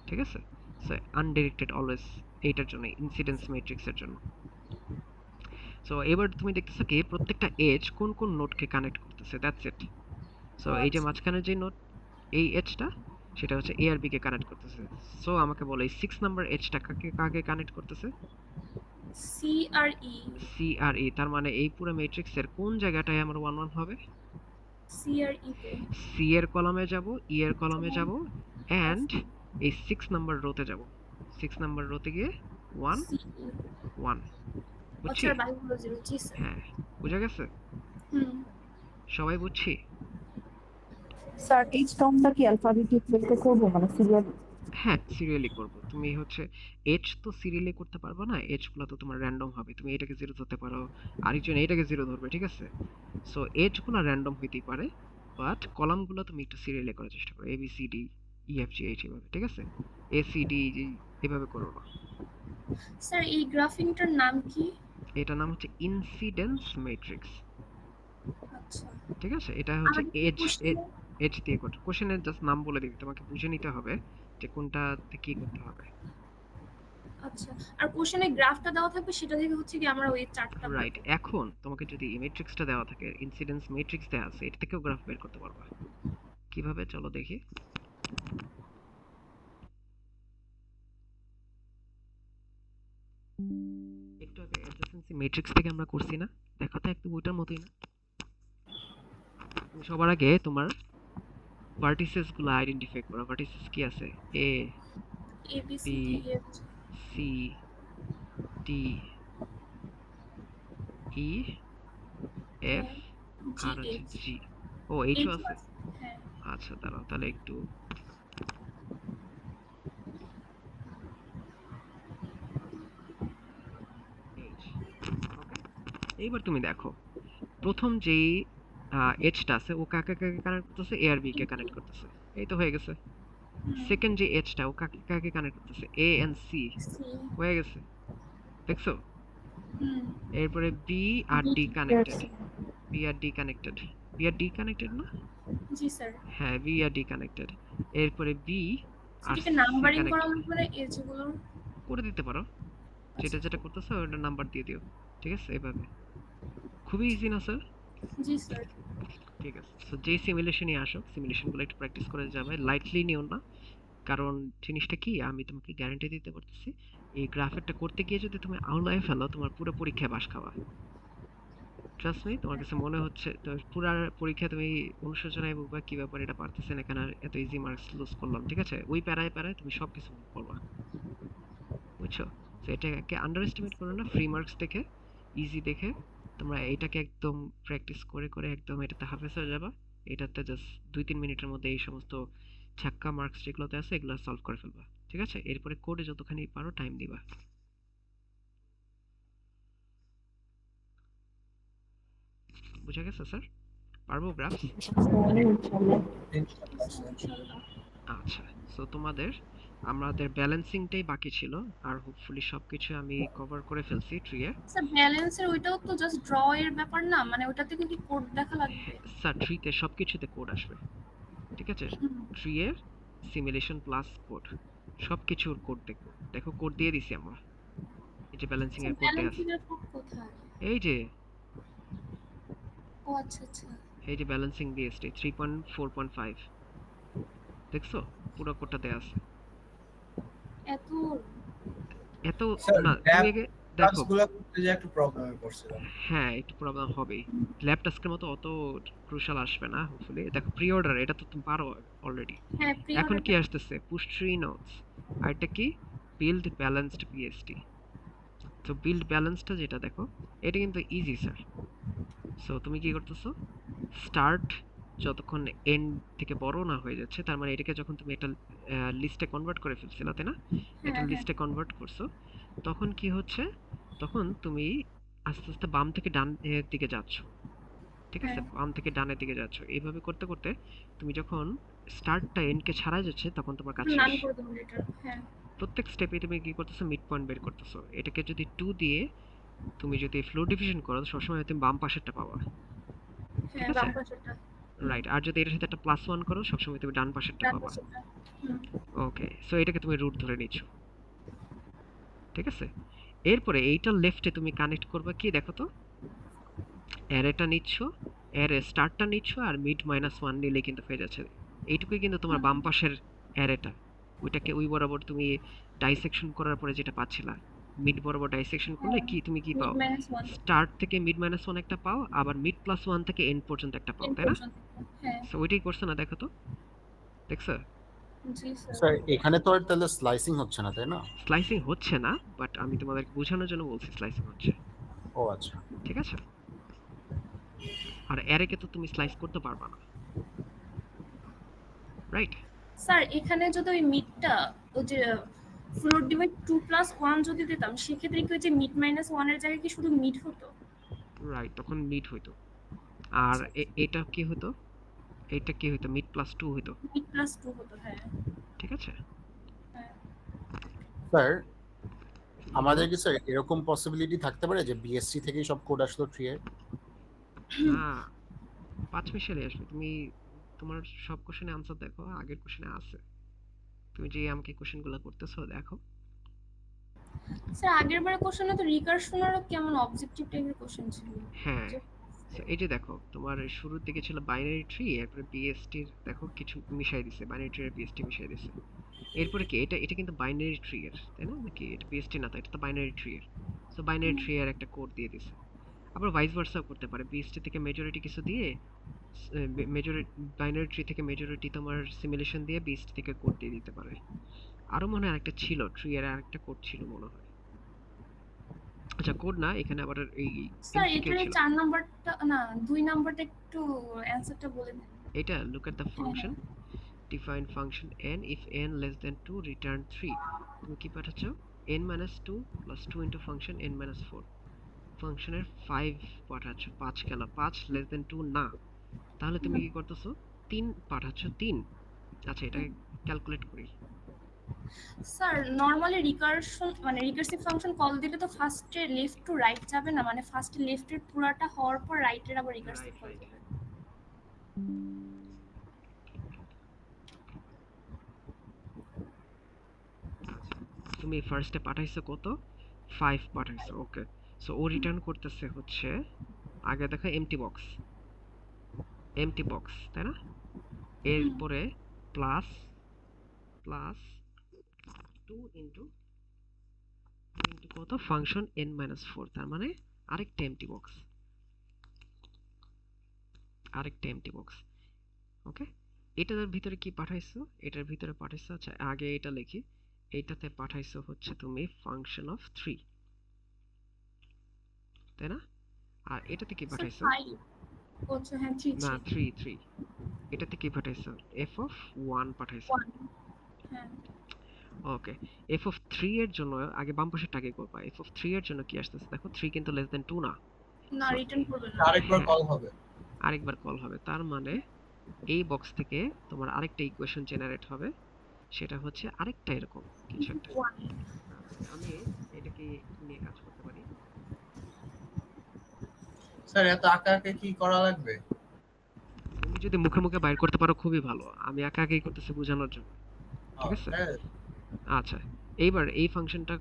ঠিক আছে? সো আনডিরেক্টেড অলওয়েজ এইটার জন্য, ইনসিডেন্স ম্যাট্রিক্সের জন্য। সো এবার তুমি দেখতেছো কি প্রত্যেকটা এজ কোন কোন নোডকে কানেক্ট করতেছে, দ্যাটস ইট। সো এই যে মাঝখানে যে নোড, এই এজটা সেটা হচ্ছে এ আর বি কে কানেক্ট করতেছে। সো আমাকে বলো এই 6 নাম্বার এজটা কাকে কাকে কানেক্ট করতেছে? সি আর ই। সি আর ই, তার মানে এই পুরো ম্যাট্রিক্সের কোন জায়গাটায় আমার 1 1 হবে? সি আর ই তে। সি এর কলামে যাব, ই এর কলামে যাব, এন্ড এই 6 নাম্বার রোতে যাব। 6 নাম্বার রোতে গিয়ে 1 1, বুঝছি? আচ্ছা বাইগুলো 0 জি স্যার। হ্যাঁ বুঝা গেছে? হুম সবাই বুঝছি? স্যার এই টার্মটা কি অ্যালফাবেটিক ওয়েতে করবো মানে সিরিয়াল? হ্যাঁ, সিরিয়ালি করব। তুমি হচ্ছে এজ তো সিরিয়ালি করতে পারবে না, এজ গুলো তো তোমার র্যান্ডম হবে। তুমি এটাকে 0 ধরতে পারো, আরেকজন এটাকে 0 ধরবে, ঠিক আছে? সো এজ গুলো র্যান্ডম হইতেই পারে, বাট কলাম গুলো তুমি একটু সিরিয়ালি করার চেষ্টা করো, A B C D E F G H এভাবে, ঠিক আছে? এ সি ডি এভাবে করো না। স্যার এই গ্রাফিংটার নাম কি? এটার নাম হচ্ছে ইনসিডেন্স ম্যাট্রিক্স, আচ্ছা, ঠিক আছে? এটা হচ্ছে আমাদের এজ কোশ্চেন এজ দিয়ে করতে, কোশ্চেনের জাস্ট নাম বলে দিবি, তোমাকে বুঝে নিতে হবে যে কোনটাতে কি করতে হবে। আচ্ছা, আর কোশ্চেনে গ্রাফটা দেওয়া থাকবে, সেটা থেকে হচ্ছে কি আমরা ওই চারটা রাইট, এখন তোমাকে যদি এই ম্যাট্রিক্সটা দেওয়া থাকে, ইনসিডেন্স ম্যাট্রিক্স দেওয়া আছে, এটা থেকেও গ্রাফ বের করতে পারবা। কিভাবে চলো দেখি। একটু আগে অ্যাডজাসেন্সি ম্যাট্রিক্স থেকে আমরা করছি না, দেখো তো একদম ওইটার মতোই না? তুমি সবার আগে তোমার ভার্টিসেস গুলো আইডেন্টিফাই করো। ভার্টিসেস কি আছে? A A B C B D F C D E F G আর হচ্ছে এইচ জি। ও এইচও এইচ আছে। হ্যাঁ। আচ্ছা দাঁড়াও, তাহলে একটু H, okay? এইবার তুমি দেখো প্রথম যেই এজটা আছে ও কাকে কাকে কানেক্ট করতেছে? এ আর বি কে কানেক্ট করতেছে, এই তো হয়ে গেছে। সেকেন্ড যে এজটা ও কাকে কাকে কানেক্ট করতেছে? এ এন্ড সি, সি হয়ে গেছে, দেখছো? হুম এরপরে বি আর ডি কানেক্টেড, বি আর ডি কানেক্টেড, বি আর ডি কানেক্টেড না? জি স্যার। হ্যাঁ, বি আর ডি কানেক্টেড। এরপরে বি আর সেটাকে সি নাম্বারিং করা কানেক্টেড মানে এজগুলো করে দিতে পারো, যেটা যেটা করতেছো ওটা নাম্বার দিয়ে দিও, ঠিক আছে? এভাবে খুবই ইজি না স্যার? জি স্যার। ঠিক আছে, সো যে সিমুলেশনই আসো, সিমুলেশনগুলো একটু প্র্যাকটিস করে যাবে, লাইটলি নিও না, কারণ জিনিসটা কি আমি তোমাকে গ্যারান্টি দিতে পারতেছি, এই গ্রাফেরটা করতে গিয়ে যদি তুমি আউলায় ফেলো, তোমার পুরো পরীক্ষায় বাস খাওয়া। ট্রাস্ট মি, তোমার কাছে মনে হচ্ছে তো পুরো পরীক্ষা তুমি অনুশোচনায় ভুগবা, কি ব্যাপার এটা পারতেছে না কেন, এত ইজি মার্কস লুজ করলাম, ঠিক আছে? ওই প্যারায় প্যারায় তুমি সবকিছু করবা, বুঝছো? তো এটাকে আন্ডার এস্টিমেট করো না, ফ্রি মার্কস দেখে, ইজি দেখে তোমরা এটাকে একদম প্র্যাকটিস করে করে একদম এটাতে হাফেজ হয়ে যাবা। এটাতে জাস্ট 2-3 মিনিটের মধ্যে এই সমস্ত ছাক্কা মার্কস যেগুলোতে আছে এগুলো সলভ করে ফেলবা, ঠিক আছে? এরপরে কোডে যতখানি পারো টাইম দিবা। বুঝা গেছে স্যার? পারবো গ্রাফস? ইনশাআল্লাহ স্যার। ইনশাআল্লাহ। আচ্ছা, সো তোমাদের আমাদের ব্যালেন্সিংটাই বাকি ছিল, আর হোপফুলি সবকিছু আমি কভার করে ফেলছি ট্রি এ। স্যার ব্যালেন্সের ওইটাও তো জাস্ট ড্র এর ব্যাপার না, মানে ওটা থেকে কি কোড দেখা লাগবে? স্যার ট্রিতে সবকিছুতে কোড আসবে, ঠিক আছে? ট্রি এর সিমুলেশন প্লাস কোড, সবকিছুর কোড দেখো, দেখো কোড দিয়ে দিছি আমরা, এই যে ব্যালেন্সিং এর কোড দেয়া আছে, ব্যালেন্সিং এর কোড কোথায়? এই যে ও আচ্ছা আচ্ছা। এই যে ব্যালেন্সিং বিএসটি 3.4.5, দেখছো? পুরো কোডটা দেয়া আছে। এত এত স্যার না, ল্যাব তুমি আগে দেখো। টাস্কগুলো করতে যে একটু প্রবলেমে পড়ছিলাম। হ্যাঁ, একটু প্রবলেম হবেই, ল্যাব টাস্কের মতো অত ক্রুশাল আসবে না হোপফুলি। দেখো প্রি অর্ডার, এটা তো তুমি পারো অলরেডি। হ্যাঁ প্রি এখন কি অর্ডার আসতেছে? পুশ ট্রি নোটস, আর এটা কি? Build balanced BST. তো বিল্ড ব্যালেন্সটা যেটা দেখো, এটা কিন্তু ইজি স্যার। সো তুমি কি করতেছো? স্টার্ট যতক্ষণ এন্ড থেকে বড় না হয়ে যাচ্ছে, তার মানে এটাকে যখন তুমি একটা লিস্টে কনভার্ট করে ফেলছিলে, তাই না? এটা হ্যাঁ লিস্টে কনভার্ট করছো, তখন কি হচ্ছে? তখন তুমি আস্তে আস্তে বাম থেকে ডান এর দিকে যাচ্ছ, ঠিক আছে? হ্যাঁ বাম থেকে ডানের দিকে যাচ্ছ, এইভাবে করতে করতে তুমি যখন স্টার্টটা এন্ডকে ছাড়াই যাচ্ছে, তখন তোমার কাজ নাম শেষ। করে দেবো এটা। হ্যাঁ প্রত্যেক স্টেপে তুমি কি করতেছো? মিড পয়েন্ট বের করতেছো। এটাকে যদি 2 দিয়ে তুমি যদি ফ্লো ডিভিশন করো, সবসময় তুমি বাম পাশেরটা পাবা, ঠিক হ্যাঁ আছে? বাম পাশেরটা। রাইট, আর যদি এটার সাথে একটা +1 করো, সবসময় তুমি ডান পাশেরটা ডান পাবা। পাশেরটা। হুম ওকে, সো এটাকে তুমি রুট ধরে নিচ্ছ, ঠিক আছে? এরপরে এইটার লেফটে তুমি কানেক্ট করবা কি দেখো তো? অ্যারেটা নিচ্ছ, অ্যারে স্টার্টটা নিচ্ছ, আর মিড -1 নিলে কিন্তু হয়ে যাচ্ছে। এইটুকুই কিন্তু তোমার বাম পাশের অ্যারেটা, ওইটাকে ওই বরাবর তুমি ডাইসেকশন করার পরে যেটা পাচ্ছিলা, মিড বরাবর ডাইসেকশন করলে কি তুমি কি মিড পাও? -1 স্টার্ট থেকে মিড -1 একটা পাও, আবার মিড +1 থেকে এন্ড পর্যন্ত একটা পাও, এন্ড তাই না? পর্যন্ত। হ্যাঁ সো ওইটাই করছো না, দেখো তো, দেখছো? জি স্যার। স্যার এখানে তো আর তাহলে স্লাইসিং হচ্ছে না, তাই না? স্লাইসিং হচ্ছে না, বাট আমি তোমাদেরকে বোঝানোর জন্য বলছি স্লাইসিং হচ্ছে, ও আচ্ছা। ঠিক আছে? আর অ্যারেকে তো তুমি স্লাইস করতে পারবা না, রাইট? স্যার এখানে যদি ওই মিডটা ওই যে ফ্লোর ডিভাইড 2+1 যদি দিতাম সেক্ষেত্রে কি ওই যে মিড -1 এর জায়গায় কি শুধু মিড হতো? রাইট, তখন মিড হইতো। আর এটা কি হতো? এটা কি হইতো? মিড প্লাস 2 হইতো। মিড +2 হতো, হ্যাঁ। ঠিক আছে? হ্যাঁ। স্যার আমাদের কি স্যার এরকম পসিবিলিটি থাকতে পারে যে বিএসসি থেকেই সব কোড আসলো ট্রি এর? না, 5 মিশালে আসবে। তুমি তোমার সব কোশ্চেনে আনসার দেখো, আগের কোশ্চেনে আছে। তুমি যে আমাকে কোশ্চেনগুলো করতেছো দেখো। স্যার আগের বারে কোশ্চেনে তো রিকারশনেরও কেমন অবজেক্টিভ টাইপের কোশ্চেন ছিল। হ্যাঁ, এই যে দেখো তোমার শুরুর দিকে ছিল বাইনারি ট্রি, এরপরে বিএসটির দেখো কিছু মিশাই দিছে, বাইনারি ট্রি আর বিএসটি মিশাই দিছে। এরপরে কি এটা কিন্তু বাইনারি ট্রি এর, তাই না? নাকি এটা বিএসটি না, তো এটা তো বাইনারি ট্রি এর। সো বাইনারি ট্রি এর একটা কোড দিয়ে দিছে। আবার ভাইস ভার্সাও করতে পারে, বিএসটি থেকে মেজরিটি কিছু দিয়ে মেজরিটি, বাইনারি ট্রি থেকে মেজরিটি তোমার সিমুলেশন দিয়ে বিএসটি থেকে কোড দিয়ে দিতে পারে। আরো মনে হয় আরেকটা ছিল, ট্রি এর আরেকটা কোড ছিল মনে হয়। আচ্ছা, কোড না, এখানে আবার এই স্যার এমসিকিউ এটার ছিল। 4 নাম্বারটা না 2 নাম্বারটা একটু অ্যানসারটা বলে দিন। এটা look at the function, define function n if n less than 2 return 3. তুমি কি পাঠাচ্ছ? n minus 2 plus 2 into function n minus 4. ফাংশনের 5 পাঠাচ্ছ, 5 কেন? 5 less than 2 না, তাহলে তুমি কি করতেছো? 3 পাঠাচ্ছ, 3। আচ্ছা, এটা ক্যালকুলেট করি। স্যার নরমালি রিকারশন মানে রিকারসিভ ফাংশন কল দিলে তো ফার্স্টে লেফট টু রাইট যাবে না, মানে ফার্স্টে লেফটের পুরাটা হওয়ার পর রাইটের আবার রিকারসিভ কল রাইট। দিবে। তুমি ফার্স্টে পাঠাইছো কত? 5 পাঠাইছো, ওকে। সো ও রিটার্ন করতেছে হচ্ছে, আগে দেখো এমটি বক্স, তাই না? এরপরে প্লাস 2 ইনটু কত? ফাংশন n minus 4, তার মানে আরেকটা এমটি বক্স। ওকে, এটার ভিতরে কি পাঠাইছো? এটার ভিতরে পাঠাইছো, আচ্ছা আগে এটা লিখি, এইটাতে পাঠাইছো হচ্ছে তুমি ফাংশন অফ 3, তাই না? আর এটাতে কি পাঠাইছো? আচ্ছা হ্যাঁ 3 না, 3 এটাতে কি পাঠাইছো? f of 1 পাঠাইছো। 1 হ্যাঁ। ওকে, f of 3 এর জন্য আগে বাম পাশেরটা আগে করবা। f of 3 এর জন্য কি আসতেছে দেখো, 3 কিন্তু less than 2 না, না রিটার্ন করবে না, আরেকবার কল হবে। আরেকবার কল হবে। তার মানে এই বক্স থেকে তোমার আরেকটা ইকুয়েশন জেনারেট হবে, সেটা হচ্ছে আরেকটা এরকম কিছু একটা। 1 আমি এটাকে নিয়ে কাজ করতে পারি। স্যার এত আঁকা আঁকা কি করা লাগবে? তুমি যদি মুখে মুখে বাইর করতে পারো খুবই ভালো, আমি একা একাই করতেছি বোঝানোর জন্য, ঠিক আছে? হ্যাঁ, আচ্ছা, এইবার এই ফাংশনটা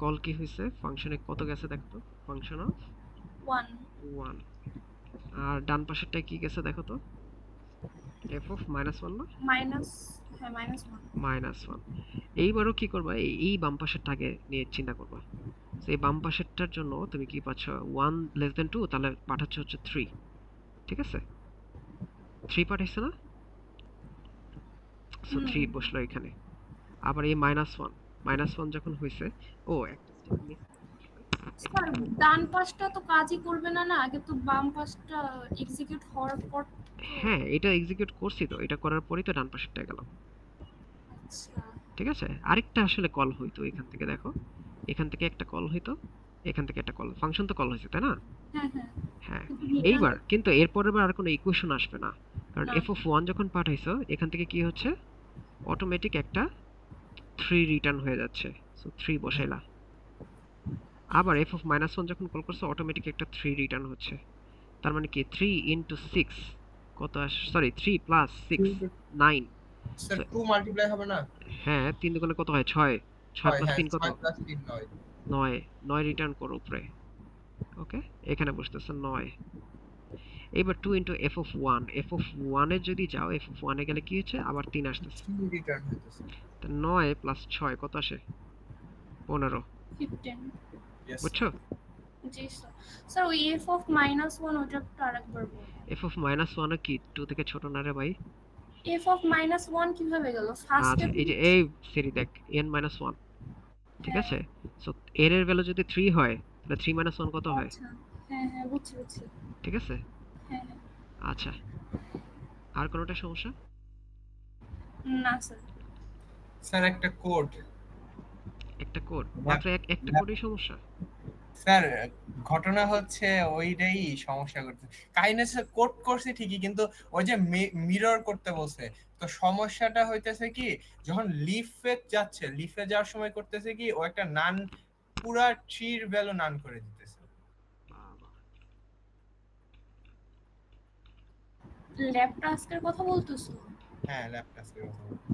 কল কি হয়েছে, ফাংশনে কত গেছে দেখো তো, ফাংশন অফ 1 আর ডান পাশেরটা কি গেছে দেখো তো, f of -1 না, মাইনাস, হ্যাঁ -1 -1। এইবারও কি করবা, এই বাম পাশেরটা আগে নিয়ে চিন্তা করবা। তো এই বাম পাশেরটার জন্য তুমি কি পাচ্ছ? 1 less than 2, তাহলে পাঠাচ্ছ হচ্ছে 3, ঠিক আছে? 3 পাঠাইছো না, সো 3 বসলো এখানে। আবার এই -1 যখন হয়েছে, ও একটা step miss করছি। স্যার ডান পাশটা তো কাজই করবে না, না আগে তো বাম পাশটা এক্সিকিউট হওয়ার পর। হ্যাঁ, এটা এক্সিকিউট করছি তো, এটা করার পরেই তো ডান পাশেরটা গেল, আচ্ছা ঠিক আছে? আরেকটা আসলে কল হইতো এখান থেকে, দেখো এখান থেকে একটা কল হইতো, এখান থেকে একটা কল, ফাংশন তো কল হয়েছে তাই না? হ্যাঁ হ্যাঁ হ্যাঁ, কিন্তু return- এইবার কিন্তু এরপরের বার আর কোনো ইকুয়েশন আসবে না, কারণ না। f of 1 যখন পাঠাইছো এখান থেকে কি হচ্ছে, অটোমেটিক একটা 3 রিটার্ন হয়ে যাচ্ছে, সো 3 বসাইলা। আবার f of -1 যখন কল করছো অটোমেটিক একটা 3 রিটার্ন হচ্ছে, তার মানে কি 3 into 6 কত আসে, সরি 3 plus 6 9। স্যার 2 মাল্টিপ্লাই হবে না? হ্যাঁ, 3 দুগুণে কত হয়? 6 plus 3 কত? 6 + 3 9। 9 রিটার্ন করো উপরে, ওকে, এখানে বসতেছে 9। এবার 2 into f of 1, f of 1 এ যদি যাও, f of 1 এ গেলে কি হচ্ছে, আবার 3 আসতেছে, 3 রিটার্ন হইতেছে। তো 9 plus 6 কত আসে? 15, 15 Yes, বুঝছো? জি স্যার। স্যার ওই f of -1 ওটা একটু আরেকবার বলুন। f of -1 ও কি 2 থেকে ছোট না রে ভাই? f of -1 কিভাবে গেল ফার্স্টে? আচ্ছা, এই যে এই সেরি দেখ, n minus 1, ঠিক আছে? সো এর ভ্যালু যদি 3 হয় তাহলে 3 minus 1 কত হয়? আচ্ছা হ্যাঁ হ্যাঁ বুঝছি ঠিক আছে? হ্যাঁ হ্যাঁ। আচ্ছা, আর কোনোটা সমস্যা? না স্যার। স্যার একটা কোড। একটা কোড, মাত্র একটা কোডেই সমস্যা? স্যার ঘটনা হচ্ছে ওইটাই সমস্যা করছে। কাইন্ডনেস কোড করছে ঠিকই, কিন্তু ওই যে মিরর করতে বলছে, তো সমস্যাটা হইতেছে কি যখন লিফে যাচ্ছে, লিফে যাওয়ার সময় করতেছে কি ও একটা নান পুরা ট্রির ভ্যালু নান করে দিতেছে। ল্যাব টাস্কের কথা বলতেছো? হ্যাঁ ল্যাব টাস্কের কথা বলছি।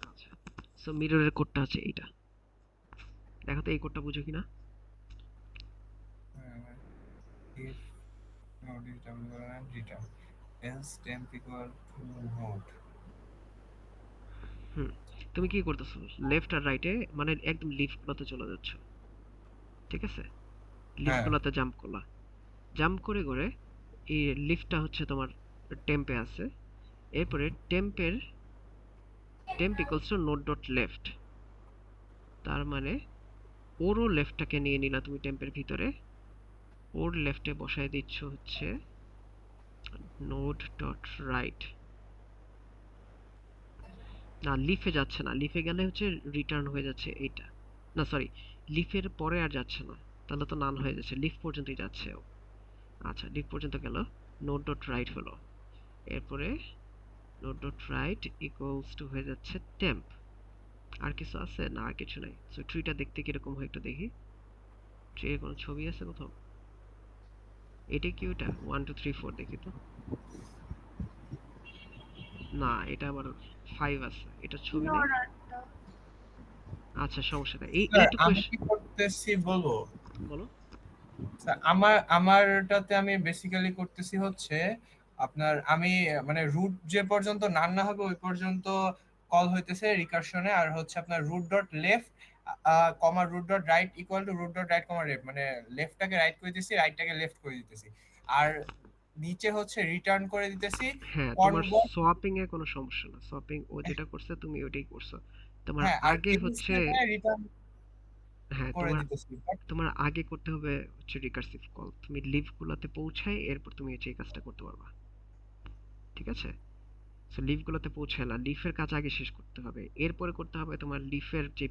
আচ্ছা, সো মিররের কোডটা হচ্ছে এইটা। দেখো তো এই কোডটা বুঝো কিনা। if node is double and return else temp equal to node। তুমি কি করতেছো, লেফট আর রাইটে মানে একদম লিফগুলোতে চলে যাচ্ছ, ঠিক আছে? লিফগুলোতে জাম্প করলা, জাম্প করে করে এই লিফটটা হচ্ছে তোমার টেম্পে আছে, এরপরে temp equals to node dot left, তার মানে ওরও লেফটটাকে নিয়ে নিলা তুমি টেম্পের ভিতরে, ওর লেফটে বসায় দিচ্ছ হচ্ছে নোড ডট রাইট। না লিফে যাচ্ছে না, লিফে গেলে হচ্ছে রিটার্ন হয়ে যাচ্ছে এইটা, না সরি লিফের পরে আর যাচ্ছে না, তাহলে তো নান হয়ে যাচ্ছে, লিফ পর্যন্তই যাচ্ছে ও। আচ্ছা লিফ পর্যন্ত গেল, নোড ডট রাইট হলো, এরপরে node dot right equals to হয়ে যাচ্ছে টেম্প। আর কিছু আছে না? আর কিছু নাই। সো ট্রিটা দেখতে কিরকম হয় একটু দেখি, ট্রির কোনো ছবি আছে কোথাও? এটা কি ওটা 1 2 3 4 দেখি তো। না এটা আবার 5 আছে, এটা ছবি নেই। আচ্ছা সমস্যা নাই, এইটুকু আমি কি করতেছি বলবো? বলো। স্যার আমারটাতে আমি বেসিক্যালি করতেছি হচ্ছে আপনার আমি মানে রুট যে পর্যন্ত নান না হবে ওই পর্যন্ত কল হইতেছে রিকারশনে, আর হচ্ছে আপনার root dot left comma root dot right equal to root dot right comma left, মানে লেফটটাকে রাইট করে দিতেছি, রাইটটাকে লেফট করে দিতেছি, আর নিচে হচ্ছে রিটার্ন করে দিতেছি। হ্যাঁ তোমার সোয়াপিং এ কোনো সমস্যা না, সোয়াপিং ও যেটা করছে তুমি ওইটাই করছো। তোমার আগে হচ্ছে রিটার্ন হ্যাঁ করে দিতেছি। তোমার আগে করতে হবে হচ্ছে রিকার্সিভ কল, তুমি লিভ গুলাতে পৌঁছায় এরপর তুমি হচ্ছে এই কাজটা করতে পারবা, ঠিক আছে? সো লিভ গুলোতে পৌঁছালা, লিফের কাজ আগে শেষ করতে হবে, এরপরে করতে হবে তোমার লিফের যে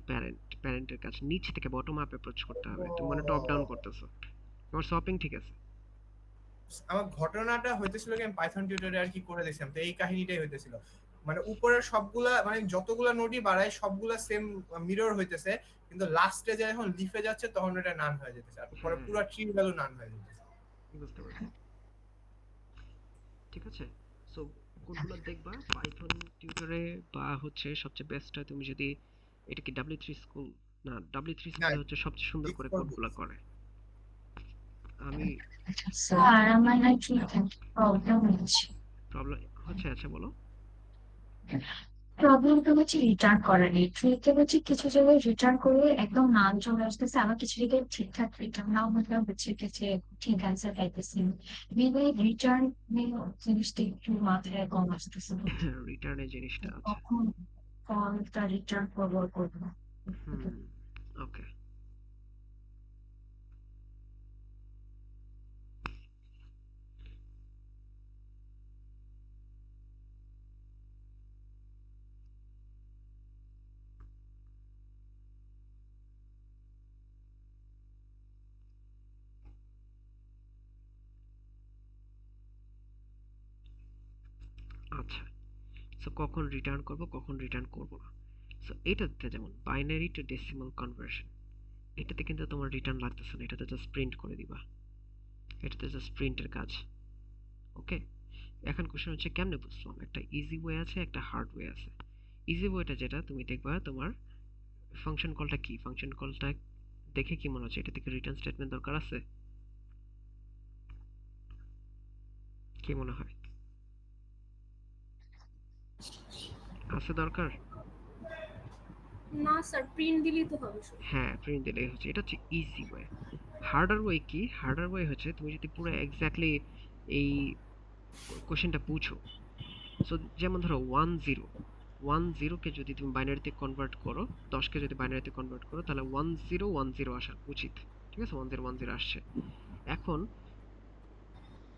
প্যারেন্টের কাজ, নিচ থেকে বটম আপ অ্যাপ্রোচ করতে হবে, তুমি মানে টপ ডাউন করতেছো। তোমার শপিং ঠিক আছে? আমার ঘটনাটা হইতেছিল কি আমি পাইথন টিউটোরিয়ালে আর কি করে দিয়েছিলাম, তো এই কাহিনীটাই হইতেছিল, মানে উপরের সবগুলা মানে যতগুলা নোডই বাড়ায় সবগুলা সেম মিরর হইতেছে, কিন্তু লাস্টে যখন লিফে যাচ্ছে তখন এটা নান হয়ে যেতেছে, আর পরে পুরো ট্রি ভ্যালু নান হয়ে যেতেছে। বুঝতে পারছি, ঠিক আছে? সো কোডগুলো দেখবা পাইথন টিউটরে, বা হচ্ছে সবচেয়ে বেস্ট হয় তুমি যদি এটা কি W3 স্কুল, না W3 স্কুল হচ্ছে সবচেয়ে সুন্দর করে কোডগুলো করে। আমি স্যার আমার না কি প্রবলেম হচ্ছে। প্রবলেম হচ্ছে? আচ্ছা বলো। প্রবলেমটা হচ্ছে রিটার্ন করার নেই, ট্রিতে হচ্ছে কিছু জায়গায় রিটার্ন করে একদম নাম চলে আসতেছে, আবার কিছু জায়গায় ঠিকঠাক রিটার্ন নাও হলে হচ্ছে কিছু ঠিক অ্যান্সার পাইতেছি। মেবি রিটার্ন জিনিসটা একটু মাথায় কম আসতেছে, রিটার্নের জিনিসটা আছে। কখন কলটা রিটার্ন করবো। ওকে আচ্ছা, সো কখন রিটার্ন করব কখন রিটার্ন করব না, সো এটাতে যেমন বাইনারি টু ডেসিমাল কনভার্সন, এটাতে কিন্তু তোমার রিটার্ন লাগতেছে না, এটাতে জাস্ট প্রিন্ট করে দিবা, এটাতে জাস্ট প্রিন্টের কাজ। ওকে, এখন কোশ্চেন হচ্ছে কেমনে বুঝলাম? একটা ইজি ওয়ে আছে, একটা হার্ড ওয়ে আছে। ইজি ওয়েটা যেটা তুমি দেখবা তোমার ফাংশন কলটা কি, ফাংশন কলটা দেখে কি মনে হচ্ছে এটা থেকে রিটার্ন স্টেটমেন্ট দরকার আছে? কি মনে হয় আছে দরকার? না স্যার, প্রিন্ট দিলেই তো হবে শুধু। হ্যাঁ প্রিন্ট দিলেই হচ্ছে, এটা হচ্ছে ইজি ওয়ে। হার্ডার ওয়ে কি? হার্ডার ওয়ে হচ্ছে তুমি যদি পুরো এক্স্যাক্টলি এই কোশ্চেনটা বুঝো, সো যেমন ধরো 10 কে যদি তুমি বাইনারিতে কনভার্ট করো, 10কে যদি বাইনারিতে কনভার্ট করো তাহলে 1010 আসা উচিত, ঠিক আছে? 1010 আসছে। এখন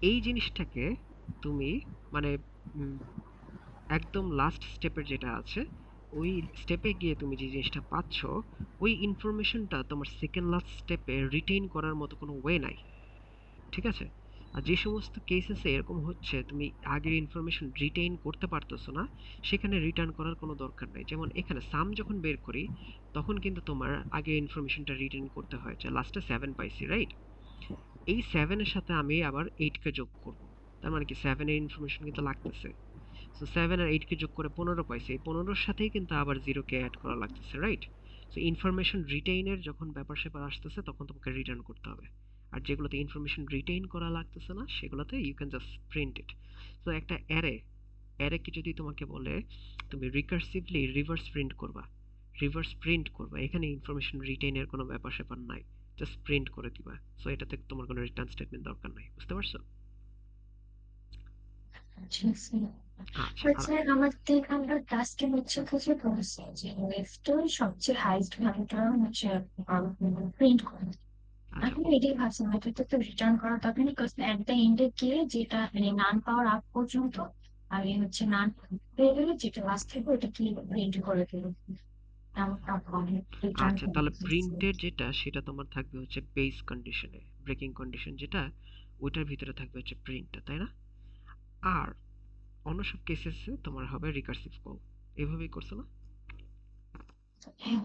এই জিনিসটাকে তুমি মানে উম, একদম লাস্ট স্টেপের যেটা আছে ওই স্টেপে গিয়ে তুমি যে জিনিসটা পাচ্ছ ওই ইনফরমেশনটা তোমার সেকেন্ড লাস্ট স্টেপে রিটেইন করার মতো কোনো ওয়ে নাই, ঠিক আছে? আর যে সমস্ত কেসেসে এরকম হচ্ছে তুমি আগের ইনফরমেশন রিটেইন করতে পারতেছো না, সেখানে রিটার্ন করার কোনো দরকার নাই। যেমন এখানে সাম যখন বের করি তখন কিন্তু তোমার আগের ইনফরমেশনটা রিটেইন করতে হয়, যে লাস্টে 7 পাইছি, রাইট? এই 7 এর সাথে আমি আবার 8 কে যোগ করব, তার মানে কি 7 এর ইনফরমেশন কিন্তু লাগতেছে। সো 7 আর 8 কে যোগ করে 15 পাইছি, এই 15 এর সাথেই কিন্তু আবার 0 কে অ্যাড করা লাগতেছে, রাইট? সো ইনফরমেশন রিটেইনের যখন ব্যাপার স্যাপার আসতেছে তখন তোমাকে রিটার্ন করতে হবে। আর যেগুলোতে ইনফরমেশন রিটেইন করা লাগতেছে না সেগুলোতে ইউ ক্যান জাস্ট প্রিন্ট ইট। তো একটা অ্যারেকে যদি তোমাকে বলে তুমি রিকার্সিভলি রিভার্স প্রিন্ট করবা, এখানে ইনফরমেশন রিটেইনের কোনো ব্যাপার স্যাপার নাই, জাস্ট প্রিন্ট করে দিবা। সো এটাতে তোমার কোনো রিটার্ন স্টেটমেন্ট দরকার নাই, বুঝতে পারছো? জি স্যার। আচ্ছা, বাট আর স্যার আমাদের আমরা টাস্কের হচ্ছে কিছু বলেছে যে লেফটের সবচেয়ে হাইস্ট ভ্যালুটা হচ্ছে প্রিন্ট করে। আচ্ছা আমি এটাই ভাবছিলাম এটা তো রিটার্ন করা দরকার নেই, কারণ এট দ্য এন্ডে গিয়ে যেটা মানে নান পাওয়ার আগ পর্যন্ত আমি হচ্ছে নান পেয়ে গেলে যেটা লাস্ট থাকবে ওটা কি প্রিন্ট করে দেবো, এমনটা রিটার্ন আচ্ছা, করে তাহলে দিচ্ছি। প্রিন্টের যেটা সেটা তোমার থাকবে হচ্ছে বেস কন্ডিশনে, ব্রেকিং কন্ডিশন যেটা ওইটার ভিতরে থাকবে হচ্ছে প্রিন্টটা, তাই না? আর অন্য সব কেসেসে তোমার হবে রিকার্সিভ কল, এভাবেই করছো না? হ্যাঁ,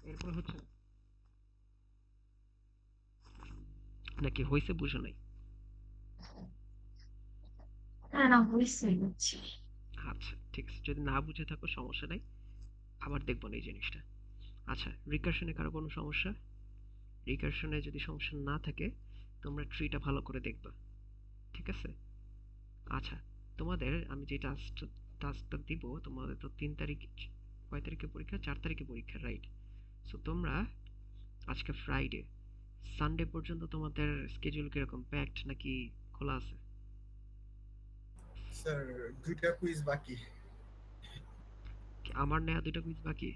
এরপর হচ্ছে নাকি হয়েছে বুঝো নাই? না না বুঝছি বুঝছি। আচ্ছা ঠিক আছে, যদি না বুঝে থাকো সমস্যা নাই, আবার দেখবো না এই জিনিসটা। আচ্ছা, রিকার্শনে কারো কোনো সমস্যা? রিকার্শনে যদি সমস্যা না থাকে তোমরা ট্রিটা ভালো করে দেখবা, ঠিক আছে? আচ্ছা, তোমাদের আমি যে টাস্কটা দিব, তোমাদের তো 3 তারিখ, কয় তারিখে পরীক্ষা? 4 তারিখে পরীক্ষা, রাইট? সো তোমরা আজকে ফ্রাইডে, সানডে পর্যন্ত তোমাদের স্কেডিউল কিরকম, প্যাকড নাকি খোলা আছে? স্যার 2টা কুইজ বাকি। আমার নেওয়া 2টা কুইজ বাকি।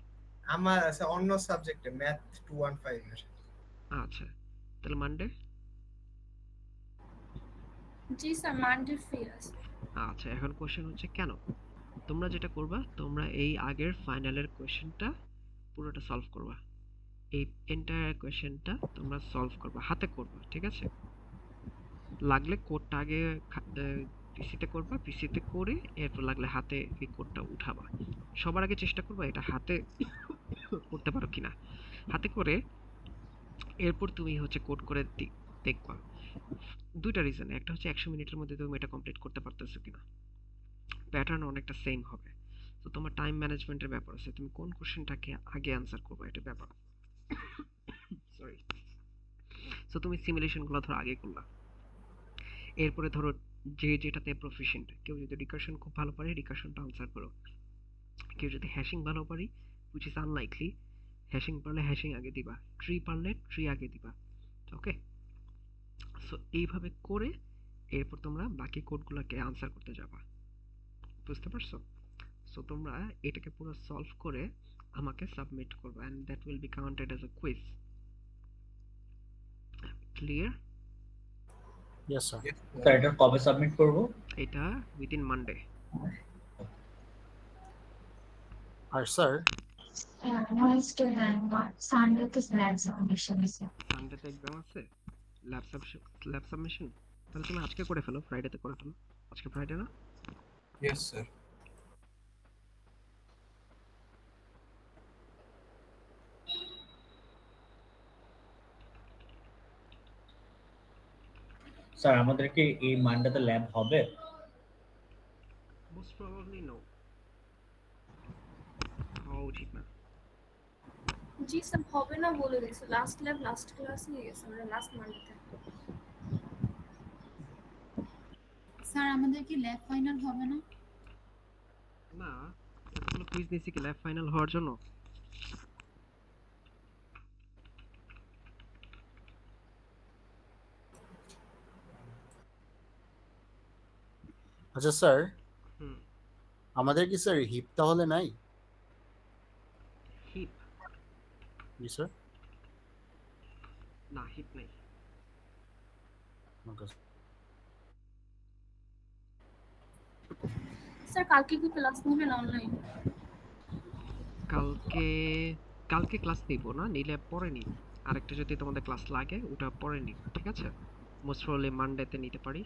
আমার আছে অন্য সাবজেক্টে ম্যাথ 215 এর। আচ্ছা, তাহলে মানডে? জি স্যার, মানডে ফ্রি আছে। আচ্ছা, এখন কোশ্চেন হচ্ছে কেন তোমরা যেটা করবা, তোমরা এই আগের ফাইনালের কোশ্চেনটা পুরোটা সলভ করবা, এই এন্টায়ার কোশ্চেনটা তোমরা সলভ করবা, হাতে করবা, ঠিক আছে? লাগলে কোডটা আগে পিসিতে করবা, পিসিতে করে এরপর লাগলে হাতে এই কোডটা উঠাবা। সবার আগে চেষ্টা করবা এটা হাতে করতে পারো কিনা, হাতে করে এরপর তুমি হচ্ছে কোড করে দেখবা। 2টা রিজন, একটা হচ্ছে 100 মিনিটের মধ্যে তুমি এটা কমপ্লিট করতে পারতেছো কিনা, প্যাটার্ন অনেকটা সেম হবে। তো তোমার টাইম ম্যানেজমেন্টের ব্যাপার আছে, তুমি কোন কোশ্চেনটাকে আগে অ্যান্সার করবা এটা ব্যাপার। সরি। সো তুমি সিমুলেশনগুলো ধরো আগে করলা, এরপরে ধরো যে যেটাতে প্রফিশিয়েন্ট, কেউ যদি রিকার্শন খুব ভালো পারে রিকার্শনটা আনসার করো, কেউ যদি হ্যাশিং ভালো পারি, হুইচ ইজ আনলাইকলি, হ্যাশিং পারলে হ্যাশিং আগে দিবা, ট্রি পারলে ট্রি আগে দিবা, ওকে? সো এইভাবে করে এরপর তোমরা বাকি কোডগুলোকে আনসার করতে যাবা, বুঝতে পারছো? সো তোমরা এটাকে পুরো সলভ করে আমাকে সাবমিট করবে, and that will be counted as a quiz. Clear? Yes sir. Sir এটা কবে সাবমিট করব? এটা উইদিন মানডে। আর স্যার ওয়েডনেসডে এন্ড সানডে তো ল্যাব সাবমিশন আছে। সানডেতে এক্সাম আছে, ল্যাব সাবমিশন, তাহলে তুমি আজকে করে ফেলো, ফ্রাইডেতে করে ফেলো। আজকে ফ্রাইডে না? Yes sir. স্যার আমাদের কি এই মানডেতে ল্যাব হবে? মোস্ট প্রবাবলি নো, হওয়া উচিত না। জি স্যার, হবে না বলে দিয়েছে, লাস্ট ল্যাব লাস্ট ক্লাস নিয়ে গেছে, আমরা লাস্ট মানডেতে। স্যার আমাদের কি ল্যাব ফাইনাল হবে না? না, এতগুলো কুইজ নিয়েছি কি ল্যাব ফাইনাল হওয়ার জন্য? আচ্ছা স্যার, হুম। আমাদের কি স্যার হিপ তাহলে নাই? হিপ? জি স্যার। না, হিপ নাই। Okay. স্যার কালকে কি ক্লাস নেবেন অনলাইন? কালকে কালকে ক্লাস নিব না, নিলে পরে নিব। আরেকটা যদি তোমাদের ক্লাস লাগে ওটা পরে নিব, ঠিক আছে? মোস্ট প্রবাবলি মানডেতে নিতে পারি,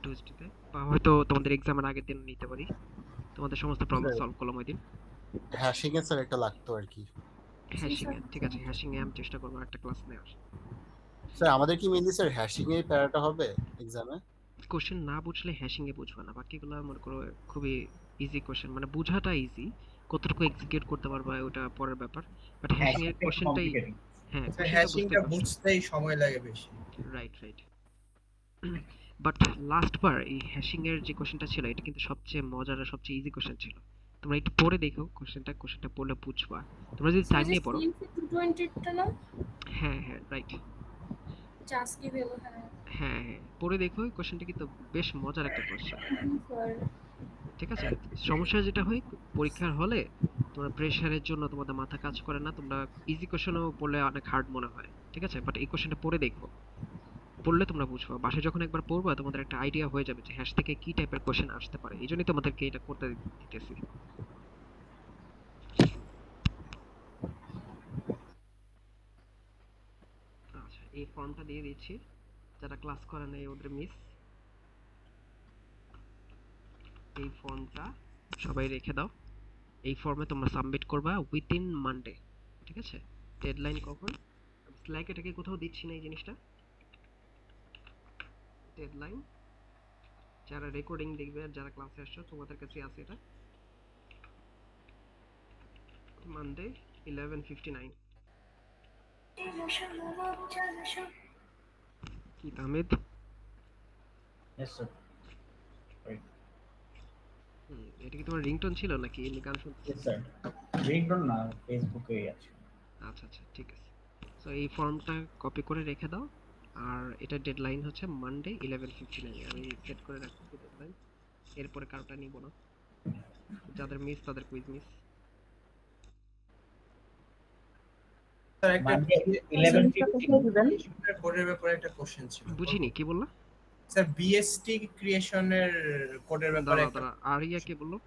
টিউসডেতে, বা হয়তো তোমাদের এক্সামের আগের দিন নিতে পারি। তোমাদের সমস্ত প্রবলেম সলভ করলাম ওই দিন। হ্যাশিং এ স্যার একটা লাগতো আর কি। হ্যাশিং এ ঠিক আছে, হ্যাশিং এ আমি চেষ্টা করবো একটা ক্লাস নেওয়ার। স্যার আমাদের কি মেইনলি স্যার হ্যাশিং এ প্যারাটা হবে এক্সামে? কোশ্চেন না বুঝলে হ্যাশিং এ বুঝবা না, বাকিগুলো মনে করো খুবই ইজি কোশ্চেন, মানে বুঝাটা ইজি, কতটুকু এক্সিকিউট করতে পারবা ওটা পরের ব্যাপার, বাট হ্যাশিং এর কোশ্চেনটাই, হ্যাঁ স্যার কোশ্চেনটা বুঝতে হ্যাশিংটা কষ্ট। বুঝতেই সময় লাগে বেশি। Right right. বাট লাস্ট বার এই হ্যাশিং এর যে কোশ্চেনটা ছিল এটা কিন্তু সবচেয়ে মজার আর সবচেয়ে ইজি কোশ্চেন ছিল। তোমরা একটু পড়ে দেখো কোশ্চেনটা পড়লে বুঝবা। তোমরা যদি টাইম নিয়ে পড়ো। CNC 220 টা না? হ্যাঁ হ্যাঁ রাইট। জাস্ট কি ভেলো, হ্যাঁ হ্যাঁ হ্যাঁ পড়ে দেখো, এই কোশ্চেনটা কিন্তু বেশ মজার একটা কোশ্চেন, স্যার। ঠিক আছে? সমস্যা যেটা হয় পরীক্ষার হলে তোমরা প্রেশারের জন্য তোমাদের মাথা কাজ করে না, তোমরা ইজি কোশ্চেনও পড়লে অনেক হার্ড মনে হয়, ঠিক আছে? বাট এই কোশ্চেনটা পড়ে দেখো, পড়লে তোমরা বুঝবা, বাসায় যখন একবার পড়বা তোমাদের একটা আইডিয়া হয়ে যাবে যে হ্যাশ থেকে কি টাইপের কোশ্চেন আসতে পারে। এই জন্যই তোমাদেরকে এটা করতে দিতেছি। আচ্ছা এই ফর্মটা দিয়ে দিচ্ছি, যারা ক্লাস করে নাই ওদের মিস, এই ফর্মটা সবাই রেখে দাও। এই ফর্মে তোমরা সাবমিট করবা উইদিন মানডে, ঠিক আছে? ডেডলাইন কখন? স্ল্যাক এটাকে কোথাও দিচ্ছি না এই জিনিসটা, ডেডলাইন যারা রেকর্ডিং দেখবে আর যারা ক্লাসে আসছো তোমাদের কাছে আছে এটা, মানডে 11:59। কি তাহমিদ? Yes sir. এটা কি তোমার রিংটোন ছিল নাকি এমনি গান শুনতে? Yes sir. রিংটোন না, ফেসবুকে আছে। আচ্ছা আচ্ছা ঠিক আছে। সো এই ফর্মটা কপি করে রেখে দাও, আর এটা ডেডলাইন হচ্ছে মানডে 11:59। আমি সেট করে রাখছি ডেডলাইন, এরপরে কারোটা নিব না, যাদের মিস তাদের কুইজ মিস। স্যার একটা মানডে 11:50 কোডের ব্যাপারে একটা কোশ্চেন ছিল। বুঝিনি, কি বললা? স্যার বিএসটি ক্রিয়েশনের কোডের ব্যাপারে একটা আরিয়া কে বললো?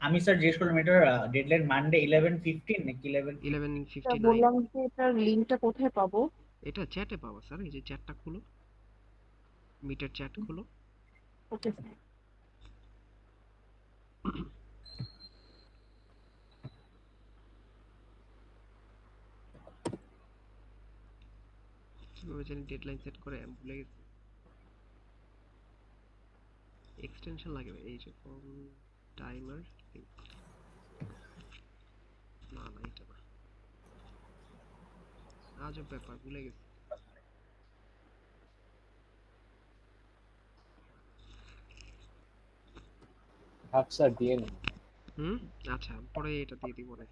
আমি স্যার জিজ্ঞেস করলাম এটার ডেডলাইন মানডে 11:15 নাকি 11:59। বললাম যে এটার লিংকটা কোথায় পাবো? এটা চ্যাটে পাওয়া স্যার, এই যে চ্যাটটা খুলো, মিটার চ্যাট খুলো। ওকে কিভাবে জানি ডেডলাইন সেট করে আমি ভুলে গেছি। এক্সটেনশন লাগবে, এই যে ফর্ম টাইমার, না না এটা না, আজব ব্যাপার ভুলে গেছি। হাফ স্যার দিয়ে নিন। আচ্ছা পরে এটা দিয়ে দিব না।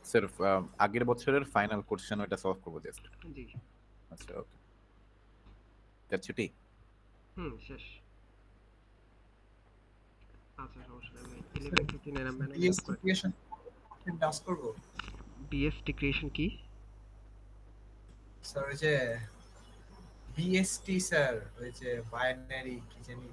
স্যার আগের বছরের ফাইনাল কোশ্চেন ওটা সলভ করব জাস্ট। জি আচ্ছা ওকে, দ্যাটস ইট। শেষ। আচ্ছা সমস্যা নেই, 11:59 এর ম্যানেজ বিএসটি করে। ক্রিয়েশন টাস্ক করব। বিএসটি ক্রিয়েশন কি স্যার ওই যে বিএসটি স্যার ওই যে বাইনারি কি জানি